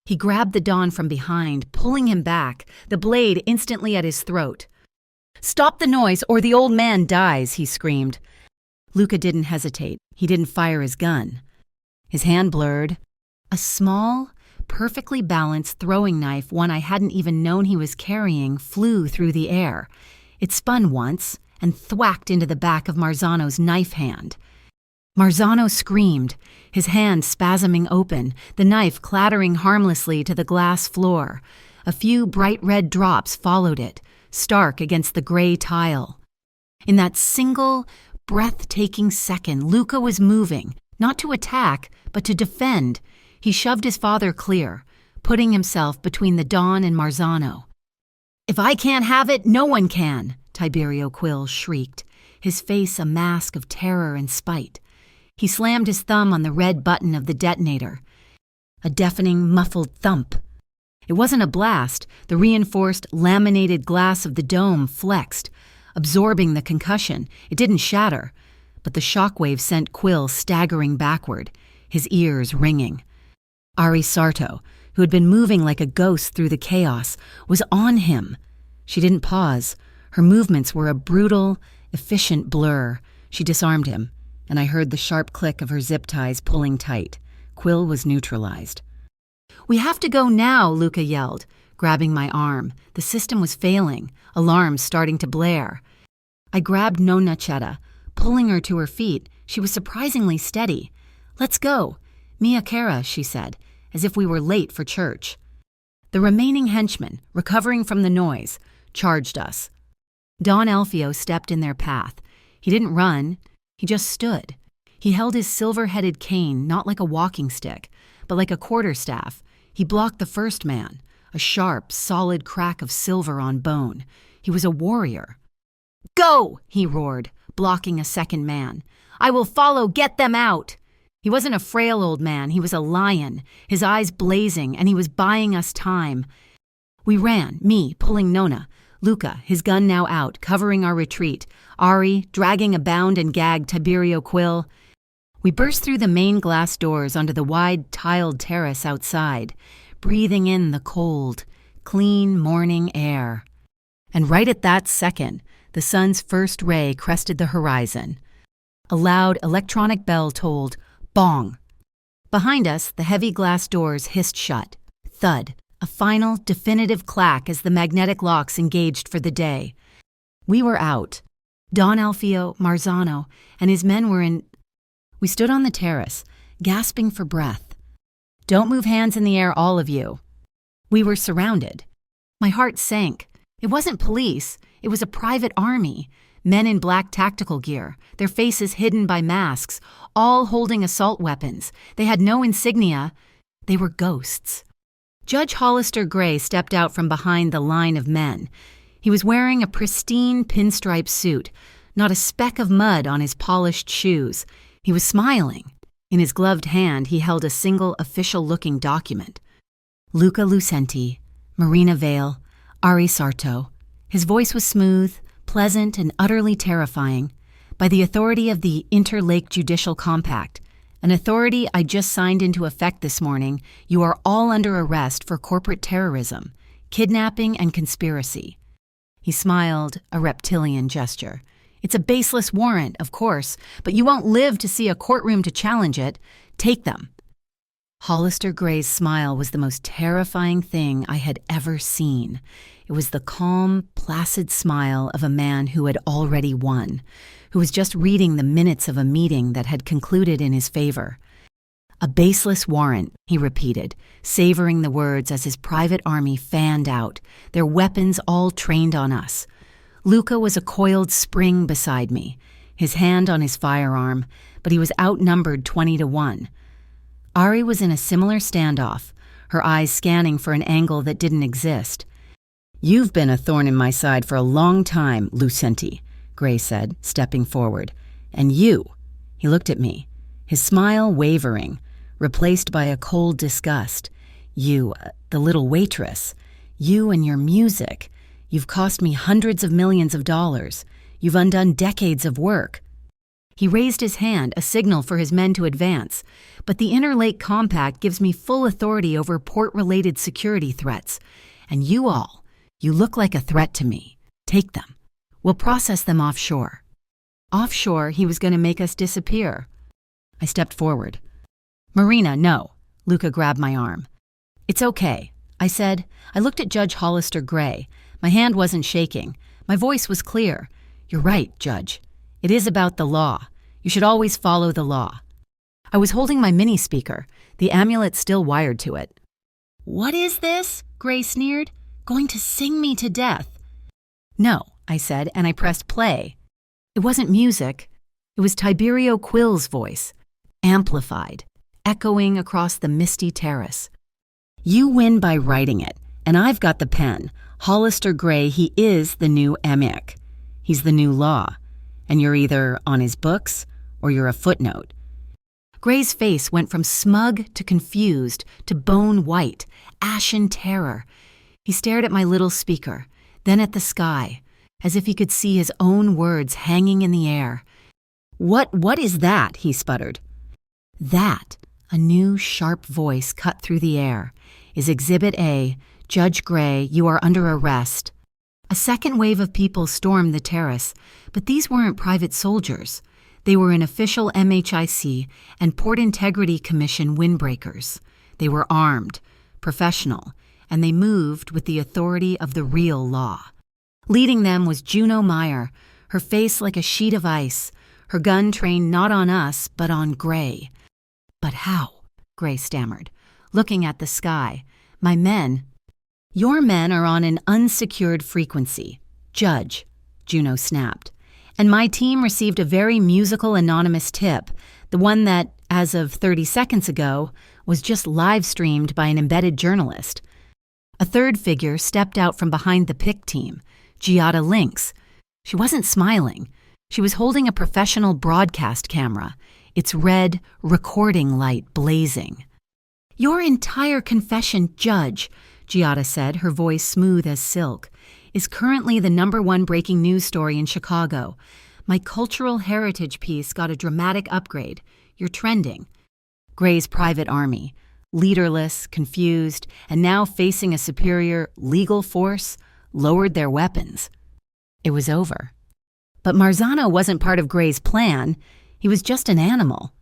He grabbed the Don from behind, pulling him back, the blade instantly at his throat. "Stop the noise or the old man dies," he screamed. Luca didn't hesitate. He didn't fire his gun. His hand blurred. A small, perfectly balanced throwing knife, one I hadn't even known he was carrying, flew through the air. It spun once and thwacked into the back of Marzano's knife hand. Marzano screamed, his hand spasming open, the knife clattering harmlessly to the glass floor. A few bright red drops followed it, stark against the gray tile. In that single, breathtaking second, Luca was moving, not to attack, but to defend. He shoved his father clear, putting himself between the Don and Marzano. "If I can't have it, no one can," Tiberio Quill shrieked, his face a mask of terror and spite. He slammed his thumb on the red button of the detonator. A deafening, muffled thump. It wasn't a blast. The reinforced, laminated glass of the dome flexed, absorbing the concussion. It didn't shatter, but the shockwave sent Quill staggering backward, his ears ringing. Ari Sarto, who had been moving like a ghost through the chaos, was on him. She didn't pause. Her movements were a brutal, efficient blur. She disarmed him, and I heard the sharp click of her zip ties pulling tight. Quill was neutralized. "We have to go now," Luca yelled, grabbing my arm. The system was failing, alarms starting to blare. I grabbed Nonna Chetta, pulling her to her feet. She was surprisingly steady. "Let's go. Mia cara," she said, as if we were late for church. The remaining henchmen, recovering from the noise, charged us. Don Alfio stepped in their path. He didn't run. He just stood. He held his silver-headed cane not like a walking stick, but like a quarterstaff. He blocked the first man, a sharp, solid crack of silver on bone. He was a warrior. "Go!" he roared, blocking a second man. "I will follow. Get them out!" He wasn't a frail old man. He was a lion, his eyes blazing, and he was buying us time. We ran, me pulling Nona, Luca, his gun now out, covering our retreat, Ari dragging a bound and gagged Tiberio Quill. We burst through the main glass doors onto the wide, tiled terrace outside, breathing in the cold, clean morning air. And right at that second, the sun's first ray crested the horizon. A loud electronic bell tolled, "Bong!" Behind us, the heavy glass doors hissed shut. Thud, a final, definitive clack as the magnetic locks engaged for the day. We were out. Don Alfio, Marzano, and his men were in... We stood on the terrace, gasping for breath. "Don't move hands in the air, all of you." We were surrounded. My heart sank. It wasn't police. It was a private army, men in black tactical gear, their faces hidden by masks, all holding assault weapons. They had no insignia. They were ghosts. Judge Hollister Gray stepped out from behind the line of men. He was wearing a pristine pinstripe suit, not a speck of mud on his polished shoes. He was smiling. In his gloved hand, he held a single official-looking document. Luca Lucenti, Marina Vale, Ari Sarto. His voice was smooth, pleasant, and utterly terrifying. By the authority of the Interlake Judicial Compact, an authority I just signed into effect this morning, you are all under arrest for corporate terrorism, kidnapping, and conspiracy. He smiled, a reptilian gesture. It's a baseless warrant, of course, but you won't live to see a courtroom to challenge it. Take them. Hollister Gray's smile was the most terrifying thing I had ever seen. It was the calm, placid smile of a man who had already won, who was just reading the minutes of a meeting that had concluded in his favor. A baseless warrant, he repeated, savoring the words as his private army fanned out, their weapons all trained on us. Luca was a coiled spring beside me, his hand on his firearm, but he was outnumbered 20-1. Ari was in a similar standoff, her eyes scanning for an angle that didn't exist. "You've been a thorn in my side for a long time, Lucenti," Gray said, stepping forward. "And you." He looked at me, his smile wavering, replaced by a cold disgust. "You, the little waitress. You and your music. You've cost me hundreds of millions of dollars. You've undone decades of work." He raised his hand, a signal for his men to advance. "But the Interlake Compact gives me full authority over port-related security threats. And you all, you look like a threat to me. Take them. We'll process them offshore." Offshore, he was going to make us disappear. I stepped forward. "Marina, no." Luca grabbed my arm. "It's okay," I said. I looked at Judge Hollister Gray. My hand wasn't shaking. My voice was clear. "You're right, Judge. It is about the law. You should always follow the law." I was holding my mini speaker, the amulet still wired to it. "What is this?" Gray sneered. "Going to sing me to death?" "No," I said, and I pressed play. It wasn't music. It was Tiberio Quill's voice, amplified, echoing across the misty terrace. "You win by writing it, and I've got the pen. Hollister Gray, he is the new Amic. He's the new law. And you're either on his books or you're a footnote." Gray's face went from smug to confused to bone white, ashen terror. He stared at my little speaker, then at the sky, as if he could see his own words hanging in the air. What is that?" he sputtered. "That," a new, sharp voice cut through the air, "is Exhibit A. Judge Gray, you are under arrest." A second wave of people stormed the terrace, but these weren't private soldiers. They were an official MHIC and Port Integrity Commission windbreakers. They were armed, professional, and they moved with the authority of the real law. Leading them was Juno Meyer, her face like a sheet of ice, her gun trained not on us, but on Gray. "But how?" Gray stammered, looking at the sky. "My men—" "Your men are on an unsecured frequency, Judge," Juno snapped. "And my team received a very musical anonymous tip, the one that, as of 30 seconds ago, was just live-streamed by an embedded journalist." A third figure stepped out from behind the PIC team, Giada Lynx. She wasn't smiling. She was holding a professional broadcast camera, its red recording light blazing. "Your entire confession, Judge," Giada said, her voice smooth as silk, "is currently the #1 breaking news story in Chicago. My cultural heritage piece got a dramatic upgrade. You're trending." Gray's private army, leaderless, confused, and now facing a superior legal force, lowered their weapons. It was over. But Marzano wasn't part of Gray's plan. He was just an animal.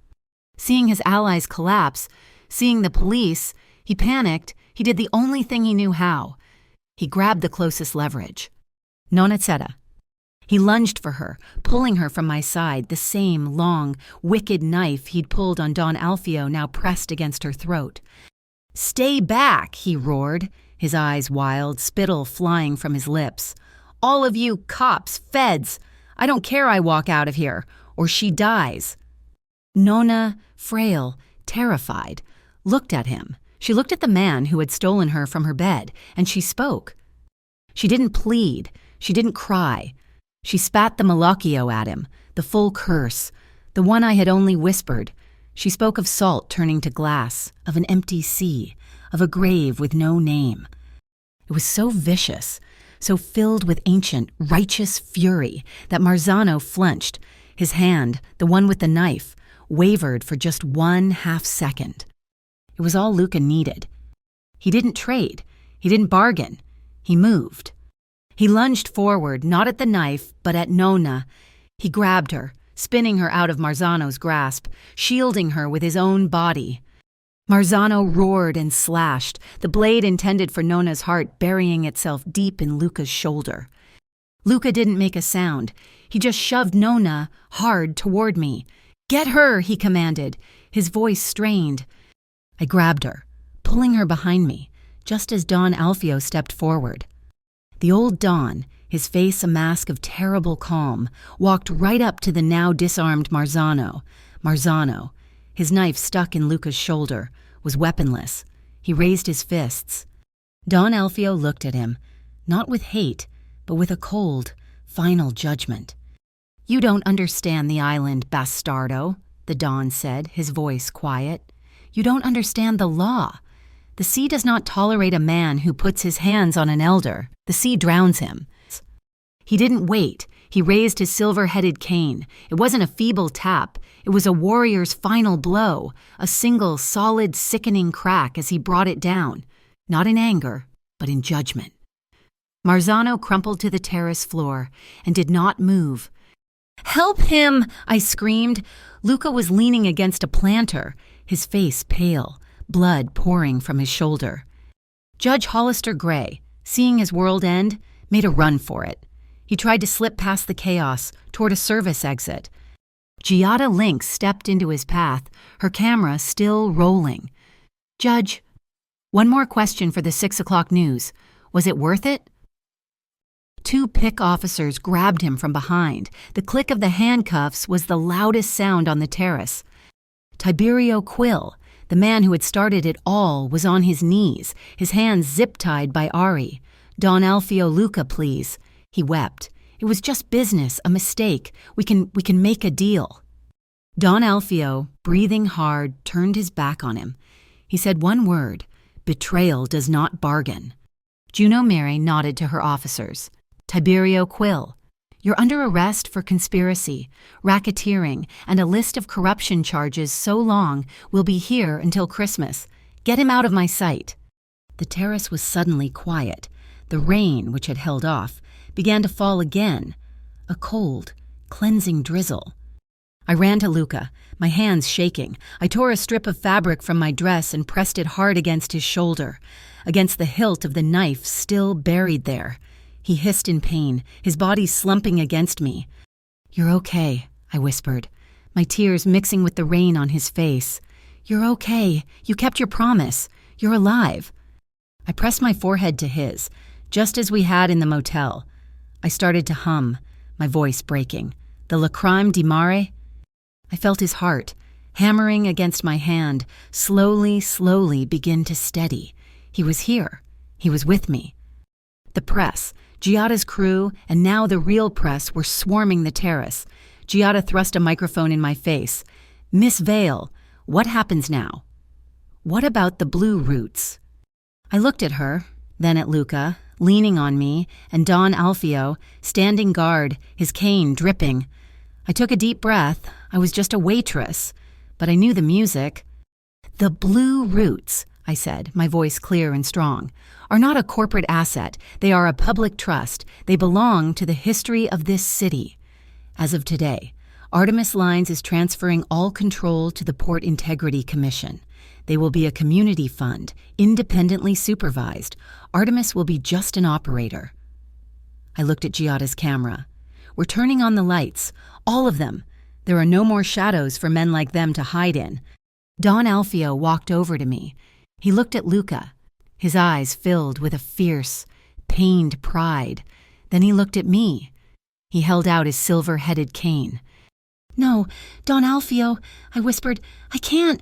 Seeing his allies collapse, seeing the police, he panicked. He did the only thing he knew how. He grabbed the closest leverage. "Non et cetera." He lunged for her, pulling her from my side, the same long, wicked knife he'd pulled on Don Alfio now pressed against her throat. "Stay back," he roared, his eyes wild, spittle flying from his lips. All of you, cops, feds. I don't care I walk out of here, or she dies." Nona, frail, terrified, looked at him. She looked at the man who had stolen her from her bed, and she spoke. She didn't plead. She didn't cry. She spat the malocchio at him, the full curse, the one I had only whispered. She spoke of salt turning to glass, of an empty sea, of a grave with no name. It was so vicious, so filled with ancient, righteous fury, that Marzano flinched. His hand, the one with the knife, wavered for just 1/2 second. It was all Luca needed. He didn't trade. He didn't bargain. He moved. He lunged forward, not at the knife, but at Nona. He grabbed her, spinning her out of Marzano's grasp, shielding her with his own body. Marzano roared and slashed, the blade intended for Nona's heart burying itself deep in Luca's shoulder. Luca didn't make a sound. He just shoved Nona hard toward me. "Get her," he commanded, his voice strained. I grabbed her, pulling her behind me, just as Don Alfio stepped forward. The old Don, his face a mask of terrible calm, walked right up to the now disarmed Marzano. Marzano, his knife stuck in Luca's shoulder, was weaponless. He raised his fists. Don Alfio looked at him, not with hate, but with a cold, final judgment. "You don't understand the island, bastardo," the Don said, his voice quiet. "You don't understand the law. The sea does not tolerate a man who puts his hands on an elder. The sea drowns him." He didn't wait. He raised his silver-headed cane. It wasn't a feeble tap. It was a warrior's final blow, a single, solid, sickening crack as he brought it down, not in anger, but in judgment. Marzano crumpled to the terrace floor and did not move. "Help him!" I screamed. Luca was leaning against a planter, his face pale, blood pouring from his shoulder. Judge Hollister Gray, seeing his world end, made a run for it. He tried to slip past the chaos toward a service exit. Giada Lynx stepped into his path, her camera still rolling. "Judge, one more question for the 6 o'clock news. Was it worth it?" 2 PIC officers grabbed him from behind. The click of the handcuffs was the loudest sound on the terrace. Tiberio Quill, the man who had started it all, was on his knees, his hands zip-tied by Ari. "Don Alfio Luca, please." He wept. "It was just business, a mistake. We can make a deal." Don Alfio, breathing hard, turned his back on him. He said one word: "Betrayal does not bargain." Juno Mary nodded to her officers. "Tiberio Quill, you're under arrest for conspiracy, racketeering, and a list of corruption charges so long we'll be here until Christmas. Get him out of my sight." The terrace was suddenly quiet. The rain, which had held off, began to fall again, a cold, cleansing drizzle. I ran to Luca, my hands shaking. I tore a strip of fabric from my dress and pressed it hard against his shoulder, against the hilt of the knife still buried there. He hissed in pain, his body slumping against me. "You're okay," I whispered, my tears mixing with the rain on his face. "You're okay. You kept your promise. You're alive." I pressed my forehead to his, just as we had in the motel. I started to hum, my voice breaking. "The La Crime di Mare?" I felt his heart, hammering against my hand, slowly begin to steady. He was here. He was with me. The press, Giada's crew, and now the real press were swarming the terrace. Giada thrust a microphone in my face. "Miss Vale, what happens now?" "What about the blue roots?" I looked at her, then at Luca, leaning on me, and Don Alfio, standing guard, his cane dripping. I took a deep breath. I was just a waitress, but I knew the music. "The blue roots," I said, my voice clear and strong, "are not a corporate asset. They are a public trust. They belong to the history of this city. As of today, Artemis Lines is transferring all control to the Port Integrity Commission. They will be a community fund, independently supervised. Artemis will be just an operator." I looked at Giada's camera. "We're turning on the lights, all of them. There are no more shadows for men like them to hide in." Don Alfio walked over to me. He looked at Luca, his eyes filled with a fierce, pained pride. Then he looked at me. He held out his silver-headed cane. "No, Don Alfio," I whispered. "I can't."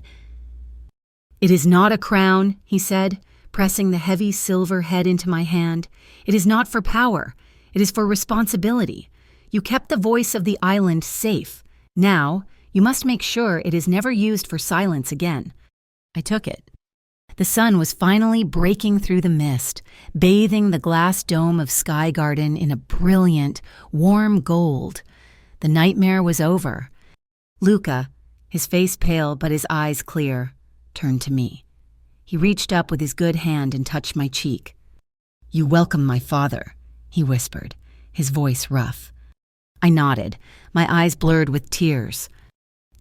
"It is not a crown," he said, pressing the heavy silver head into my hand. "It is not for power. It is for responsibility. You kept the voice of the island safe. Now, you must make sure it is never used for silence again." I took it. The sun was finally breaking through the mist, bathing the glass dome of Sky Garden in a brilliant, warm gold. The nightmare was over. Luca, his face pale but his eyes clear, turned to me. He reached up with his good hand and touched my cheek. "You welcome my father," he whispered, his voice rough. I nodded, my eyes blurred with tears.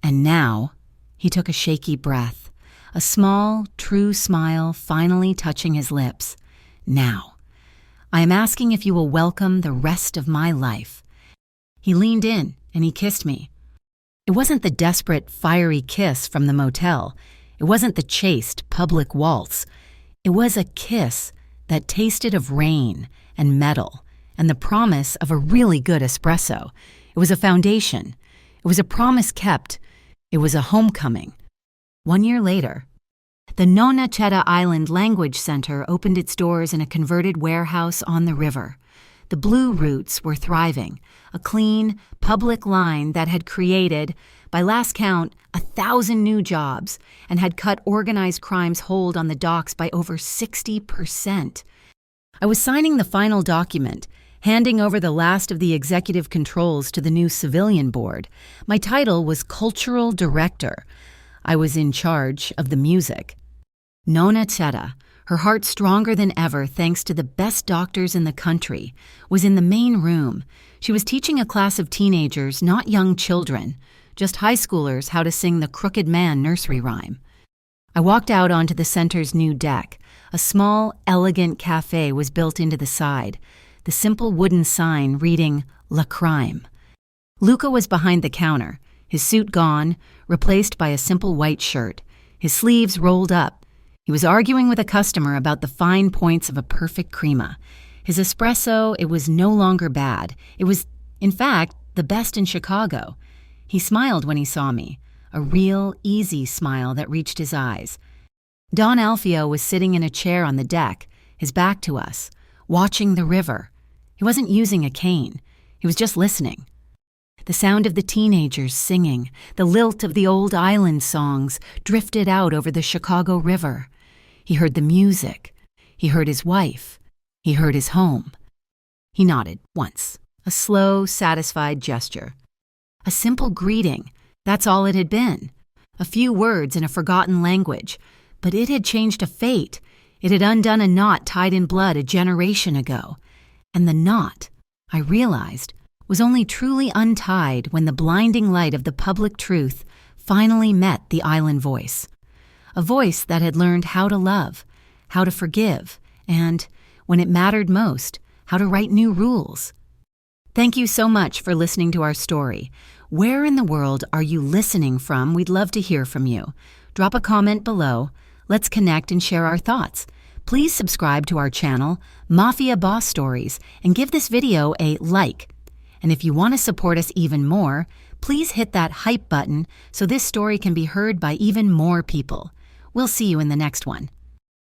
"And now," he took a shaky breath, a small, true smile finally touching his lips. "Now, I am asking if you will welcome the rest of my life." He leaned in and he kissed me. It wasn't the desperate, fiery kiss from the motel. It wasn't the chaste, public waltz. It was a kiss that tasted of rain and metal and the promise of a really good espresso. It was a foundation. It was a promise kept. It was a homecoming. 1 year later, the Nona Chetta Island Language Center opened its doors in a converted warehouse on the river. The Blue Roots were thriving, a clean, public line that had created, by last count, 1,000 new jobs and had cut organized crime's hold on the docks by over 60%. I was signing the final document, handing over the last of the executive controls to the new civilian board. My title was Cultural Director. I was in charge of the music. Nona Chetta, her heart stronger than ever thanks to the best doctors in the country, was in the main room. She was teaching a class of teenagers, not young children, just high schoolers, how to sing the Crooked Man nursery rhyme. I walked out onto the center's new deck. A small, elegant cafe was built into the side, the simple wooden sign reading La Crime. Luca was behind the counter, his suit gone, replaced by a simple white shirt, his sleeves rolled up. He was arguing with a customer about the fine points of a perfect crema. His espresso, it was no longer bad. It was, in fact, the best in Chicago. He smiled when he saw me, a real, easy smile that reached his eyes. Don Alfio was sitting in a chair on the deck, his back to us, watching the river. He wasn't using a cane. He was just listening. The sound of the teenagers singing, the lilt of the old island songs drifted out over the Chicago River. He heard the music. He heard his wife. He heard his home. He nodded once, a slow, satisfied gesture. A simple greeting, that's all it had been. A few words in a forgotten language, but it had changed a fate. It had undone a knot tied in blood a generation ago. And the knot, I realized, was only truly untied when the blinding light of the public truth finally met the island voice. A voice that had learned how to love, how to forgive, and, when it mattered most, how to write new rules. Thank you so much for listening to our story. Where in the world are you listening from? We'd love to hear from you. Drop a comment below. Let's connect and share our thoughts. Please subscribe to our channel, Mafia Boss Stories, and give this video a like. And if you want to support us even more, please hit that hype button so this story can be heard by even more people. We'll see you in the next one.